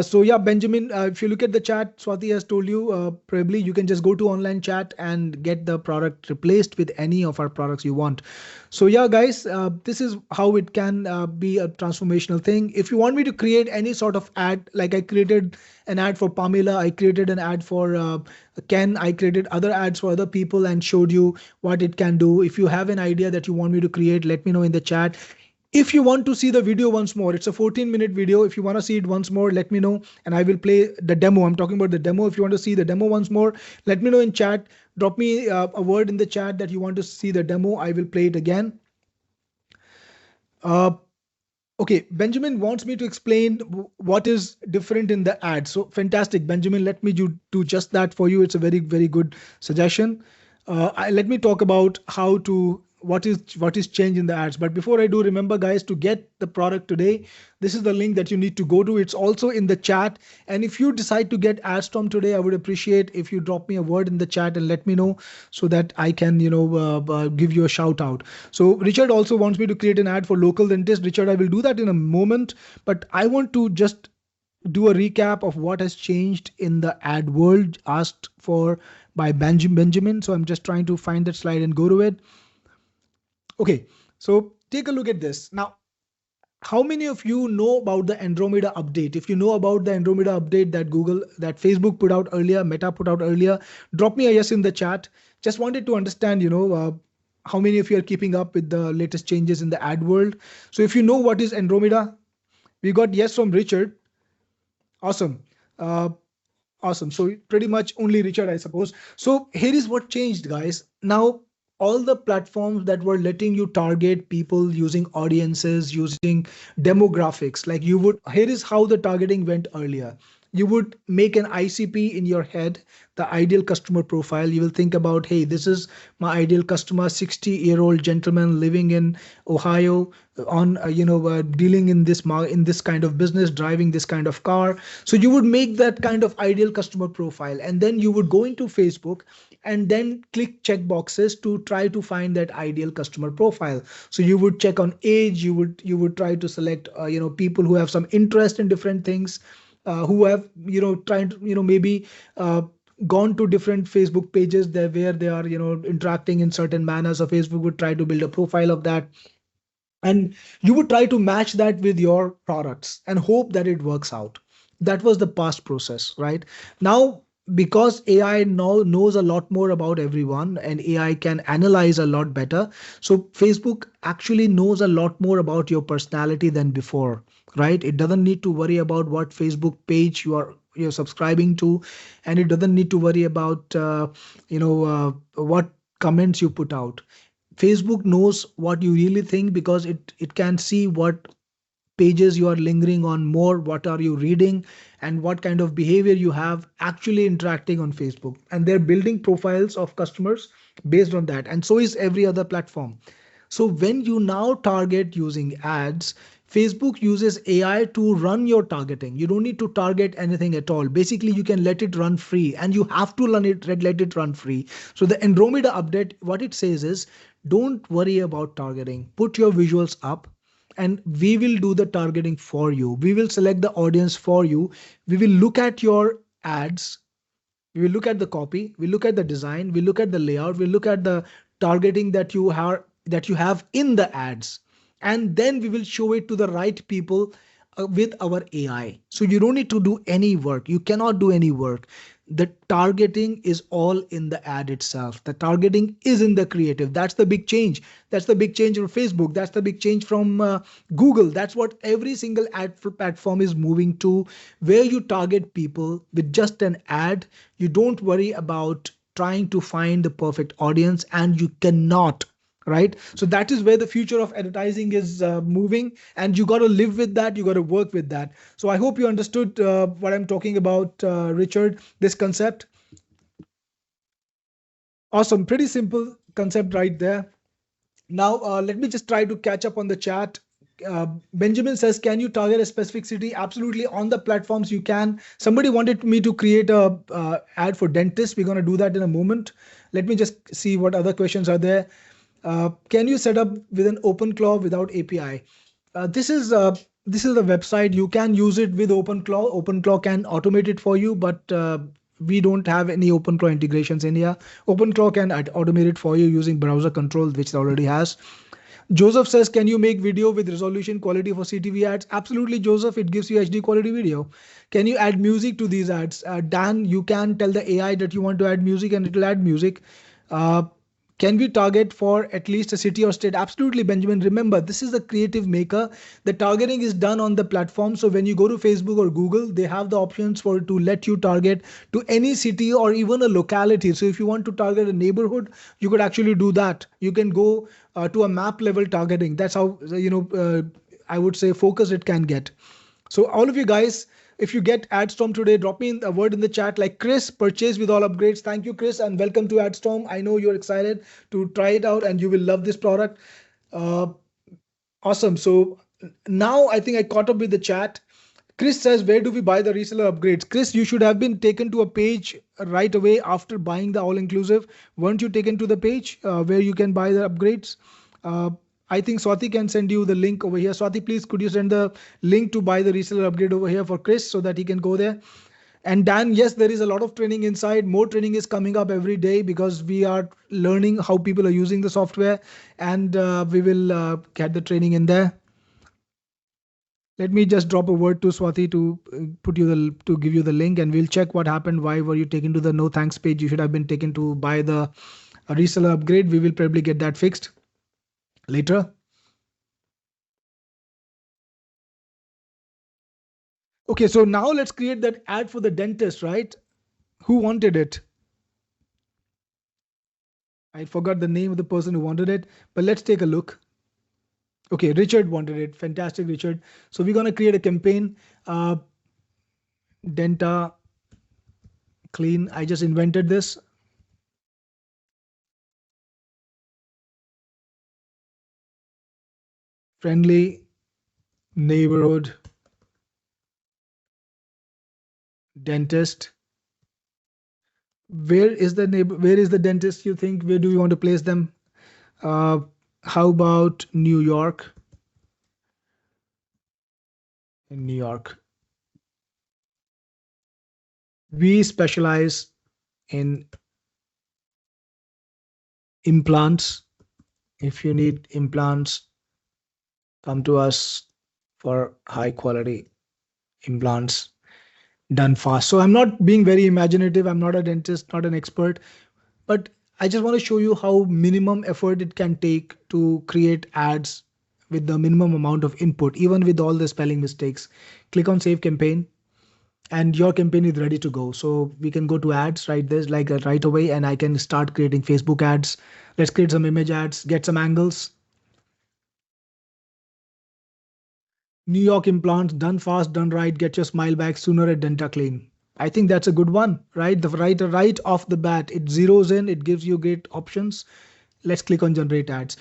So yeah, Benjamin, if you look at the chat, Swati has told you, probably you can just go to online chat and get the product replaced with any of our products you want. So yeah, guys, this is how it can be a transformational thing. If you want me to create any sort of ad, like I created an ad for Pamela, I created an ad for Ken, I created other ads for other people and showed you what it can do. If you have an idea that you want me to create, let me know in the chat. If you want to see the video once more, it's a 14-minute video. If you want to see it once more, let me know and I will play the demo. I'm talking about the demo. If you want to see the demo once more, let me know in chat. Drop me a word in the chat that you want to see the demo. I will play it again. Okay, Benjamin wants me to explain what is different in the ad. So fantastic, Benjamin. Let me do just that for you. It's a very, very good suggestion. Let me talk about what is changed in the ads. But before I do, remember guys, to get the product today, this is the link that you need to go to. It's also in the chat. And if you decide to get Adstorm today, I would appreciate if you drop me a word in the chat and let me know so that I can, give you a shout out. So Richard also wants me to create an ad for local dentist. Richard, I will do that in a moment, but I want to just do a recap of what has changed in the ad world asked for by Benjamin. So I'm just trying to find that slide and go to it. Okay, so take a look at this. Now, how many of you know about the Andromeda update? If you know about the Andromeda update that Facebook put out earlier, Meta put out earlier, drop me a yes in the chat. Just wanted to understand, how many of you are keeping up with the latest changes in the ad world. So if you know what is Andromeda, we got yes from Richard. Awesome. Awesome. So pretty much only Richard, I suppose. So here is what changed, guys. Now, all the platforms that were letting you target people using audiences, using demographics, here is how the targeting went earlier. You would make an ICP in your head, the ideal customer profile. You will think about, hey, this is my ideal customer, 60-year-old gentleman living in Ohio, on dealing in this kind of business, driving this kind of car. So you would make that kind of ideal customer profile, and then you would go into Facebook and then click check boxes to try to find that ideal customer profile. So you would check on age. You would try to select people who have some interest in different things. Who have maybe gone to different Facebook pages where they are interacting in certain manners. So Facebook would try to build a profile of that. And you would try to match that with your products and hope that it works out. That was the past process, right? Now, because AI now knows a lot more about everyone and AI can analyze a lot better, so Facebook actually knows a lot more about your personality than before, right? It doesn't need to worry about what Facebook page you're subscribing to, and it doesn't need to worry about what comments you put out. Facebook knows what you really think because it can see what pages you are lingering on more, what are you reading, and what kind of behavior you have actually interacting on Facebook. And they're building profiles of customers based on that. And so is every other platform. So when you now target using ads, Facebook uses AI to run your targeting. You don't need to target anything at all. Basically, you can let it run free, and you have to let it run free. So the Andromeda update, what it says is, don't worry about targeting. Put your visuals up and we will do the targeting for you. We will select the audience for you. We will look at your ads. We will look at the copy. We look at the design. We look at the layout. We look at the targeting that you have in the ads, and then we will show it to the right people with our AI. So you don't need to do any work. You cannot do any work. The targeting is all in the ad itself. The targeting is in the creative. That's the big change. That's the big change from Facebook. That's the big change from Google. That's what every single ad platform is moving to, where you target people with just an ad. You don't worry about trying to find the perfect audience, and you cannot, right? So that is where the future of advertising is moving, and you got to live with that. You got to work with that. So I hope you understood what I'm talking about, Richard, this concept. Awesome. Pretty simple concept right there. Now, let me just try to catch up on the chat. Benjamin says, can you target a specific city? Absolutely. On the platforms you can. Somebody wanted me to create a ad for dentists. We're going to do that in a moment. Let me just see what other questions are there. Can you set up with an OpenClaw without API? This is the website. You can use it with OpenClaw. OpenClaw can automate it for you, but we don't have any OpenClaw integrations in here. OpenClaw can automate it for you using browser control, which it already has. Joseph says, can you make video with resolution quality for CTV ads? Absolutely, Joseph. It gives you HD quality video. Can you add music to these ads? Dan, you can tell the AI that you want to add music and it will add music. Can we target for at least a city or state? Absolutely, Benjamin. Remember, this is the creative maker. The targeting is done on the platform. So when you go to Facebook or Google, they have the options to let you target to any city or even a locality. So if you want to target a neighborhood, you could actually do that. You can go to a map level targeting. That's how, I would say, focused it can get. So all of you guys, if you get Adstorm today, drop me a word in the chat like Chris, purchase with all upgrades. Thank you, Chris, and welcome to Adstorm. I know you're excited to try it out and you will love this product. Awesome. So now I think I caught up with the chat. Chris says, where do we buy the reseller upgrades? Chris, you should have been taken to a page right away after buying the all-inclusive. Weren't you taken to the page where you can buy the upgrades? I think Swati can send you the link over here. Swati, please, could you send the link to buy the reseller upgrade over here for Chris so that he can go there? And Dan, yes, there is a lot of training inside. More training is coming up every day because we are learning how people are using the software, and we will get the training in there. Let me just drop a word to Swati to to give you the link, and we'll check what happened. Why were you taken to the no thanks page? You should have been taken to buy the reseller upgrade. We will probably get that fixed later. Okay, so now let's create that ad for the dentist, right? Who wanted it? I forgot the name of the person who wanted it, but let's take a look. Okay, Richard wanted it. Fantastic, Richard. So we're going to create a campaign. Denta Clean. I just invented this. Friendly neighborhood dentist. Where is the dentist, you think? Where do we want to place them? How about New York? In New York. We specialize in implants. If you need implants, come to us for high quality implants done fast. So I'm not being very imaginative. I'm not a dentist, not an expert, but I just want to show you how minimum effort it can take to create ads with the minimum amount of input, even with all the spelling mistakes. Click on save campaign and your campaign is ready to go. So we can go to ads right this like right away, and I can start creating Facebook ads. Let's create some image ads, get some angles. New York implants, done fast, done right, get your smile back sooner at DentaClean. I think that's a good one, right? The right off the bat, it zeroes in, it gives you great options. Let's click on generate ads.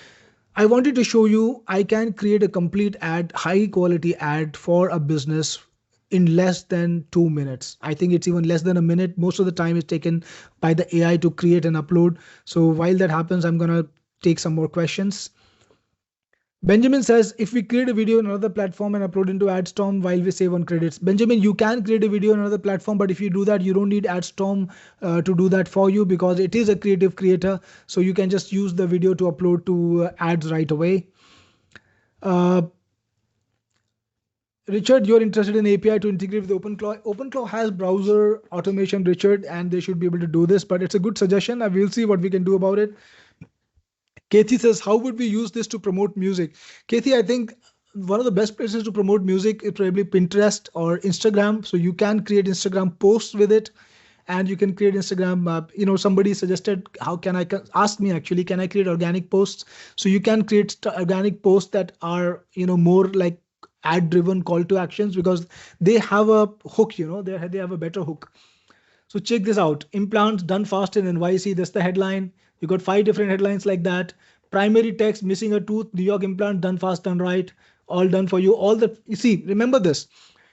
I wanted to show you I can create a complete ad, high quality ad for a business in less than 2 minutes. I think it's even less than a minute. Most of the time is taken by the AI to create and upload. So while that happens, I'm going to take some more questions. Benjamin says, if we create a video on another platform and upload into Adstorm while we save on credits. Benjamin, you can create a video on another platform, but if you do that, you don't need Adstorm to do that for you because it is a creative creator. So you can just use the video to upload to ads right away. Richard, you're interested in API to integrate with OpenClaw. OpenClaw has browser automation, Richard, and they should be able to do this, but it's a good suggestion. I will see what we can do about it. Kathy says, how would we use this to promote music? Kathy, I think one of the best places to promote music is probably Pinterest or Instagram. So you can create Instagram posts with it, and you can create Instagram. Somebody suggested, how can I ask me actually, can I create organic posts? So you can create organic posts that are, more like ad driven call to actions because they have a hook, they have a better hook. So check this out. Implants done fast in NYC. That's the headline. You got 5 different headlines like that. Primary text, missing a tooth, New York implant, done fast, done right. All done for you. You see, remember this.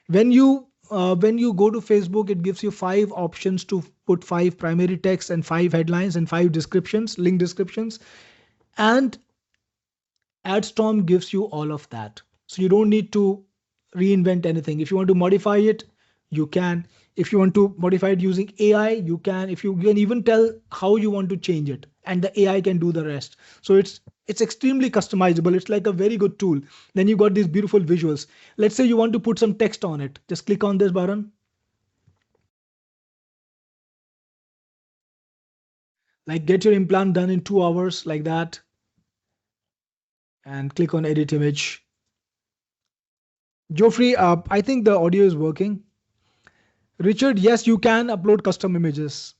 When you go to Facebook, it gives you 5 options to put 5 primary text and 5 headlines and 5 descriptions, link descriptions. And Adstorm gives you all of that. So you don't need to reinvent anything. If you want to modify it, you can. If you want to modify it using AI, you can. If you can even tell how you want to change it, and the AI can do the rest. So it's extremely customizable. It's like a very good tool. Then you got these beautiful visuals. Let's say you want to put some text on it. Just click on this button. Like get your implant done in 2 hours like that. And click on edit image. Geoffrey, I think the audio is working. Richard, yes, you can upload custom images.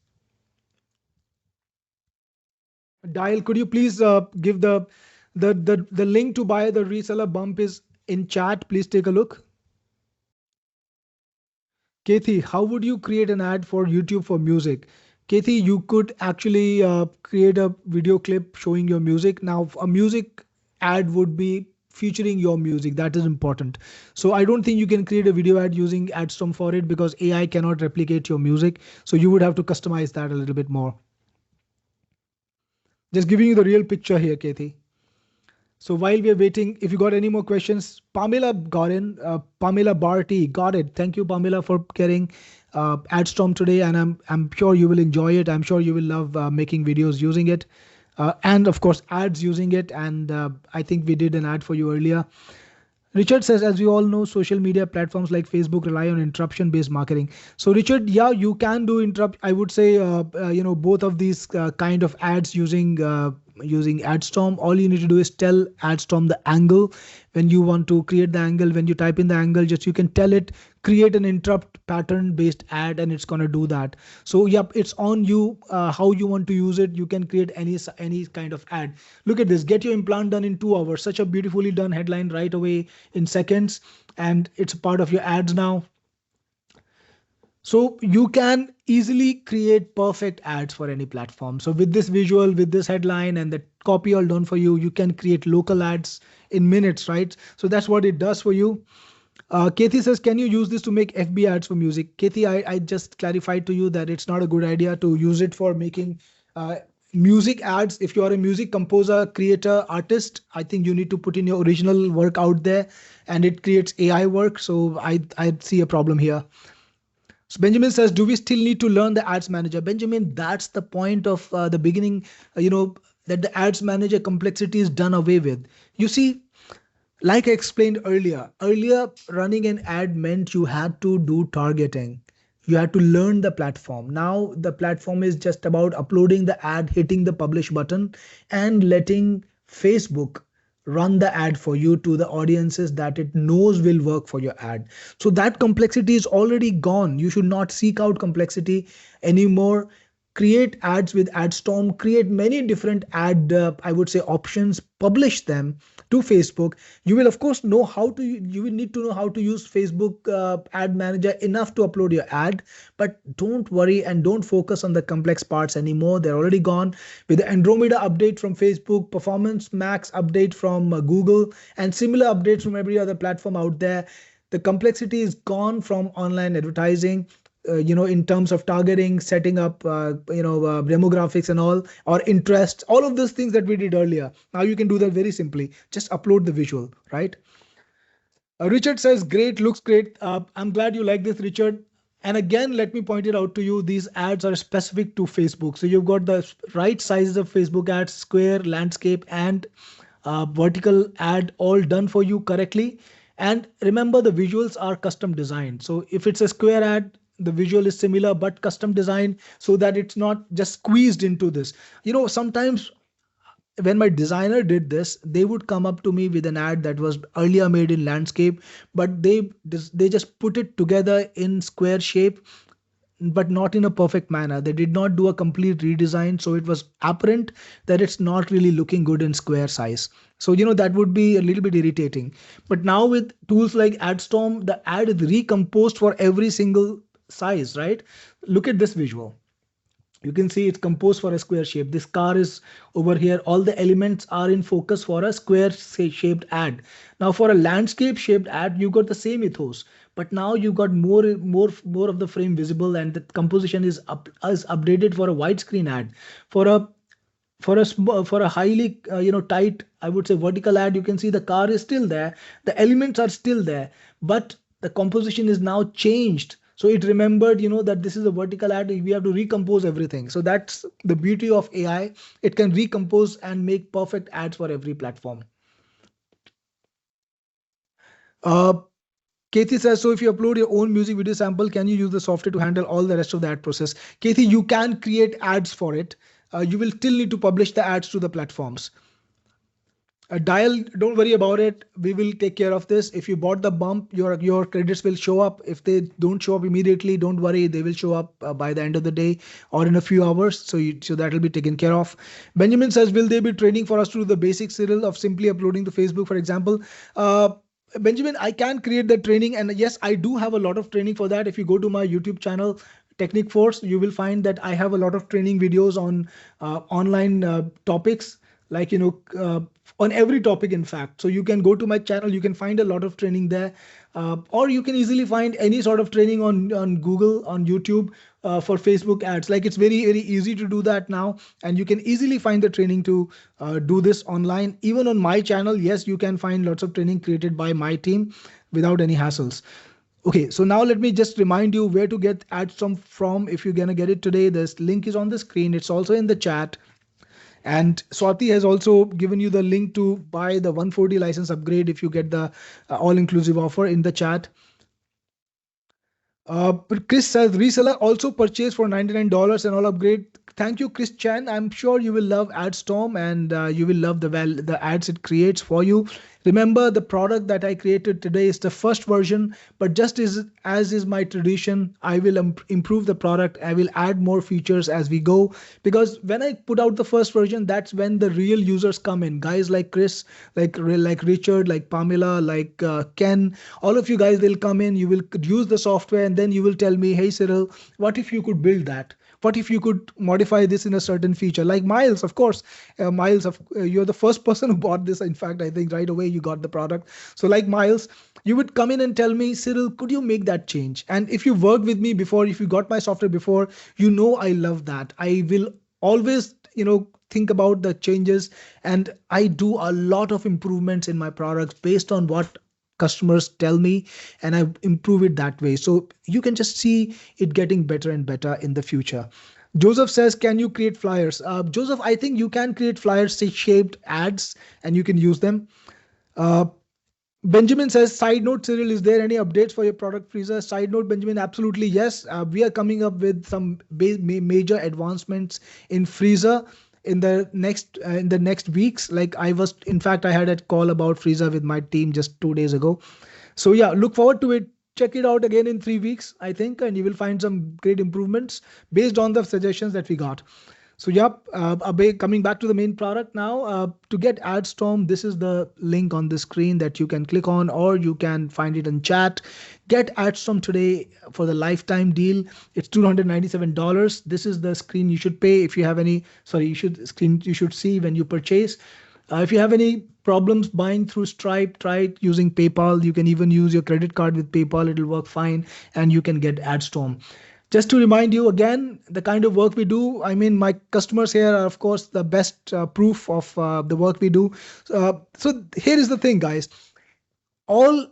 Dial, could you please give the link to buy the reseller bump is in chat. Please take a look. Kathy, how would you create an ad for YouTube for music? Kathy, you could actually create a video clip showing your music. Now, a music ad would be featuring your music. That is important. So I don't think you can create a video ad using Adstorm for it because AI cannot replicate your music. So you would have to customize that a little bit more. Just giving you the real picture here, Kathy. So while we are waiting, if you got any more questions, Pamela got in. Pamela Barty got it. Thank you, Pamela, for getting Adstorm today, and I'm sure you will enjoy it. I'm sure you will love making videos using it, and of course ads using it. And I think we did an ad for you earlier. Richard says, as we all know, social media platforms like Facebook rely on interruption-based marketing. So Richard, yeah, you can do interrupt. I would say, both of these kind of ads using Adstorm. All you need to do is tell Adstorm the angle when you want to create the angle. When you type in the angle, just you can tell it create an interrupt pattern based ad, and it's gonna do that. So yep, it's on you how you want to use it. You can create any kind of ad. Look at this. Get your implant done in 2 hours. Such a beautifully done headline right away in seconds, and it's a part of your ads now. So you can easily create perfect ads for any platform. So with this visual, with this headline and the copy all done for you, you can create local ads in minutes, right? So that's what it does for you. Kathy says, can you use this to make FB ads for music? Kathy, I just clarified to you that it's not a good idea to use it for making music ads. If you are a music composer, creator, artist, I think you need to put in your original work out there, and it creates AI work. So I see a problem here. So Benjamin says, do we still need to learn the ads manager? Benjamin, that's the point of the beginning, that the ads manager complexity is done away with. You see, Like I explained earlier running an ad meant you had to do targeting. You had to learn the platform. Now the platform is just about uploading the ad, hitting the publish button, and letting Facebook run the ad for you to the audiences that it knows will work for your ad. So that complexity is already gone. You should not seek out complexity anymore. Create ads with Adstorm, create many different ad, I would say, options, publish them to Facebook. You will of course know how to, you will need to know how to use Facebook ad manager enough to upload your ad, but don't worry and don't focus on the complex parts anymore. They're already gone. With the Andromeda update from Facebook, Performance Max update from Google, and similar updates from every other platform out there, the complexity is gone from online advertising. In terms of targeting, setting up, demographics and all, or interest, all of those things that we did earlier. Now you can do that very simply. Just upload the visual, right? Richard says, great, looks great. I'm glad you like this, Richard. And again, let me point it out to you. These ads are specific to Facebook. So you've got the right sizes of Facebook ads, square, landscape, and vertical ad all done for you correctly. And remember, the visuals are custom designed. So if it's a square ad, the visual is similar but custom designed so that it's not just squeezed into this. Sometimes when my designer did this, they would come up to me with an ad that was earlier made in landscape, but they just put it together in square shape, but not in a perfect manner. They did not do a complete redesign, so it was apparent that it's not really looking good in square size. So that would be a little bit irritating. But now with tools like Adstorm, the ad is recomposed for every single size, right? Look at this visual. You can see it's composed for a square shape. This car is over here. All the elements are in focus for a square shaped ad. Now for a landscape shaped ad, you got the same ethos, but now you got more of the frame visible, and the composition is updated for a widescreen ad. For a highly tight, I would say, vertical ad, you can see the car is still there, the elements are still there, but the composition is now changed. So it remembered, that this is a vertical ad. We have to recompose everything. So that's the beauty of AI. It can recompose and make perfect ads for every platform. Kathy says, so if you upload your own music video sample, can you use the software to handle all the rest of the ad process? Kathy, you can create ads for it. You will still need to publish the ads to the platforms. Dial, don't worry about it. We will take care of this. If you bought the bump, your credits will show up. If they don't show up immediately, don't worry. They will show up by the end of the day or in a few hours. So that will be taken care of. Benjamin says, will they be training for us to do the basic, Cyril, of simply uploading to Facebook, for example? Benjamin, I can create the training. And yes, I do have a lot of training for that. If you go to my YouTube channel, Technic Force, you will find that I have a lot of training videos on online topics, like, on every topic, in fact. So you can go to my channel, you can find a lot of training there, or you can easily find any sort of training on Google, on YouTube, for Facebook ads. Like, it's very, very easy to do that now, and you can easily find the training to do this online. Even on my channel, yes, you can find lots of training created by my team without any hassles. Okay, so now let me just remind you where to get Adstorm from. If you're gonna get it today, this link is on the screen. It's also in the chat. And Swati has also given you the link to buy the 140 license upgrade if you get the all-inclusive offer in the chat. But Chris says, reseller also purchase for $99 and all upgrade. Thank you, Chris Chan. I'm sure you will love Adstorm, and you will love the ads it creates for you. Remember, the product that I created today is the first version, but just as is my tradition, I will improve the product. I will add more features as we go, because when I put out the first version, that's when the real users come in. Guys like Chris, like Richard, like Pamela, like Ken, all of you guys, they'll come in, you will use the software, and then you will tell me, hey, Cyril, what if you could build that? What if you could modify this in a certain feature? Like Miles, of course. Miles, you're the first person who bought this. In fact, I think right away you got the product. So like Miles, you would come in and tell me, Cyril, could you make that change? And if you worked with me before, if you got my software before, I love that. I will always, think about the changes, and I do a lot of improvements in my products based on what customers tell me, and I improve it that way. So you can just see it getting better and better in the future. Joseph says, can you create flyers? Joseph, I think you can create flyers, say shaped ads, and you can use them. Benjamin says, side note, Cyril, is there any updates for your product freezer? Side note, Benjamin, absolutely yes. We are coming up with some major advancements in freezer in the next weeks. Like in fact, I had a call about freezer with my team just 2 days ago. So yeah, look forward to it. Check it out again in 3 weeks, I think, and you will find some great improvements based on the suggestions that we got. So yep, coming back to the main product now. To get Adstorm, this is the link on the screen that you can click on, or you can find it in chat. Get Adstorm today for the lifetime deal. It's $297. This is the screen you should pay if you have any. Sorry, you should see when you purchase. If you have any problems buying through Stripe, try it using PayPal. You can even use your credit card with PayPal. It'll work fine, and you can get Adstorm. Just to remind you again, the kind of work we do, I mean, my customers here are, of course, the best proof of the work we do. So here is the thing, guys. All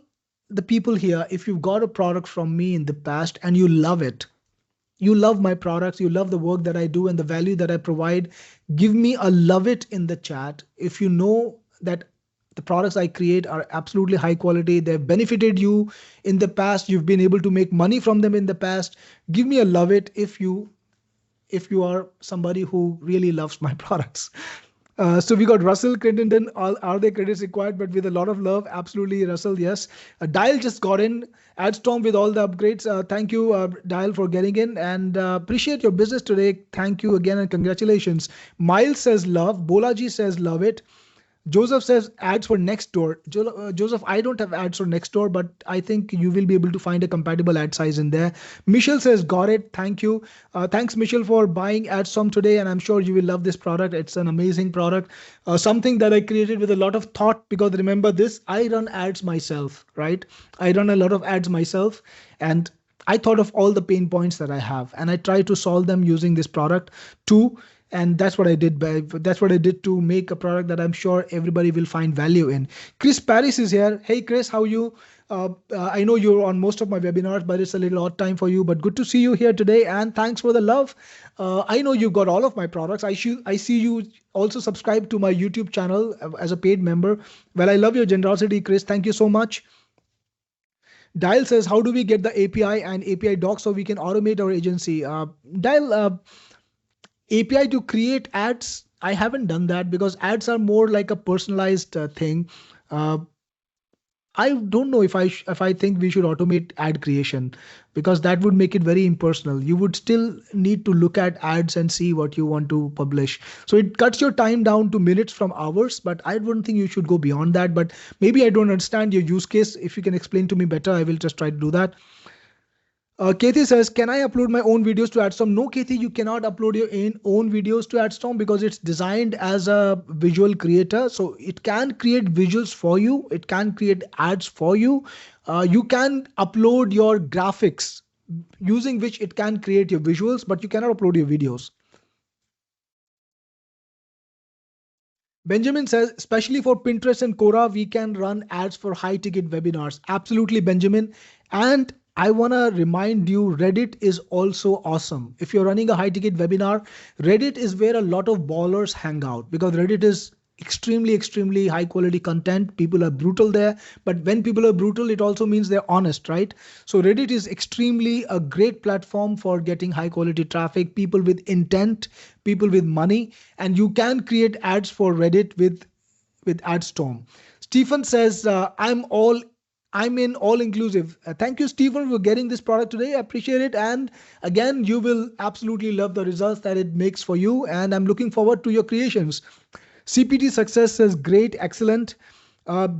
the people here, if you've got a product from me in the past and you love it, you love my products, you love the work that I do and the value that I provide, give me a love it in the chat. If you know that the products I create are absolutely high quality, they've benefited you in the past, you've been able to make money from them in the past, give me a love it if you are somebody who really loves my products. So we got Russell Crittenden. Are there credits required? But with a lot of love, absolutely, Russell. Yes. Dial just got in. Adstorm with all the upgrades. Thank you, Dial, for getting in, and appreciate your business today. Thank you again and congratulations. Miles says love. Bolaji says love it. Joseph says ads for Nextdoor. Joseph, I don't have ads for Nextdoor, but I think you will be able to find a compatible ad size in there. Michelle says, got it. Thank you. Thanks, Michelle, for buying Adstorm today. And I'm sure you will love this product. It's an amazing product. Something that I created with a lot of thought, because remember this, I run ads myself, right? I run a lot of ads myself. And I thought of all the pain points that I have, and I try to solve them using this product too. And that's what I did. That's what I did to make a product that I'm sure everybody will find value in. Chris Paris is here. Hey, Chris, how are you? I know you're on most of my webinars, but it's a little odd time for you. But good to see you here today, and thanks for the love. I know you got all of my products. I see you also subscribe to my YouTube channel as a paid member. Well, I love your generosity, Chris. Thank you so much. Dial says, how do we get the API and API docs so we can automate our agency? Dial, API to create ads, I haven't done that because ads are more like a personalized thing. I don't know if I think we should automate ad creation, because that would make it very impersonal. You would still need to look at ads and see what you want to publish. So it cuts your time down to minutes from hours, but I don't think you should go beyond that. But maybe I don't understand your use case. If you can explain to me better, I will just try to do that. Kathy says, can I upload my own videos to Adstorm? No, Kathy, you cannot upload your own videos to Adstorm because it's designed as a visual creator. So it can create visuals for you. It can create ads for you. You can upload your graphics using which it can create your visuals, but you cannot upload your videos. Benjamin says, especially for Pinterest and Quora, we can run ads for high ticket webinars. Absolutely, Benjamin. And I want to remind you, Reddit is also awesome. If you're running a high ticket webinar, Reddit is where a lot of ballers hang out, because Reddit is extremely high quality content. People are brutal there, but when people are brutal, it also means they're honest, right? So Reddit is extremely a great platform for getting high quality traffic, people with intent, people with money, and you can create ads for Reddit with Adstorm. Stephen says, I'm in all inclusive. Thank you, Stephen, for getting this product today. I appreciate it. And again, you will absolutely love the results that it makes for you. And I'm looking forward to your creations. CPT Success says, great, excellent.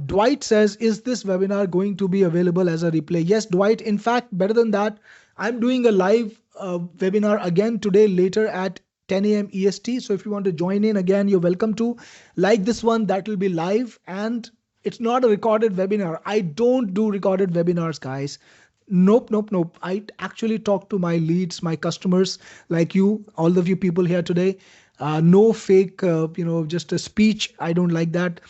Dwight says, is this webinar going to be available as a replay? Yes, Dwight. In fact, better than that, I'm doing a live webinar again today later at 10 a.m. EST. So if you want to join in again, you're welcome to. Like this one, that will be live, and it's not a recorded webinar. I don't do recorded webinars, guys. Nope. I actually talk to my leads, my customers, like you, all of you people here today. No fake, just a speech. I don't like that.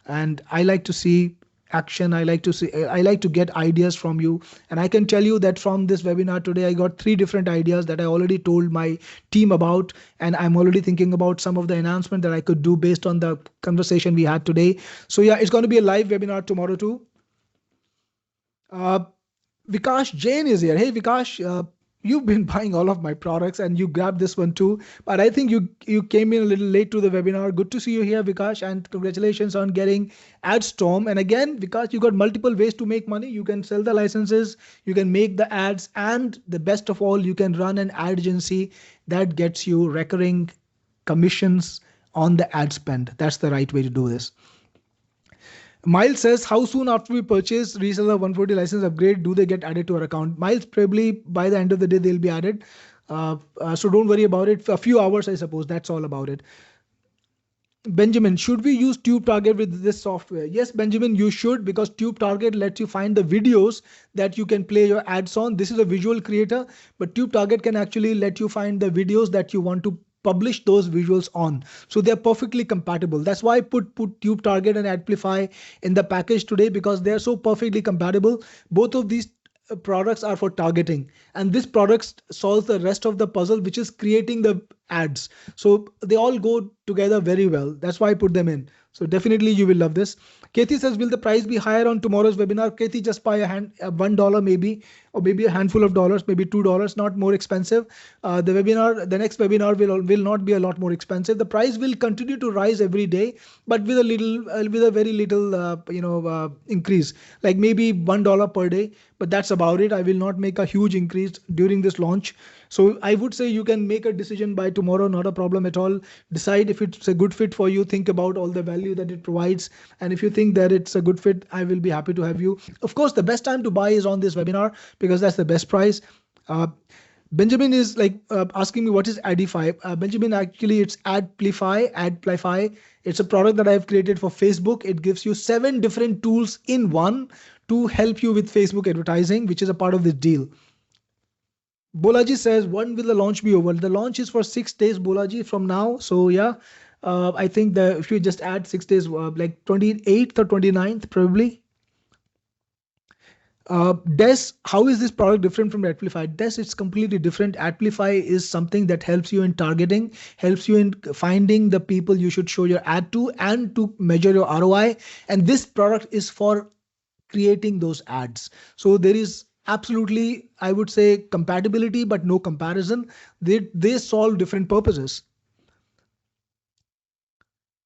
And I like to see action. I like to get ideas from you. And I can tell you that from this webinar today, I got 3 different ideas that I already told my team about. And I'm already thinking about some of the enhancement that I could do based on the conversation we had today. So yeah, it's going to be a live webinar tomorrow too. Uh, Vikash Jain is here. Hey, Vikash, you've been buying all of my products and you grabbed this one too. But I think you came in a little late to the webinar. Good to see you here, Vikash, and congratulations on getting Adstorm. And again, Vikash, you got multiple ways to make money. You can sell the licenses, you can make the ads, and the best of all, you can run an ad agency that gets you recurring commissions on the ad spend. That's the right way to do this. Miles says, how soon after we purchase reseller 140 license upgrade do they get added to our account? Miles, probably by the end of the day, they'll be added. So don't worry about it. For a few hours, I suppose. That's all about it. Benjamin, should we use Tube Target with this software? Yes, Benjamin, you should, because Tube Target lets you find the videos that you can play your ads on. This is a visual creator, but Tube Target can actually let you find the videos that you want to publish those visuals on. So they're perfectly compatible. That's why I put Tube Target and Adplify in the package today, because they're so perfectly compatible. Both of these products are for targeting, and this product solves the rest of the puzzle, which is creating the ads. So they all go together very well. That's why I put them in. So definitely you will love this. Katie says, will the price be higher on tomorrow's webinar? Katie, just buy $1 maybe, or maybe a handful of dollars, maybe $2, not more expensive. The next webinar will not be a lot more expensive. The price will continue to rise every day, but with a very little, increase, like maybe $1 per day. But that's about it. I will not make a huge increase during this launch. So I would say you can make a decision by tomorrow, not a problem at all. Decide if it's a good fit for you. Think about all the value that it provides. And if you think that it's a good fit, I will be happy to have you. Of course, the best time to buy is on this webinar, because that's the best price. Benjamin is asking me what is Adify. Benjamin, actually it's Adplify. It's a product that I've created for Facebook. It gives you 7 different tools in one to help you with Facebook advertising, which is a part of this deal. Bolaji says, when will the launch be over? The launch is for 6 days, Bolaji, from now. So yeah, I think that if you just add 6 days, like 28th or 29th, probably. Des, how is this product different from Adplify? Des, it's completely different. Adplify is something that helps you in targeting, helps you in finding the people you should show your ad to, and to measure your ROI. And this product is for creating those ads. So there is absolutely, I would say, compatibility, but no comparison. They solve different purposes.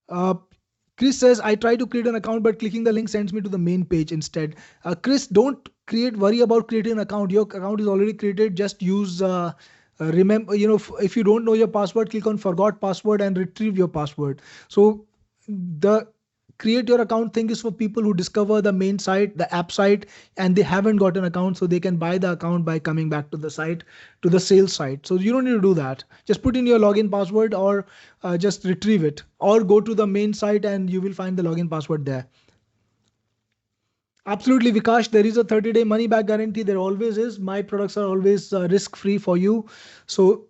Chris says, I try to create an account, but clicking the link sends me to the main page instead. Chris, don't worry about creating an account. Your account is already created. Just use, remember, if you don't know your password, click on forgot password and retrieve your password. So the create your account thing is for people who discover the main site, the app site, and they haven't got an account, so they can buy the account by coming back to the site, to the sales site. So you don't need to do that. Just put in your login password, or just retrieve it, or go to the main site and you will find the login password there. Absolutely, Vikash. There is a 30-day money back guarantee. There always is. My products are always risk-free for you. So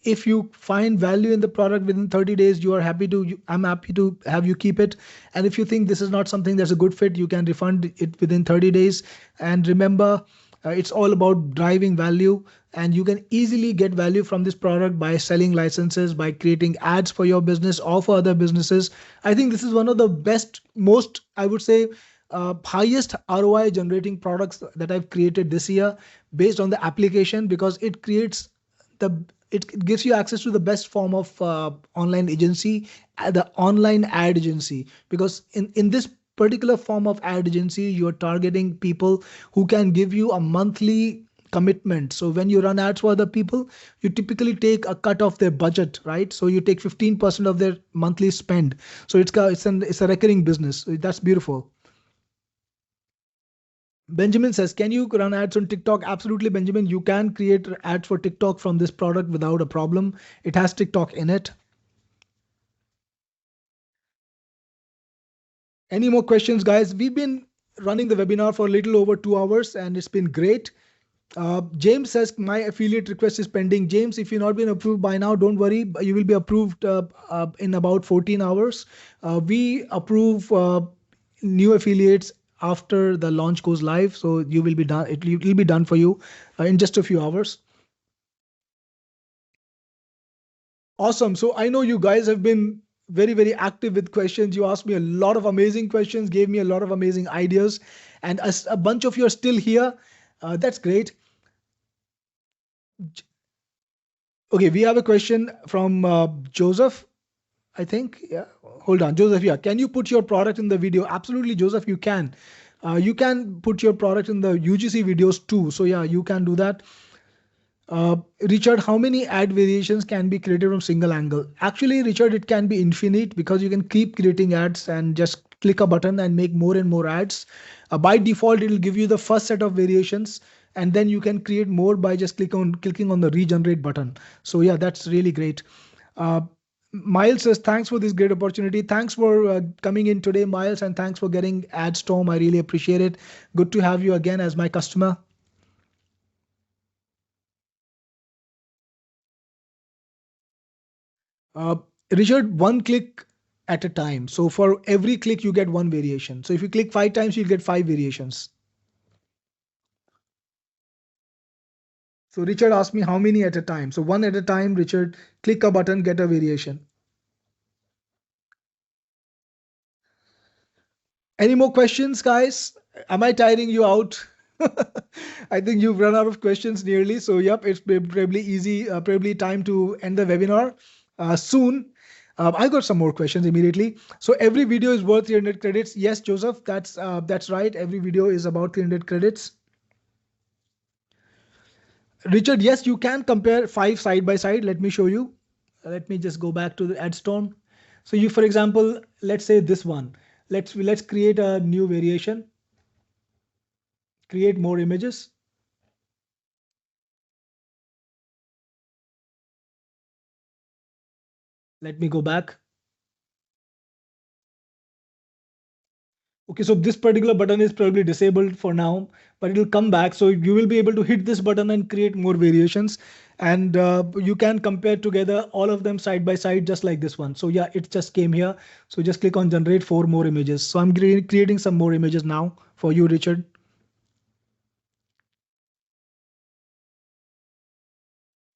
if you find value in the product within 30 days, I'm happy to have you keep it. And if you think this is not something that's a good fit, you can refund it within 30 days. And remember, it's all about driving value, and you can easily get value from this product by selling licenses, by creating ads for your business or for other businesses. I think this is one of the best, most, I would say, highest ROI generating products that I've created this year based on the application, because it gives you access to the best form of online agency, the online ad agency, because in this particular form of ad agency, you're targeting people who can give you a monthly commitment. So when you run ads for other people, you typically take a cut of their budget, right? So you take 15% of their monthly spend. So it's a recurring business. So that's beautiful. Benjamin says, can you run ads on TikTok? Absolutely, Benjamin. You can create ads for TikTok from this product without a problem. It has TikTok in it. Any more questions, guys? We've been running the webinar for a little over 2 hours and it's been great. James says, my affiliate request is pending. James, if you've not been approved by now, don't worry. You will be approved in about 14 hours. We approve new affiliates after the launch goes live. So you will be done. It will be done for you in just a few hours. Awesome. So I know you guys have been very, very active with questions. You asked me a lot of amazing questions, gave me a lot of amazing ideas. And a bunch of you are still here. That's great. Okay, we have a question from Joseph, I think. Yeah, hold on, Joseph. Yeah, can you put your product in the video? Absolutely, Joseph, you can. You can put your product in the UGC videos too. So yeah, you can do that. Richard, how many ad variations can be created from single angle? Actually, Richard, it can be infinite because you can keep creating ads and just click a button and make more and more ads. By default, it will give you the first set of variations, and then you can create more by just clicking on the regenerate button. So yeah, that's really great. Miles says, thanks for this great opportunity. Thanks for coming in today, Miles, and thanks for getting Adstorm. I really appreciate it. Good to have you again as my customer. Richard, one click at a time. So for every click, you get one variation. So if you click 5 times, you'll get 5 variations. So Richard asked me how many at a time. So one at a time, Richard, click a button, get a variation. Any more questions, guys? Am I tiring you out? I think you've run out of questions nearly. So yep, it's probably easy, probably time to end the webinar soon. I got some more questions immediately. So every video is worth 300 credits. Yes, Joseph, that's right. Every video is about 300 credits. Richard, yes, you can compare 5 side by side. Let me show you. Let me just go back to the Adstorm. So you, for example, let's say this one. Let's create a new variation. Create more images. Let me go back. Okay, so this particular button is probably disabled for now, but it will come back. So you will be able to hit this button and create more variations. And you can compare together all of them side by side, just like this one. So yeah, it just came here. So just click on generate 4 more images. So I'm creating some more images now for you, Richard.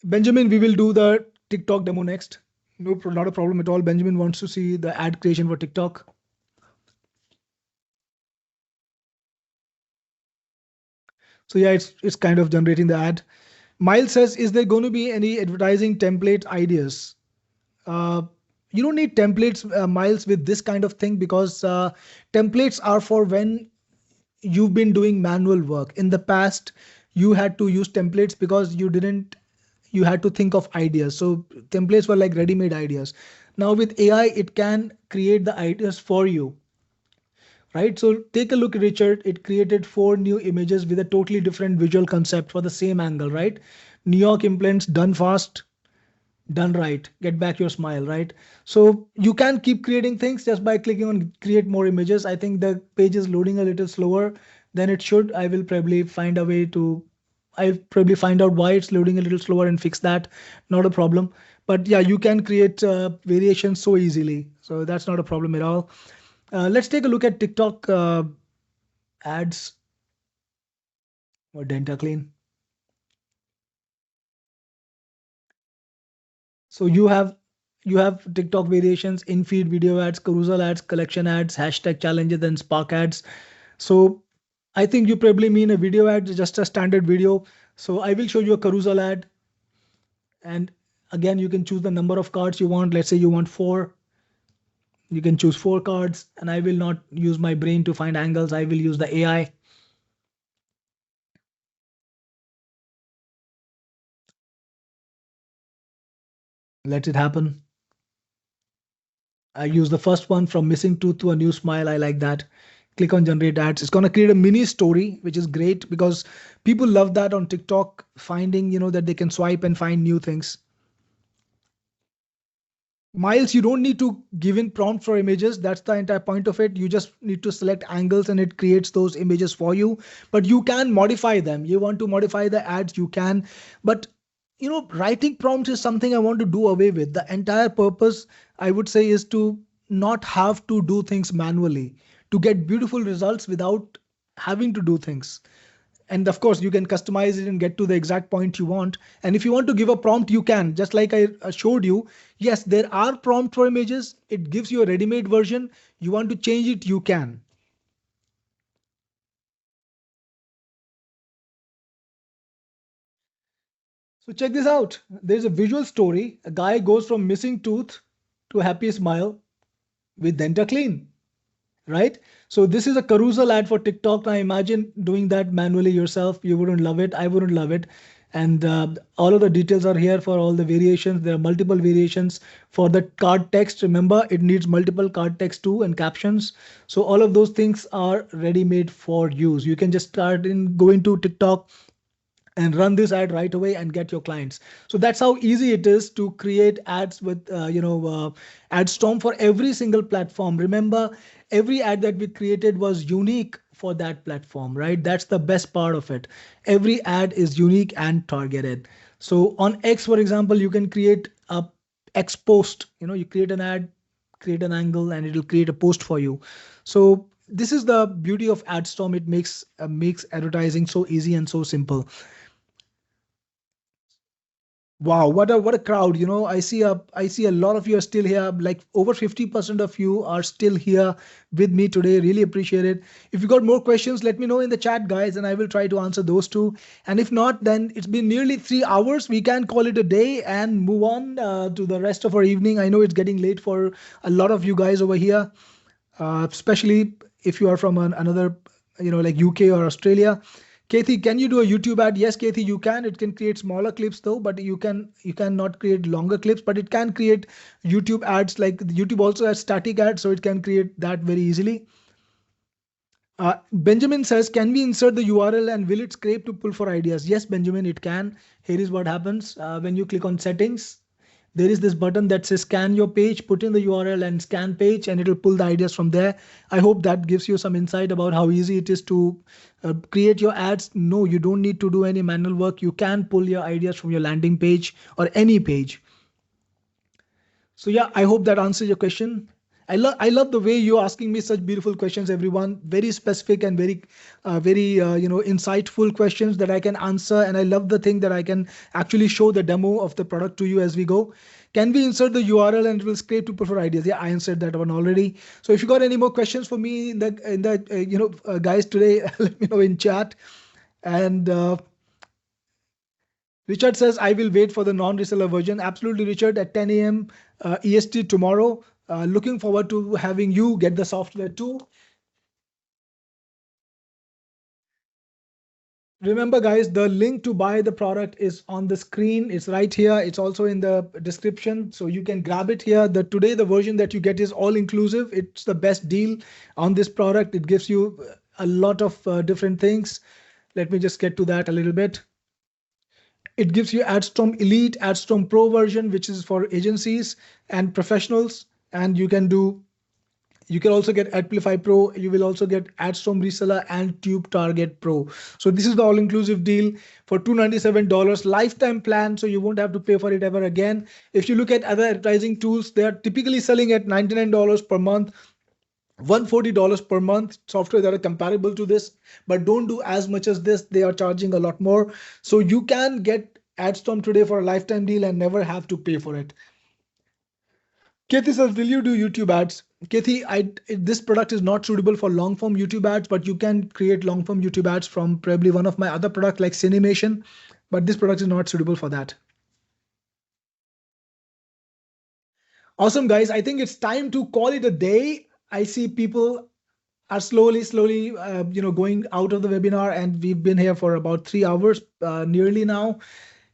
Benjamin, we will do the TikTok demo next. No, not a problem at all. Benjamin wants to see the ad creation for TikTok. So yeah, it's kind of generating the ad. Miles says, is there going to be any advertising template ideas? You don't need templates, Miles, with this kind of thing, because templates are for when you've been doing manual work. In the past, you had to use templates because you had to think of ideas. So templates were like ready-made ideas. Now with AI, it can create the ideas for you. Right, so take a look, Richard. It created 4 new images with a totally different visual concept for the same angle, right? New York implants, done fast, done right. Get back your smile, right? So you can keep creating things just by clicking on create more images. I think the page is loading a little slower than it should. I'll probably find out why it's loading a little slower and fix that. Not a problem. But yeah, you can create variations so easily. So that's not a problem at all. Let's take a look at TikTok ads or DentaClean. So you have TikTok variations, in-feed video ads, carousel ads, collection ads, hashtag challenges, and Spark ads. So I think you probably mean a video ad, just a standard video. So I will show you a carousel ad. And again, you can choose the number of cards you want. Let's say you want 4. You can choose 4 cards, and I will not use my brain to find angles. I will use the AI. Let it happen. I use the first one, from missing tooth to a new smile. I like that. Click on generate ads. It's going to create a mini story, which is great because people love that on TikTok, finding, that they can swipe and find new things. Miles, you don't need to give in prompts for images. That's the entire point of it. You just need to select angles and it creates those images for you. But you can modify them. You want to modify the ads, you can. But writing prompts is something I want to do away with. The entire purpose, I would say, is to not have to do things manually, to get beautiful results without having to do things. And of course, you can customize it and get to the exact point you want. And if you want to give a prompt, you can, just like I showed you. Yes, there are prompts for images. It gives you a ready-made version. You want to change it, you can. So check this out. There's a visual story. A guy goes from missing tooth to a happy smile with DentaClean, right? So this is a carousel ad for TikTok. Now imagine doing that manually yourself. You wouldn't love it. I wouldn't love it. And all of the details are here for all the variations. There are multiple variations for the card text. Remember, it needs multiple card text too and captions. So all of those things are ready-made for use. You can just go into TikTok and run this ad right away and get your clients. So that's how easy it is to create ads with Adstorm for every single platform. Remember, every ad that we created was unique for that platform, right? That's the best part of it. Every ad is unique and targeted. So on X, for example, you can create a X post. You create an ad, create an angle, and it'll create a post for you. So this is the beauty of Adstorm. It makes advertising so easy and so simple. Wow, what a crowd. I see a lot of you are still here. Like over 50% of you are still here with me today. Really appreciate it. If you got more questions, let me know in the chat, guys, and I will try to answer those too. And if not, then it's been nearly 3 hours. We can call it a day and move on to the rest of our evening. I know it's getting late for a lot of you guys over here, especially if you are from another, like UK or Australia. Kathy, can you do a YouTube ad? Yes, Kathy, you can. It can create smaller clips though, but you cannot create longer clips, but it can create YouTube ads. Like YouTube also has static ads, so it can create that very easily. Benjamin says, can we insert the URL and will it scrape to pull for ideas? Yes, Benjamin, it can. Here is what happens when you click on settings. There is this button that says scan your page, put in the URL and scan page, and it'll pull the ideas from there. I hope that gives you some insight about how easy it is to create your ads. No, you don't need to do any manual work. You can pull your ideas from your landing page or any page. So yeah, I hope that answers your question. I love the way you're asking me such beautiful questions, everyone. Very specific and very insightful questions that I can answer. And I love the thing that I can actually show the demo of the product to you as we go. Can we insert the URL and it will scrape to prefer ideas? Yeah, I answered that one already. So if you got any more questions for me guys today, let me know in chat. And Richard says, I will wait for the non-reseller version. Absolutely, Richard, at 10 a.m. EST tomorrow. Looking forward to having you get the software too. Remember, guys, the link to buy the product is on the screen. It's right here. It's also in the description. So you can grab it here. Today, the version that you get is all inclusive. It's the best deal on this product. It gives you a lot of different things. Let me just get to that a little bit. It gives you Adstorm Elite, Adstorm Pro version, which is for agencies and professionals. And you can also get Amplify Pro. You will also get Adstorm Reseller and Tube Target Pro. So this is the all-inclusive deal for $297 lifetime plan. So you won't have to pay for it ever again. If you look at other advertising tools, they are typically selling at $99 per month. $140 per month software that are comparable to this, but don't do as much as this. They are charging a lot more. So you can get Adstorm today for a lifetime deal and never have to pay for it. Kathy says, will you do YouTube ads? Kathy, this product is not suitable for long form YouTube ads, but you can create long form YouTube ads from probably one of my other products like Cinemation, but this product is not suitable for that. Awesome, guys. I think it's time to call it a day. I see people are slowly going out of the webinar, and we've been here for about 3 hours nearly now.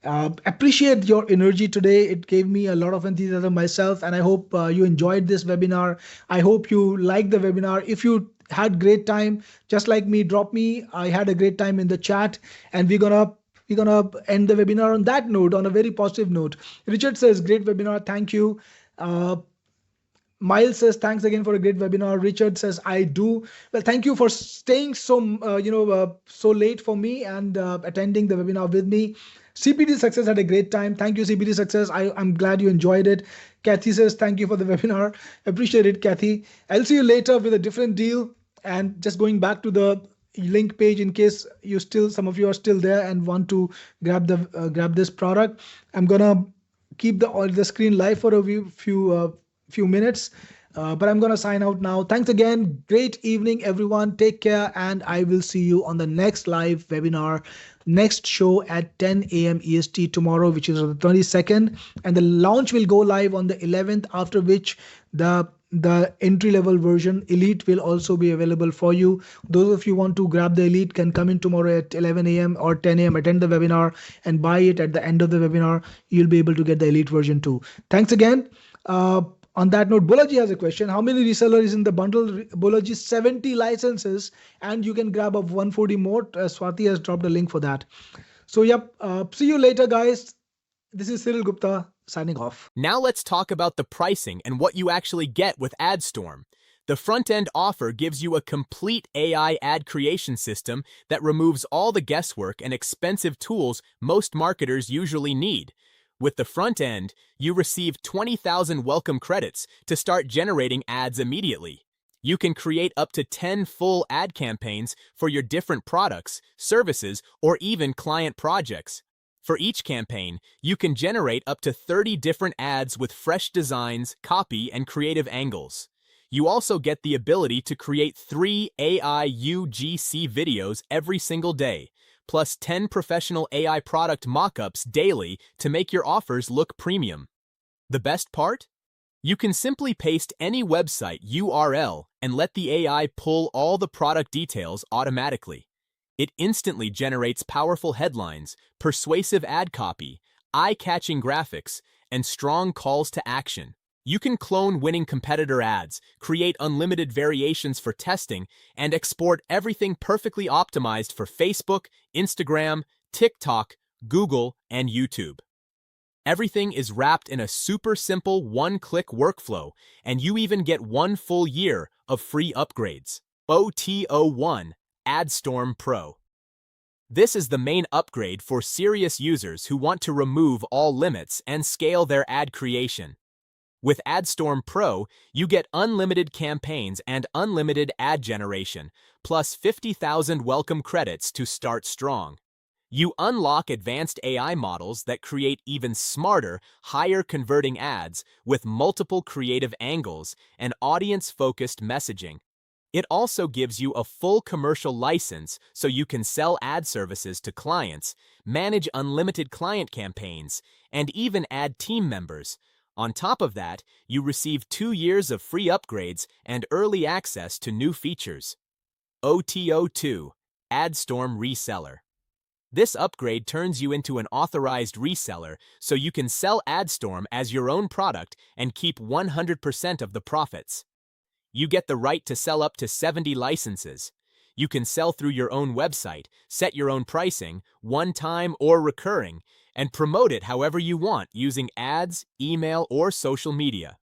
Appreciate your energy today. It gave me a lot of enthusiasm myself, and I hope you enjoyed this webinar. I hope you liked the webinar. If you had great time, just like me, drop me. I had a great time in the chat, and we're gonna end the webinar on that note, on a very positive note. Richard says, great webinar. Thank you. Miles says, thanks again for a great webinar. Richard says, I do. Well, thank you for staying so late for me and attending the webinar with me. CPD Success had a great time. Thank you, CPD Success. I'm glad you enjoyed it. Kathy says, thank you for the webinar. Appreciate it, Kathy. I'll see you later with a different deal. And just going back to the link page in case some of you are still there and want to grab this product. I'm gonna keep the screen live for a few minutes, but I'm gonna sign out now. Thanks again. Great evening, everyone. Take care, and I will see you on the next live webinar next show at 10 a.m. EST tomorrow, which is on the 22nd. And the launch will go live on the 11th, after which the entry-level version, Elite, will also be available for you. Those of you who want to grab the Elite can come in tomorrow at 11 a.m. or 10 a.m., attend the webinar, and buy it at the end of the webinar. You'll be able to get the Elite version too. Thanks again. On that note, Bolaji has a question. How many resellers in the bundle? Bolaji, 70 licenses, and you can grab up 140 more. Swati has dropped a link for that. So, yep. See you later, guys. This is Cyril Gupta signing off. Now let's talk about the pricing and what you actually get with Adstorm. The front-end offer gives you a complete AI ad creation system that removes all the guesswork and expensive tools most marketers usually need. With the front end, you receive 20,000 welcome credits to start generating ads immediately. You can create up to 10 full ad campaigns for your different products, services, or even client projects. For each campaign, you can generate up to 30 different ads with fresh designs, copy, and creative angles. You also get the ability to create 3 AI UGC videos every single day, plus 10 professional AI product mockups daily to make your offers look premium. The best part? You can simply paste any website URL and let the AI pull all the product details automatically. It instantly generates powerful headlines, persuasive ad copy, eye-catching graphics, and strong calls to action. You can clone winning competitor ads, create unlimited variations for testing, and export everything perfectly optimized for Facebook, Instagram, TikTok, Google, and YouTube. Everything is wrapped in a super simple one-click workflow, and you even get 1 full year of free upgrades. OTO1 Adstorm Pro. This is the main upgrade for serious users who want to remove all limits and scale their ad creation. With Adstorm Pro, you get unlimited campaigns and unlimited ad generation, plus 50,000 welcome credits to start strong. You unlock advanced AI models that create even smarter, higher converting ads with multiple creative angles and audience-focused messaging. It also gives you a full commercial license so you can sell ad services to clients, manage unlimited client campaigns, and even add team members. On top of that, you receive 2 years of free upgrades and early access to new features. OTO2 Adstorm Reseller. This upgrade turns you into an authorized reseller so you can sell Adstorm as your own product and keep 100% of the profits. You get the right to sell up to 70 licenses. You can sell through your own website, set your own pricing, one-time or recurring, and promote it however you want using ads, email, or social media.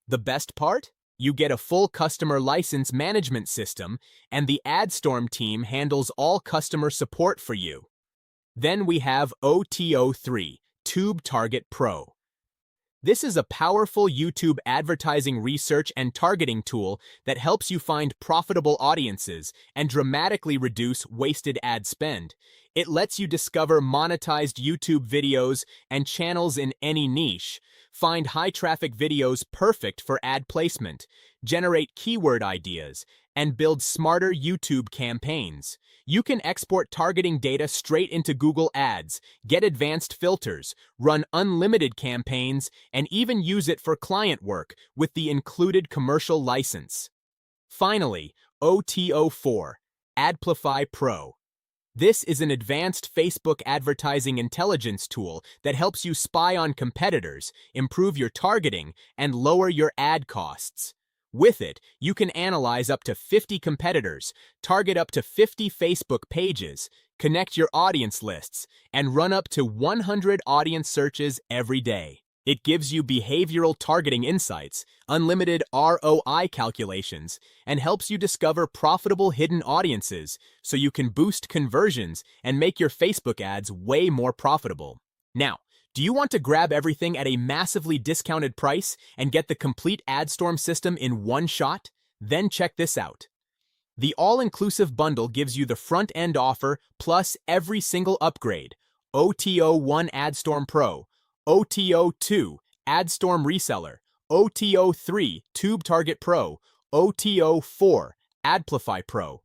The best part? You get a full customer license management system, and the Adstorm team handles all customer support for you. Then we have OTO3 Tube Target Pro. This is a powerful YouTube advertising research and targeting tool that helps you find profitable audiences and dramatically reduce wasted ad spend. It lets you discover monetized YouTube videos and channels in any niche, find high-traffic videos perfect for ad placement, generate keyword ideas, and build smarter YouTube campaigns. You can export targeting data straight into Google Ads, get advanced filters, run unlimited campaigns, and even use it for client work with the included commercial license. Finally, OTO4 Adplify Pro. This is an advanced Facebook advertising intelligence tool that helps you spy on competitors, improve your targeting, and lower your ad costs. With it, you can analyze up to 50 competitors, target up to 50 Facebook pages, connect your audience lists, and run up to 100 audience searches every day. It gives you behavioral targeting insights, unlimited ROI calculations, and helps you discover profitable hidden audiences so you can boost conversions and make your Facebook ads way more profitable. Now, do you want to grab everything at a massively discounted price and get the complete Adstorm system in one shot? Then check this out. The all-inclusive bundle gives you the front-end offer plus every single upgrade: OTO1 Adstorm Pro, OTO2 Adstorm Reseller, OTO3 Tube Target Pro, OTO4 Adplify Pro.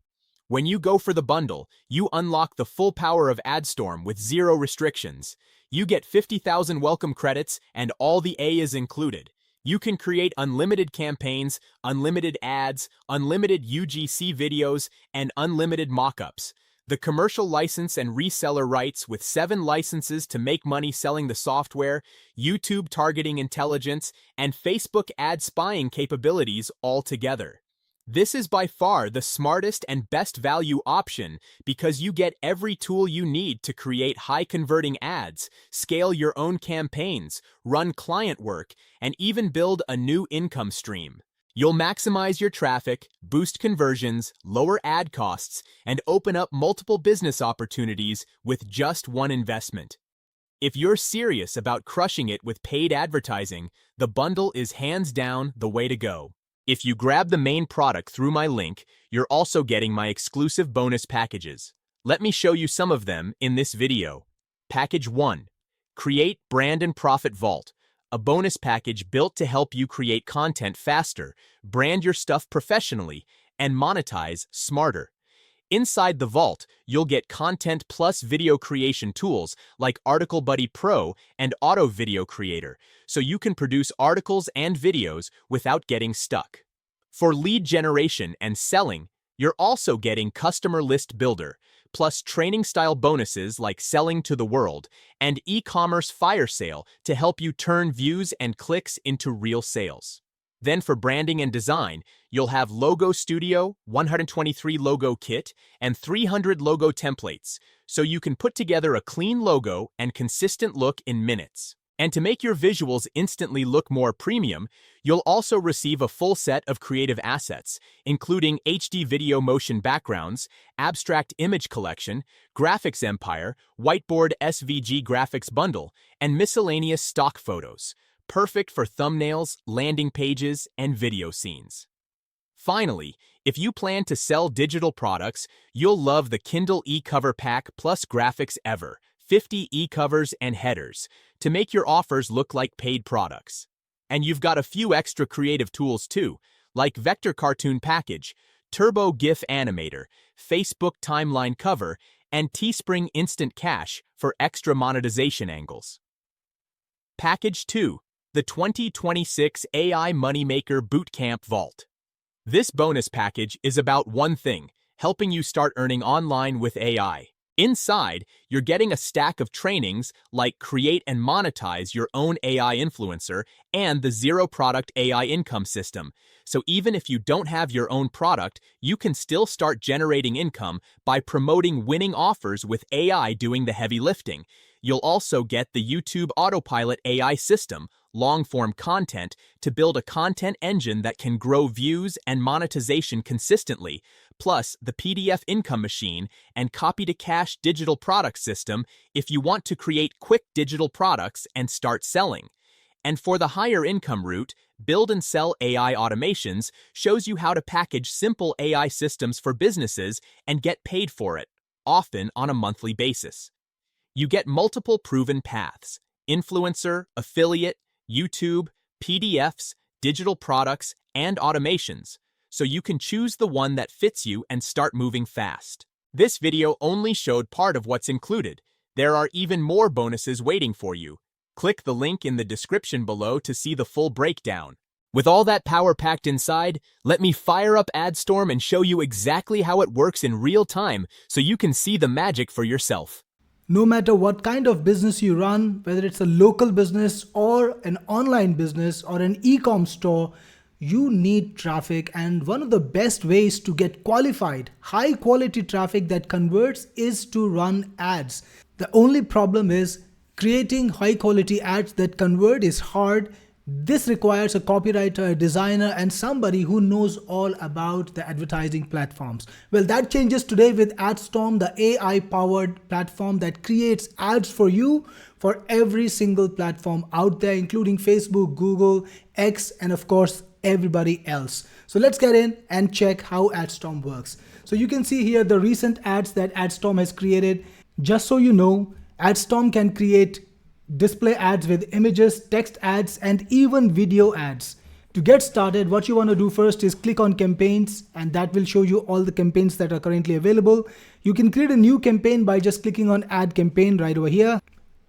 When you go for the bundle, you unlock the full power of Adstorm with zero restrictions. You get 50,000 welcome credits and all the A is included. You can create unlimited campaigns, unlimited ads, unlimited UGC videos, and unlimited mockups. The commercial license and reseller rights with 7 licenses to make money selling the software, YouTube targeting intelligence, and Facebook ad spying capabilities all together. This is by far the smartest and best value option because you get every tool you need to create high-converting ads, scale your own campaigns, run client work, and even build a new income stream. You'll maximize your traffic, boost conversions, lower ad costs, and open up multiple business opportunities with just one investment. If you're serious about crushing it with paid advertising, the bundle is hands down the way to go. If you grab the main product through my link, you're also getting my exclusive bonus packages. Let me show you some of them in this video. Package 1. Create Brand and Profit Vault, a bonus package built to help you create content faster, brand your stuff professionally, and monetize smarter. Inside the vault, you'll get content plus video creation tools like Article Buddy Pro and Auto Video Creator, so you can produce articles and videos without getting stuck. For lead generation and selling, you're also getting Customer List Builder, plus training-style bonuses like Selling to the World and e-commerce fire sale to help you turn views and clicks into real sales. Then for branding and design, you'll have Logo Studio, 123 logo kit, and 300 logo templates, so you can put together a clean logo and consistent look in minutes. And to make your visuals instantly look more premium, you'll also receive a full set of creative assets, including HD video motion backgrounds, abstract image collection, graphics empire, whiteboard SVG graphics bundle, and miscellaneous stock photos. Perfect for thumbnails, landing pages, and video scenes. Finally, if you plan to sell digital products, you'll love the Kindle e-cover pack plus graphics ever, 50 e-covers and headers, to make your offers look like paid products. And you've got a few extra creative tools too, like Vector Cartoon Package, Turbo GIF Animator, Facebook Timeline Cover, and Teespring Instant Cash for extra monetization angles. Package 2. The 2026 AI Moneymaker Bootcamp Vault. This bonus package is about one thing, helping you start earning online with AI. Inside, you're getting a stack of trainings like Create and Monetize Your Own AI Influencer and the Zero Product AI Income System. So even if you don't have your own product, you can still start generating income by promoting winning offers with AI doing the heavy lifting. You'll also get the YouTube Autopilot AI system, long-form content, to build a content engine that can grow views and monetization consistently, plus the PDF income machine and copy-to-cash digital product system if you want to create quick digital products and start selling. And for the higher income route, Build and Sell AI Automations shows you how to package simple AI systems for businesses and get paid for it, often on a monthly basis. You get multiple proven paths: influencer, affiliate, YouTube, PDFs, digital products, and automations, so you can choose the one that fits you and start moving fast. This video only showed part of what's included. There are even more bonuses waiting for you. Click the link in the description below to see the full breakdown. With all that power packed inside, let me fire up Adstorm and show you exactly how it works in real time so you can see the magic for yourself. No matter what kind of business you run, whether it's a local business or an online business or an e-com store, you need traffic, and one of the best ways to get qualified, high quality traffic that converts is to run ads. The only problem is creating high quality ads that convert is hard. This requires a copywriter, a designer, and somebody who knows all about the advertising platforms. Well, that changes today with Adstorm, the AI-powered platform that creates ads for you for every single platform out there, including Facebook, Google, X, and of course, everybody else. So let's get in and check how Adstorm works. So you can see here the recent ads that Adstorm has created. Just so you know, Adstorm can create display ads with images, text ads, and even video ads. To get started, what you want to do first is click on campaigns, and that will show you all the campaigns that are currently available. You can create a new campaign by just clicking on add campaign right over here.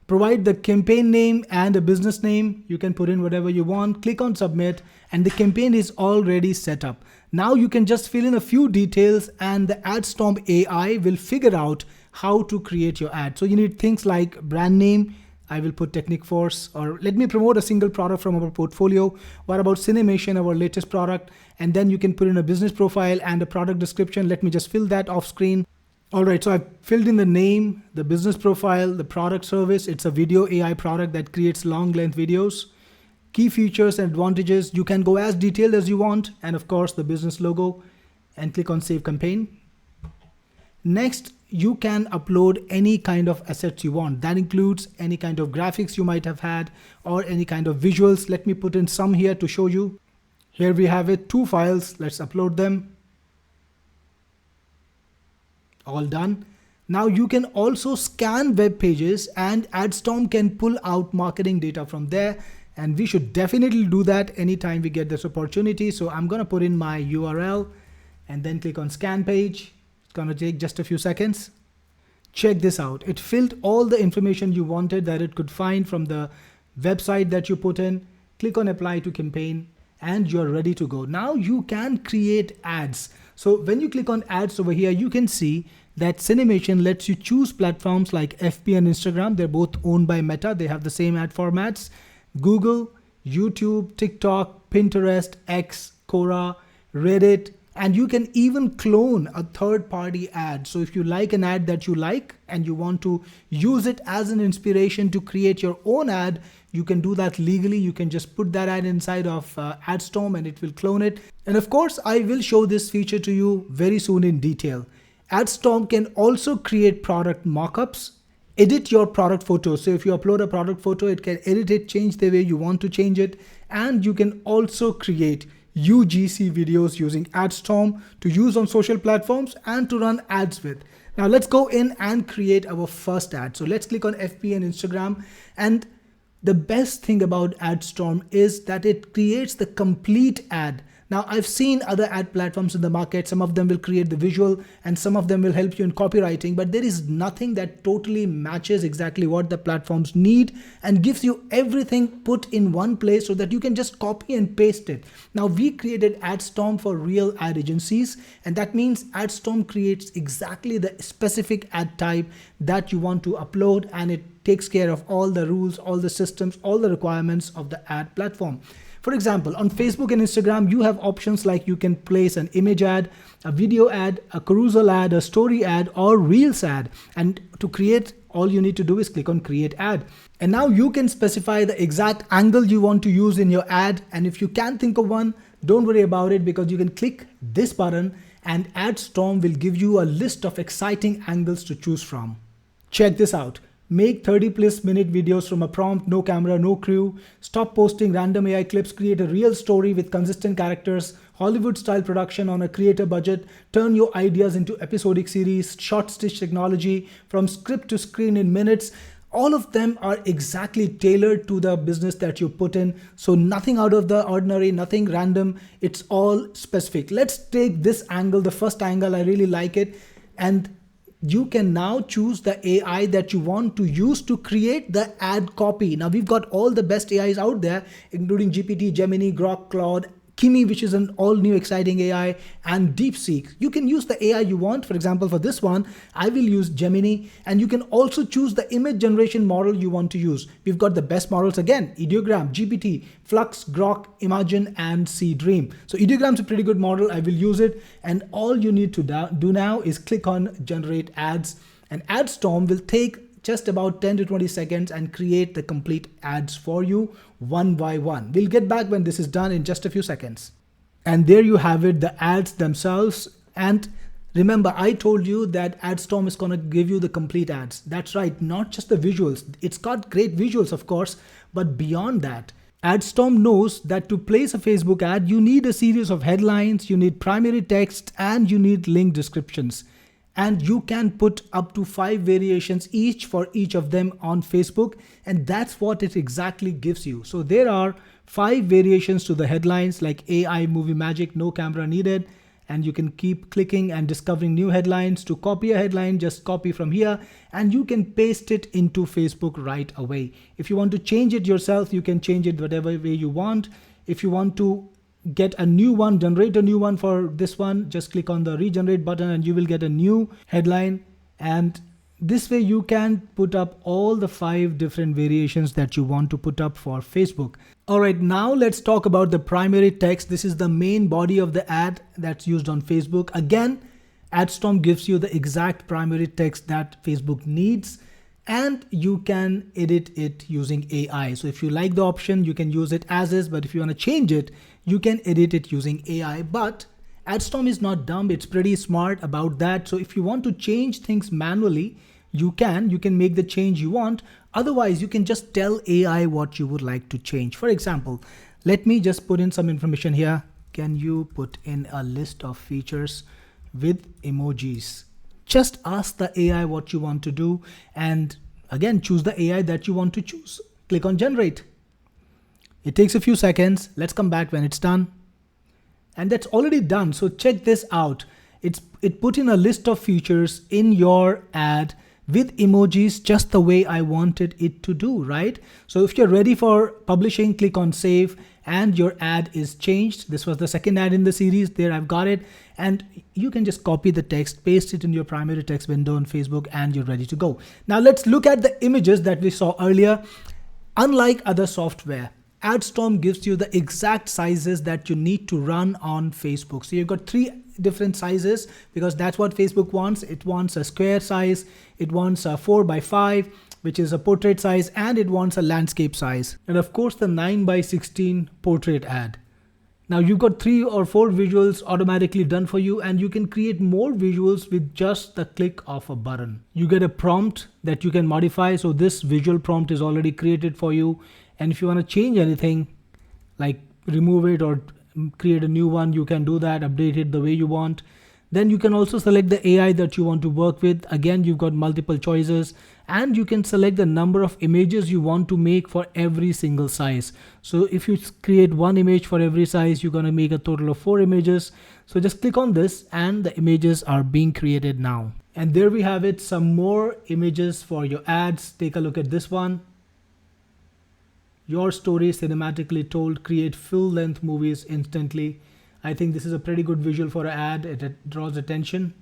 Provide the campaign name and a business name. You can put in whatever you want. Click on submit, and the campaign is already set up. Now you can just fill in a few details and the Adstorm AI will figure out how to create your ad. So you need things like brand name. I will put Technic Force, or let me promote a single product from our portfolio. What about Cinemation, our latest product? And then you can put in a business profile and a product description. Let me just fill that off screen. All right, so I've filled in the name, the business profile, the product service. It's a video AI product that creates long length videos. Key features and advantages. You can go as detailed as you want. And of course, the business logo, and click on Save Campaign. Next, you can upload any kind of assets you want. That includes any kind of graphics you might have had or any kind of visuals. Let me put in some here to show you. Here we have it, 2 files. Let's upload them. All done. Now you can also scan web pages, and Adstorm can pull out marketing data from there. And we should definitely do that anytime we get this opportunity. So I'm going to put in my URL and then click on scan page. Gonna take just a few seconds. Check this out. It filled all the information you wanted that it could find from the website that you put in. Click on apply to campaign and you're ready to go. Now you can create ads. So when you click on ads over here, you can see that Cinemation lets you choose platforms like FB and Instagram. They're both owned by Meta. They have the same ad formats. Google, YouTube, TikTok, Pinterest, X, Quora, Reddit. And you can even clone a third-party ad. So if you like an ad that you like and you want to use it as an inspiration to create your own ad, you can do that legally. You can just put that ad inside of Adstorm and it will clone it. And of course, I will show this feature to you very soon in detail. Adstorm can also create product mockups, edit your product photo. So if you upload a product photo, it can edit it, change the way you want to change it. And you can also create UGC videos using Adstorm to use on social platforms and to run ads with. Now let's go in and create our first ad. So let's click on FB and Instagram. And the best thing about Adstorm is that it creates the complete ad. Now I've seen other ad platforms in the market. Some of them will create the visual and some of them will help you in copywriting, but there is nothing that totally matches exactly what the platforms need and gives you everything put in one place so that you can just copy and paste it. Now we created Adstorm for real ad agencies, and that means Adstorm creates exactly the specific ad type that you want to upload, and it takes care of all the rules, all the systems, all the requirements of the ad platform. For example, on Facebook and Instagram, you have options like you can place an image ad, a video ad, a carousel ad, a story ad, or Reels ad. And to create, all you need to do is click on create ad. And now you can specify the exact angle you want to use in your ad. And if you can't think of one, don't worry about it, because you can click this button and Adstorm will give you a list of exciting angles to choose from. Check this out. Make 30+ minute videos from a prompt, no camera, no crew. Stop posting random AI clips, create a real story with consistent characters, Hollywood style production on a creator budget. Turn your ideas into episodic series, short stitch technology from script to screen in minutes. All of them are exactly tailored to the business that you put in. So nothing out of the ordinary, nothing random. It's all specific. Let's take this angle, the first angle. I really like it. And you can now choose the AI that you want to use to create the ad copy. Now we've got all the best AIs out there, including GPT, Gemini, Grok, Claude, Kimi, which is an all new exciting AI, and DeepSeek. You can use the AI you want. For example, for this one, I will use Gemini, and you can also choose the image generation model you want to use. We've got the best models again: Ideogram, GPT, Flux, Grok, Imagen, and Dream. So Ideogram's a pretty good model. I will use it. And all you need to do now is click on generate ads, and Adstorm will take just about 10 to 20 seconds and create the complete ads for you one by one. We'll get back when this is done in just a few seconds. And there you have it, the ads themselves. And remember, I told you that Adstorm is going to give you the complete ads. That's right, not just the visuals. It's got great visuals, of course, but beyond that, Adstorm knows that to place a Facebook ad, you need a series of headlines, you need primary text, and you need link descriptions. and you can put up to 5 variations each for each of them on Facebook, and that's what it exactly gives you. So there are 5 variations to the headlines, like AI movie magic, no camera needed, and you can keep clicking and discovering new headlines. To copy a headline, just copy from here and you can paste it into Facebook right away. If you want to change it yourself, you can change it whatever way you want. If you want to get a new one, generate a new one for this one, just click on the regenerate button and you will get a new headline. And this way you can put up all the 5 different variations that you want to put up for Facebook. Alright, now let's talk about the primary text. This is the main body of the ad that's used on Facebook. Again, Adstorm gives you the exact primary text that Facebook needs, and you can edit it using AI. So if you like the option, you can use it as is, but if you want to change it, you can edit it using AI. But Adstorm is not dumb, it's pretty smart about that. So if you want to change things manually, you can make the change you want. Otherwise, you can just tell AI what you would like to change. For example, let me just put in some information here. Can you put in a list of features with emojis? Just ask the AI what you want to do, and again, choose the AI that you want to choose. Click on generate. It takes a few seconds. Let's come back when it's done. And that's already done. So check this out. It put in a list of features in your ad with emojis just the way I wanted it to do, right? So if you're ready for publishing, click on save and your ad is changed. This was the second ad in the series. There I've got it. And you can just copy the text, paste it in your primary text window on Facebook, and you're ready to go. Now let's look at the images that we saw earlier. Unlike other software, Adstorm gives you the exact sizes that you need to run on Facebook. So you've got 3 different sizes because that's what Facebook wants. It wants a square size, it wants a 4:5, which is a portrait size, and it wants a landscape size. And of course the 9:16 portrait ad. Now you've got 3 or 4 visuals automatically done for you, and you can create more visuals with just the click of a button. You get a prompt that you can modify. So this visual prompt is already created for you. And if you want to change anything, like remove it or create a new one, you can do that, update it the way you want. Then you can also select the AI that you want to work with. Again, you've got multiple choices, and you can select the number of images you want to make for every single size. So if you create 1 image for every size, you're going to make a total of 4 images. So just click on this and the images are being created now. And there we have it, some more images for your ads. Take a look at this one. Your story cinematically told, create full-length movies instantly. I think this is a pretty good visual for an ad. It draws attention.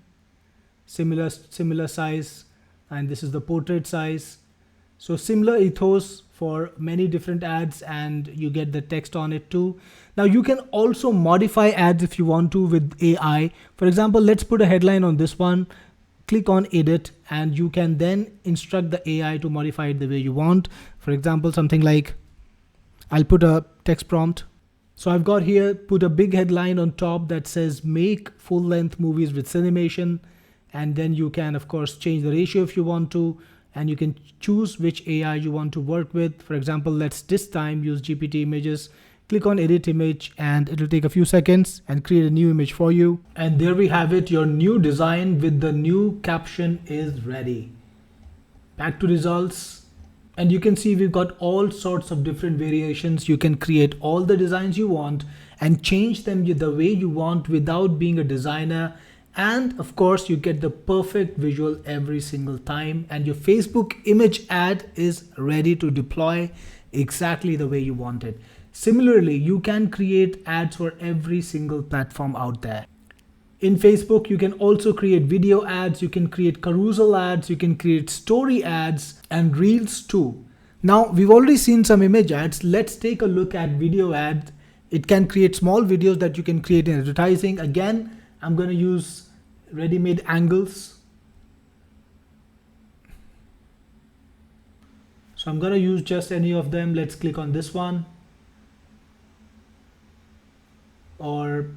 Similar size, and this is the portrait size. So similar ethos for many different ads, and you get the text on it too. Now you can also modify ads if you want to with AI. For example, let's put a headline on this one. Click on edit, and you can then instruct the AI to modify it the way you want. For example, something like, I'll put a text prompt. So I've got here, put a big headline on top that says make full-length movies with cinemation. And then you can of course change the ratio if you want to, and you can choose which AI you want to work with. For example, let's this time use GPT images. Click on edit image, and it'll take a few seconds and create a new image for you. And there we have it. Your new design with the new caption is ready. Back to results. And you can see we've got all sorts of different variations. You can create all the designs you want and change them the way you want without being a designer. And of course, you get the perfect visual every single time. And your Facebook image ad is ready to deploy exactly the way you want it. Similarly, you can create ads for every single platform out there. In Facebook, you can also create video ads, you can create carousel ads, you can create story ads and reels too. Now, we've already seen some image ads. Let's take a look at video ads. It can create small videos that you can create in advertising. Again, I'm going to use ready-made angles. So I'm going to use just any of them. Let's click on this one or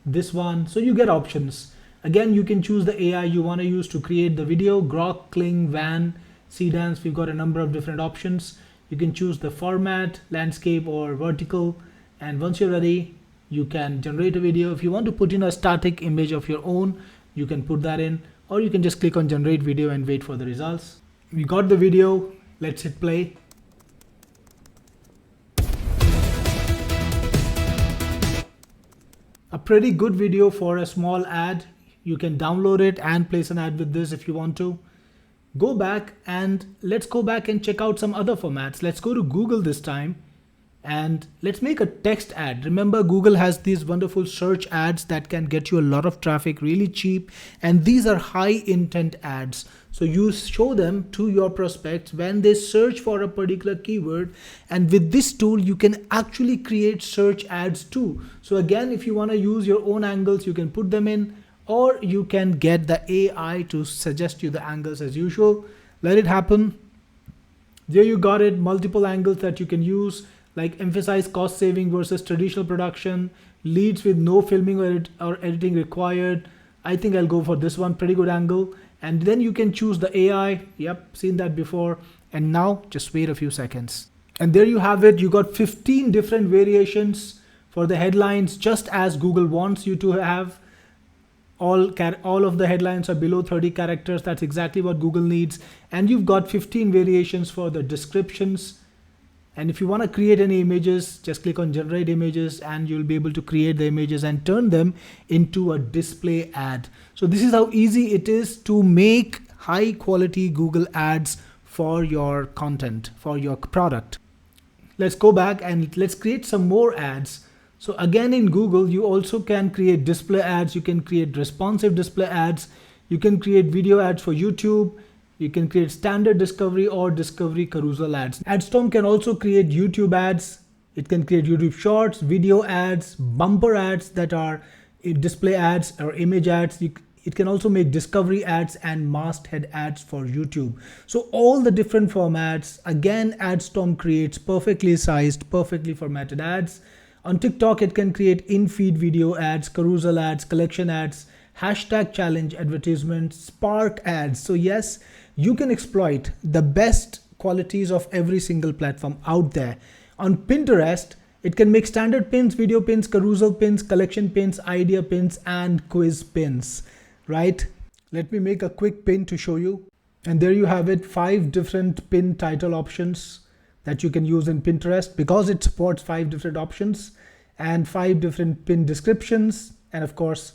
this one. So you get options. Again, you can choose the AI you want to use to create the video. Grok, Kling, Van, Sedance. We've got a number of different options. You can choose the format, landscape or vertical. And once you're ready, you can generate a video. If you want to put in a static image of your own, you can put that in. or you can just click on generate video and wait for the results. We got the video, let's hit play. A pretty good video for a small ad. You can download it and place an ad with this if you want to. Go back and let's go back and check out some other formats. Let's go to Google this time and let's make a text ad. Remember, Google has these wonderful search ads that can get you a lot of traffic really cheap, and these are high intent ads. So you show them to your prospects when they search for a particular keyword, and with this tool you can actually create search ads too. So again, if you want to use your own angles, you can put them in, or you can get the AI to suggest you the angles as usual. Let it happen. There you got it, multiple angles that you can use, like emphasize cost saving versus traditional production, leads with no filming or editing required. I think I'll go for this one, pretty good angle. And then you can choose the AI. Yep, seen that before. And now just wait a few seconds. And there you have it. You got 15 different variations for the headlines, just as Google wants you to have. All of the headlines are below 30 characters. That's exactly what Google needs. And you've got 15 variations for the descriptions. And if you want to create any images, just click on generate images and you'll be able to create the images and turn them into a display ad. So this is how easy it is to make high quality Google ads for your content, for your product. Let's go back and let's create some more ads. So again, in Google, you also can create display ads. You can create responsive display ads. You can create video ads for YouTube. You can create standard discovery or discovery carousel ads. Adstorm can also create YouTube ads. It can create YouTube shorts, video ads, bumper ads that are display ads or image ads. It can also make discovery ads and masthead ads for YouTube. So all the different formats, again, Adstorm creates perfectly sized, perfectly formatted ads. On TikTok, it can create in-feed video ads, carousel ads, collection ads, hashtag challenge advertisements, spark ads. So yes, you can exploit the best qualities of every single platform out there. On Pinterest, it can make standard pins, video pins, carousel pins, collection pins, idea pins, and quiz pins, right? Let me make a quick pin to show you. And there you have it, 5 different pin title options that you can use in Pinterest because it supports 5 different options and 5 different pin descriptions, and of course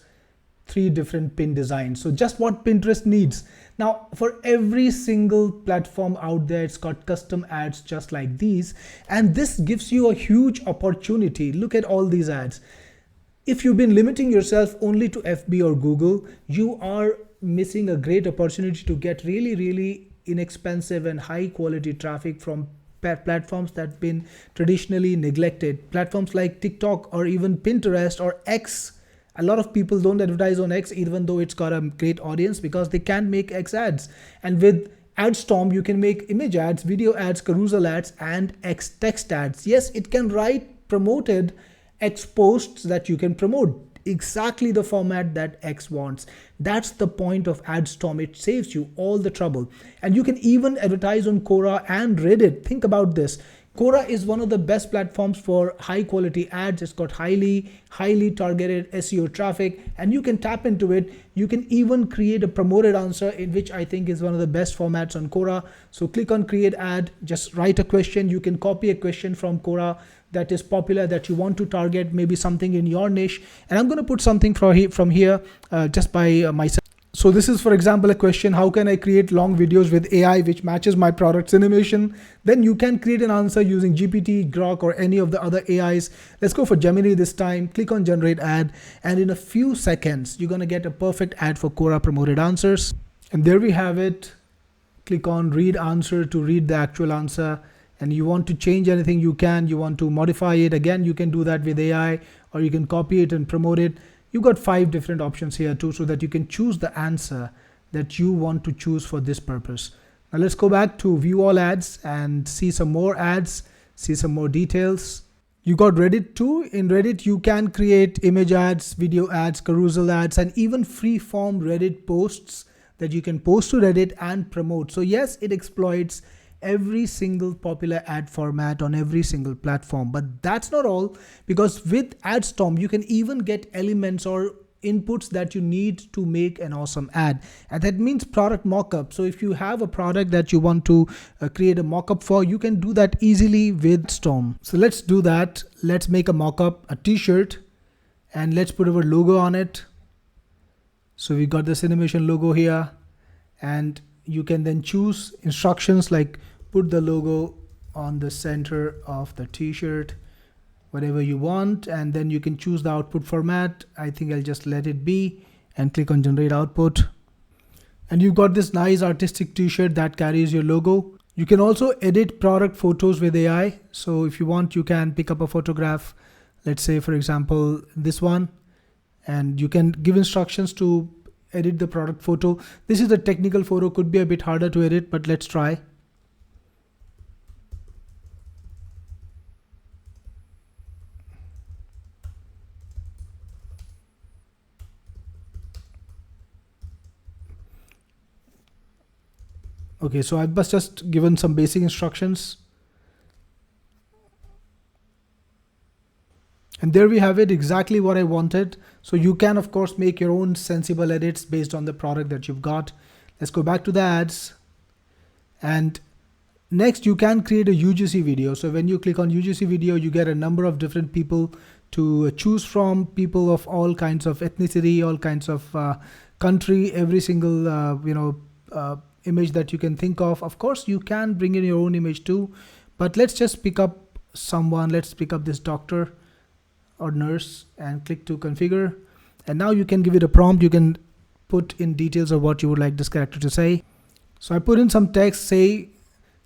3 different pin designs. So just what Pinterest needs. Now for every single platform out there, it's got custom ads just like these, and this gives you a huge opportunity. Look at all these ads. If you've been limiting yourself only to FB or Google, you are missing a great opportunity to get really inexpensive and high quality traffic from platforms that have been traditionally neglected. Platforms like TikTok or even Pinterest or X. A lot of people don't advertise on X even though it's got a great audience because they can't make X ads. And with Adstorm, you can make image ads, video ads, carousel ads, and X text ads. Yes, it can write promoted X posts that you can promote. Exactly the format that X wants. That's the point of Adstorm. It saves you all the trouble. And you can even advertise on Quora and Reddit. Think about this. Quora is one of the best platforms for high quality ads. It's got highly targeted SEO traffic, and you can tap into it. You can even create a promoted answer, in which I think is one of the best formats on Quora. So click on create ad, just write a question. You can copy a question from Quora that is popular that you want to target, maybe something in your niche. And I'm going to put something from here just by myself. So this is, for example, a question: how can I create long videos with AI which matches my product's animation? Then you can create an answer using GPT, Grok, or any of the other AIs. Let's go for Gemini this time. Click on generate ad, and in a few seconds, you're going to get a perfect ad for Quora promoted answers. And there we have it. Click on read answer to read the actual answer. And you want to change anything, you can. You want to modify it, again, you can do that with AI, or you can copy it and promote it. You've got 5 different options here too, so that you can choose the answer that you want to choose for this purpose. Now let's go back to view all ads and see some more ads, see some more details. You got Reddit too. In Reddit, you can create image ads, video ads, carousel ads, and even free form Reddit posts that you can post to Reddit and promote. So yes, it exploits every single popular ad format on every single platform. But that's not all, because with Adstorm, you can even get elements or inputs that you need to make an awesome ad. And that means product mockup. So if you have a product that you want to create a mockup for, you can do that easily with Storm. So let's do that. Let's make a mockup, a t-shirt, and let's put our logo on it. So we got this animation logo here, and you can then choose instructions like put the logo on the center of the t-shirt, whatever you want, and then you can choose the output format. I think I'll just let it be and click on generate output. And you've got this nice artistic t-shirt that carries your logo. You can also edit product photos with AI. So if you want, you can pick up a photograph, let's say for example this one, and you can give instructions to edit the product photo. This is a technical photo, could be a bit harder to edit, but let's try. Okay, so I've just given some basic instructions. And there we have it, exactly what I wanted. So you can of course make your own sensible edits based on the product that you've got. Let's go back to the ads. And next you can create a UGC video. So when you click on UGC video, you get a number of different people to choose from, people of all kinds of ethnicity, all kinds of country, every single image that you can think of. Of course, you can bring in your own image too, but let's just pick up someone. Let's pick up this doctor or nurse and click to configure. And now you can give it a prompt. You can put in details of what you would like this character to say. So I put in some text, say,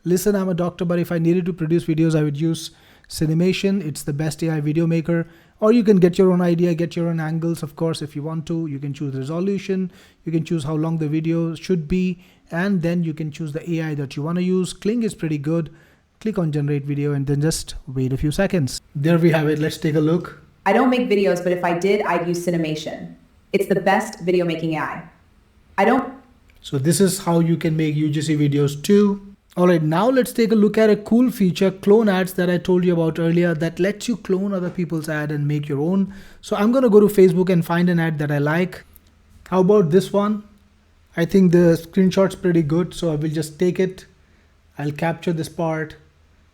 listen, I'm a doctor, but if I needed to produce videos, I would use Cinemation. It's the best AI video maker. Or you can get your own idea, get your own angles. Of course, if you want to, you can choose resolution. You can choose how long the video should be. And then you can choose the AI that you want to use. Kling is pretty good. Click on generate video and then just wait a few seconds. There we have it. Let's take a look. I don't make videos, but if I did, I'd use Cinemation. It's the best video making AI. So this is how you can make UGC videos too. Alright, now let's take a look at a cool feature, clone ads, that I told you about earlier, that lets you clone other people's ad and make your own. So I'm going to go to Facebook and find an ad that I like. How about this one? I think the screenshot's pretty good, so I will just take it. I'll capture this part,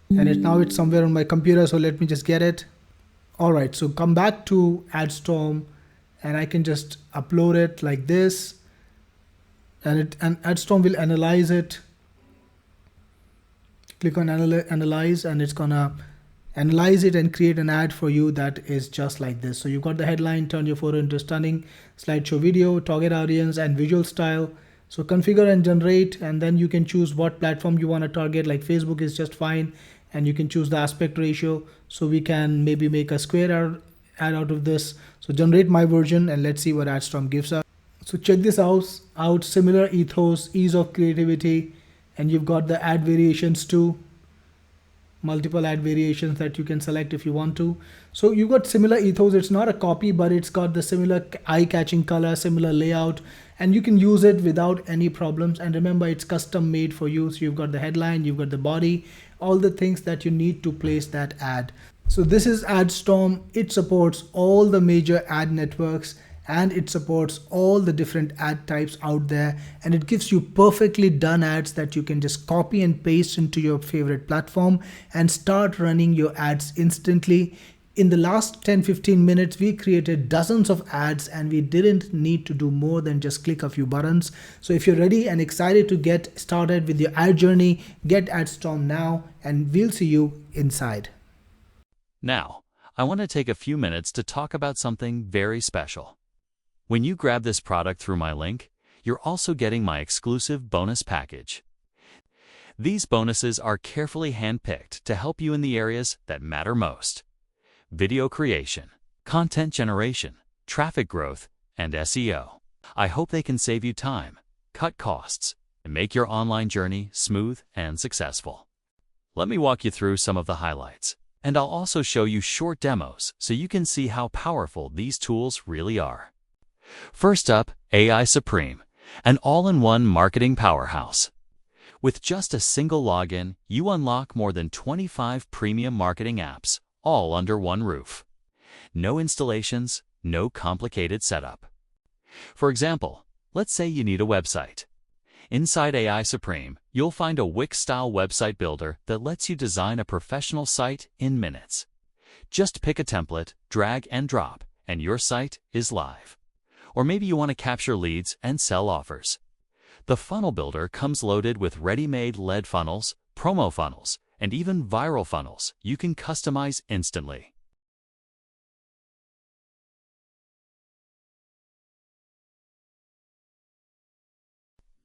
and now it's somewhere on my computer, so let me just get it. Alright, so come back to Adstorm, and I can just upload it like this, and Adstorm will analyze it. Click on analyze, and it's gonna analyze it and create an ad for you that is just like this. So you've got the headline, turn your photo into stunning slideshow video, target audience, and visual style. So configure and generate, and then you can choose what platform you want to target. Like Facebook is just fine, and you can choose the aspect ratio. So we can maybe make a square ad out of this. So generate my version, and let's see what Adstorm gives us. So check this out, similar ethos, ease of creativity, and you've got the ad variations too, multiple ad variations that you can select if you want to. So you've got similar ethos. It's not a copy, but it's got the similar eye-catching color, similar layout, and you can use it without any problems. And remember, it's custom made for you. So you've got the headline, you've got the body, all the things that you need to place that ad. So this is Adstorm. It supports all the major ad networks, and it supports all the different ad types out there, and it gives you perfectly done ads that you can just copy and paste into your favorite platform and start running your ads instantly. In the last 10-15 minutes, we created dozens of ads, and we didn't need to do more than just click a few buttons. So if you're ready and excited to get started with your ad journey, get Adstorm now, and we'll see you inside. Now, I want to take a few minutes to talk about something very special. When you grab this product through my link, you're also getting my exclusive bonus package. These bonuses are carefully handpicked to help you in the areas that matter most: video creation, content generation, traffic growth, and SEO. I hope they can save you time, cut costs, and make your online journey smooth and successful. Let me walk you through some of the highlights, and I'll also show you short demos so you can see how powerful these tools really are. First up, AI Supreme, an all-in-one marketing powerhouse. With just a single login, you unlock more than 25 premium marketing apps, all under one roof. No installations, no complicated setup. For example, let's say you need a website. Inside AI Supreme, you'll find a Wix-style website builder that lets you design a professional site in minutes. Just pick a template, drag and drop, and your site is live. Or maybe you want to capture leads and sell offers. The funnel builder comes loaded with ready-made lead funnels, promo funnels, and even viral funnels you can customize instantly.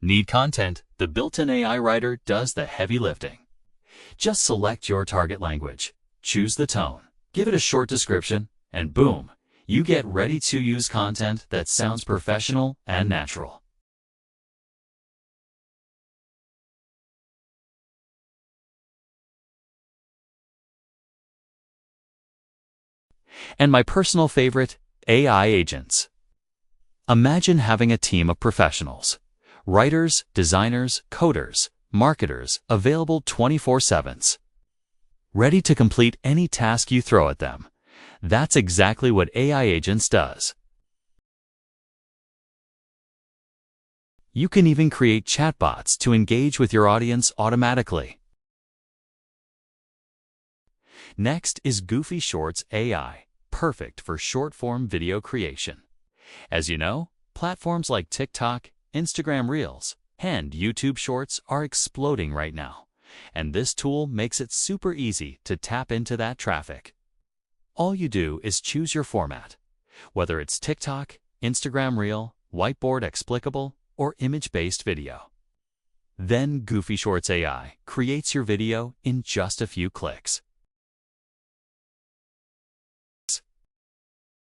Need content? The built-in AI writer does the heavy lifting. Just select your target language, choose the tone, give it a short description, and boom, you get ready-to-use content that sounds professional and natural. And my personal favorite, AI agents. Imagine having a team of professionals. Writers, designers, coders, marketers, available 24/7. Ready to complete any task you throw at them. That's exactly what AI Agents does. You can even create chatbots to engage with your audience automatically. Next is Goofy Shorts AI, perfect for short-form video creation. As you know, platforms like TikTok, Instagram Reels, and YouTube Shorts are exploding right now, and this tool makes it super easy to tap into that traffic. All you do is choose your format, whether it's TikTok, Instagram Reel, whiteboard explicable, or image-based video. Then Goofy Shorts AI creates your video in just a few clicks.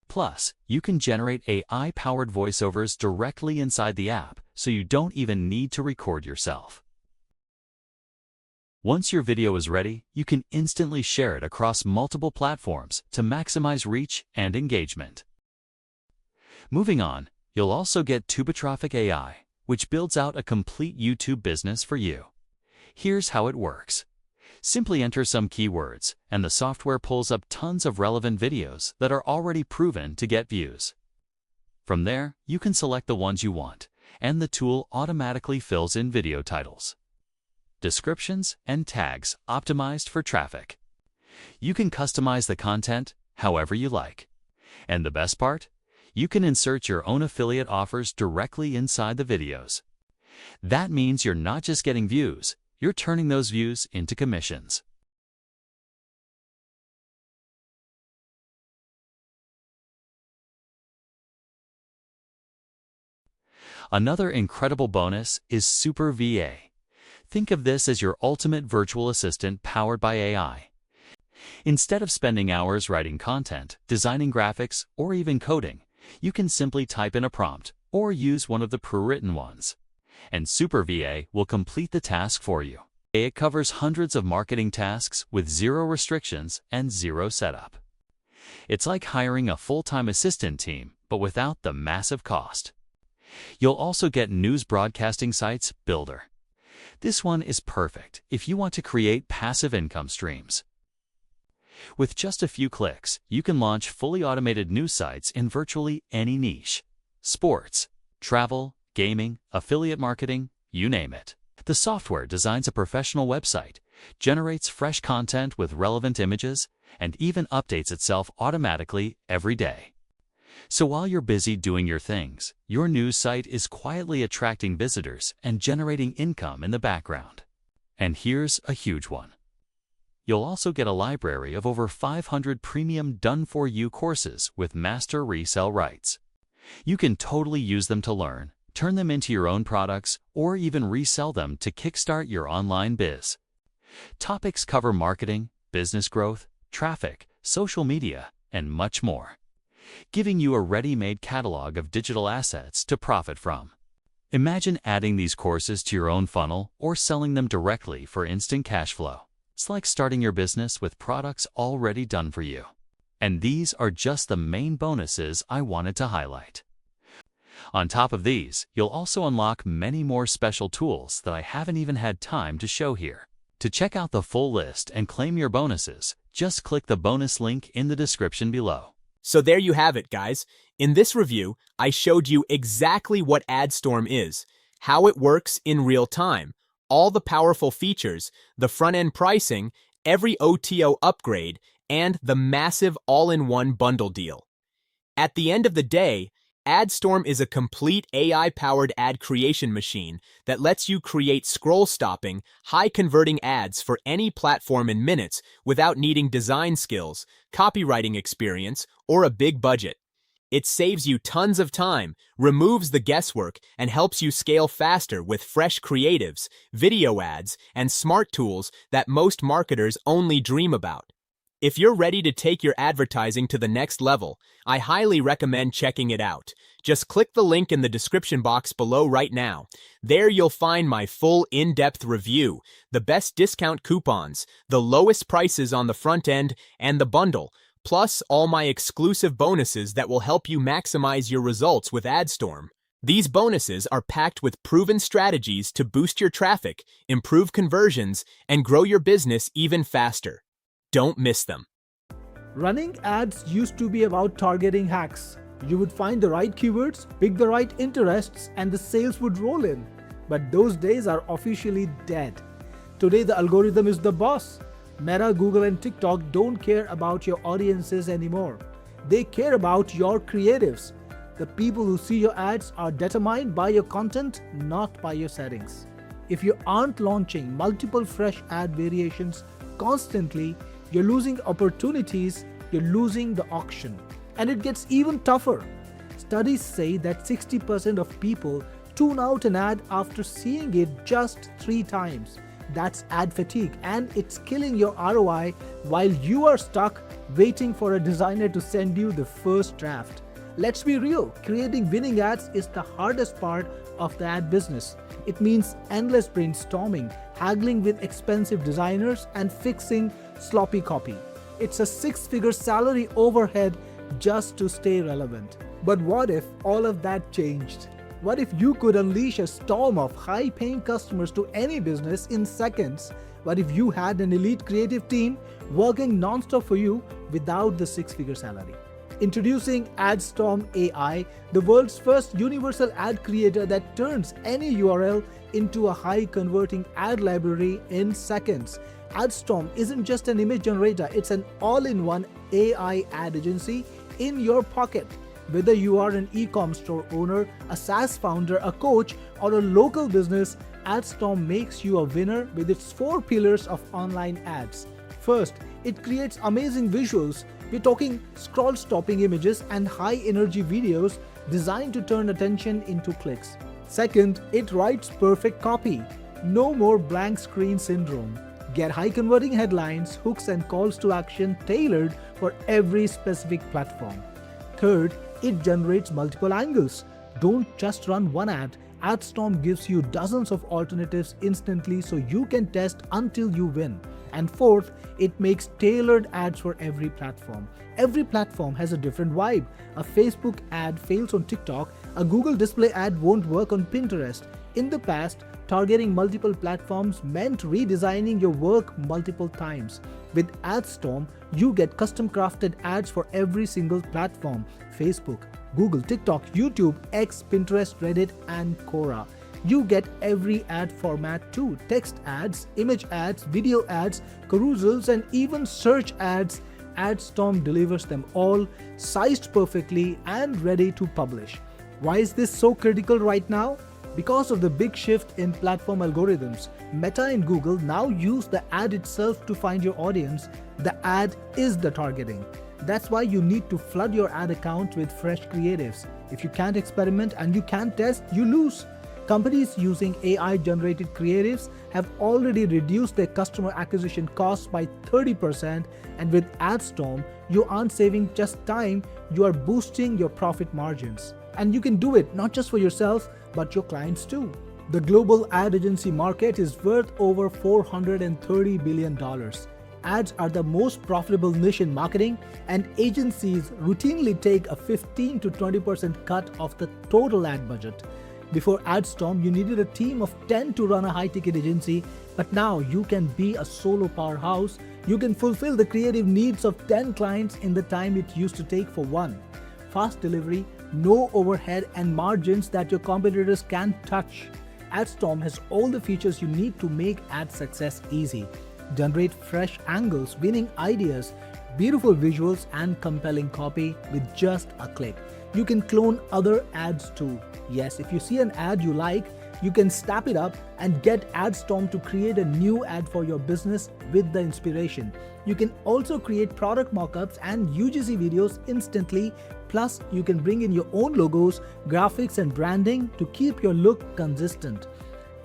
Plus, you can generate AI-powered voiceovers directly inside the app, so you don't even need to record yourself. Once your video is ready, you can instantly share it across multiple platforms to maximize reach and engagement. Moving on, you'll also get Tubitraffic AI, which builds out a complete YouTube business for you. Here's how it works. Simply enter some keywords, and the software pulls up tons of relevant videos that are already proven to get views. From there, you can select the ones you want, and the tool automatically fills in video titles, descriptions, and tags optimized for traffic. You can customize the content however you like. And the best part? You can insert your own affiliate offers directly inside the videos. That means you're not just getting views, you're turning those views into commissions. Another incredible bonus is Super VA. Think of this as your ultimate virtual assistant powered by AI. Instead of spending hours writing content, designing graphics, or even coding, you can simply type in a prompt or use one of the pre-written ones, and Super VA will complete the task for you. It covers hundreds of marketing tasks with zero restrictions and zero setup. It's like hiring a full-time assistant team, but without the massive cost. You'll also get News Broadcasting Sites Builder. This one is perfect if you want to create passive income streams. With just a few clicks, you can launch fully automated news sites in virtually any niche: sports, travel, gaming, affiliate marketing, you name it. The software designs a professional website, generates fresh content with relevant images, and even updates itself automatically every day. So while you're busy doing your things, your news site is quietly attracting visitors and generating income in the background. And here's a huge one. You'll also get a library of over 500 premium done-for-you courses with master resale rights. You can totally use them to learn, turn them into your own products, or even resell them to kickstart your online biz. Topics cover marketing, business growth, traffic, social media, and much more, giving you a ready-made catalog of digital assets to profit from. Imagine adding these courses to your own funnel or selling them directly for instant cash flow. It's like starting your business with products already done for you. And these are just the main bonuses I wanted to highlight. On top of these, you'll also unlock many more special tools that I haven't even had time to show here. To check out the full list and claim your bonuses, just click the bonus link in the description below. So there you have it, guys. In this review, I showed you exactly what Adstorm is, how it works in real time, all the powerful features, the front-end pricing, every OTO upgrade, and the massive all-in-one bundle deal. At the end of the day, Adstorm is a complete AI-powered ad creation machine that lets you create scroll-stopping, high-converting ads for any platform in minutes without needing design skills, copywriting experience, or a big budget. It saves you tons of time, removes the guesswork, and helps you scale faster with fresh creatives, video ads, and smart tools that most marketers only dream about. If you're ready to take your advertising to the next level, I highly recommend checking it out. Just click the link in the description box below right now. There you'll find my full in-depth review, the best discount coupons, the lowest prices on the front end, and the bundle, plus all my exclusive bonuses that will help you maximize your results with Adstorm. These bonuses are packed with proven strategies to boost your traffic, improve conversions, and grow your business even faster. Don't miss them. Running ads used to be about targeting hacks. You would find the right keywords, pick the right interests, and the sales would roll in. But those days are officially dead. Today the algorithm is the boss. Meta, Google, and TikTok don't care about your audiences anymore. They care about your creatives. The people who see your ads are determined by your content, not by your settings. If you aren't launching multiple fresh ad variations constantly, you're losing opportunities, you're losing the auction. And it gets even tougher. Studies say that 60% of people tune out an ad after seeing it just 3 times. That's ad fatigue, and it's killing your ROI while you are stuck waiting for a designer to send you the first draft. Let's be real, creating winning ads is the hardest part of the ad business. It means endless brainstorming, haggling with expensive designers, and fixing sloppy copy. It's a 6-figure salary overhead just to stay relevant. But what if all of that changed? What if you could unleash a storm of high-paying customers to any business in seconds? What if you had an elite creative team working non-stop for you without the 6-figure salary? Introducing Adstorm AI, the world's first universal ad creator that turns any URL into a high-converting ad library in seconds. Adstorm isn't just an image generator, it's an all-in-one AI ad agency in your pocket. Whether you are an e-com store owner, a SaaS founder, a coach, or a local business, Adstorm makes you a winner with its 4 pillars of online ads. First, it creates amazing visuals. We're talking scroll-stopping images and high-energy videos designed to turn attention into clicks. Second, it writes perfect copy. No more blank screen syndrome. Get high-converting headlines, hooks, and calls to action tailored for every specific platform. Third, it generates multiple angles. Don't just run one ad. Adstorm gives you dozens of alternatives instantly so you can test until you win. And fourth, it makes tailored ads for every platform. Every platform has a different vibe. A Facebook ad fails on TikTok, a Google display ad won't work on Pinterest. In the past, targeting multiple platforms meant redesigning your work multiple times. With Adstorm, you get custom-crafted ads for every single platform: Facebook, Google, TikTok, YouTube, X, Pinterest, Reddit, and Quora. You get every ad format too: text ads, image ads, video ads, carousels, and even search ads. Adstorm delivers them all, sized perfectly and ready to publish. Why is this so critical right now? Because of the big shift in platform algorithms. Meta and Google now use the ad itself to find your audience. The ad is the targeting. That's why you need to flood your ad account with fresh creatives. If you can't experiment and you can't test, you lose. Companies using AI-generated creatives have already reduced their customer acquisition costs by 30%, and with Adstorm, you aren't saving just time, you are boosting your profit margins. And you can do it not just for yourself, but your clients too. The global ad agency market is worth over $430 billion. Ads are the most profitable niche in marketing, and agencies routinely take a 15 to 20% cut of the total ad budget. Before Adstorm, you needed a team of 10 to run a high-ticket agency, but now you can be a solo powerhouse. You can fulfill the creative needs of 10 clients in the time it used to take for one. fast delivery, no overhead, and margins that your competitors can't touch. Adstorm has all the features you need to make ad success easy. Generate fresh angles, winning ideas, beautiful visuals, and compelling copy with just a click. You can clone other ads too. Yes, if you see an ad you like, you can snap it up and get Adstorm to create a new ad for your business with the inspiration. You can also create product mockups and UGC videos instantly. Plus, you can bring in your own logos, graphics, and branding to keep your look consistent.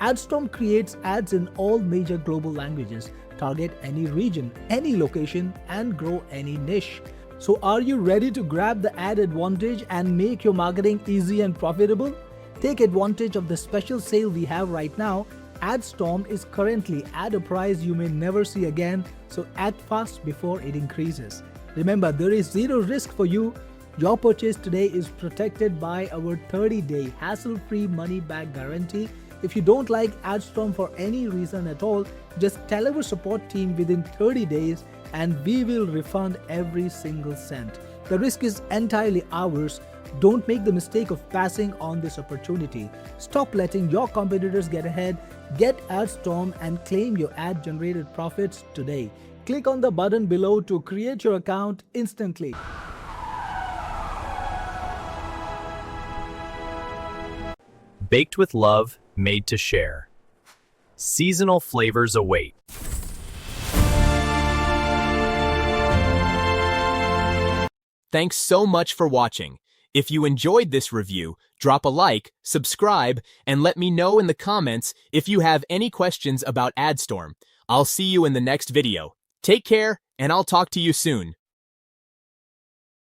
Adstorm creates ads in all major global languages, target any region, any location, and grow any niche. So are you ready to grab the ad advantage and make your marketing easy and profitable? Take advantage of the special sale we have right now. Adstorm is currently at a price you may never see again, so act fast before it increases. Remember, there is zero risk for you. Your purchase today is protected by our 30-day hassle-free money-back guarantee. If you don't like Adstorm for any reason at all, just tell our support team within 30 days and we will refund every single cent. The risk is entirely ours. Don't make the mistake of passing on this opportunity. Stop letting your competitors get ahead. Get Adstorm and claim your ad-generated profits today. Click on the button below to create your account instantly. Baked with love, made to share. Seasonal flavors await. Thanks so much for watching. If you enjoyed this review, drop a like, subscribe, and let me know in the comments if you have any questions about Adstorm. I'll see you in the next video. Take care, and I'll talk to you soon.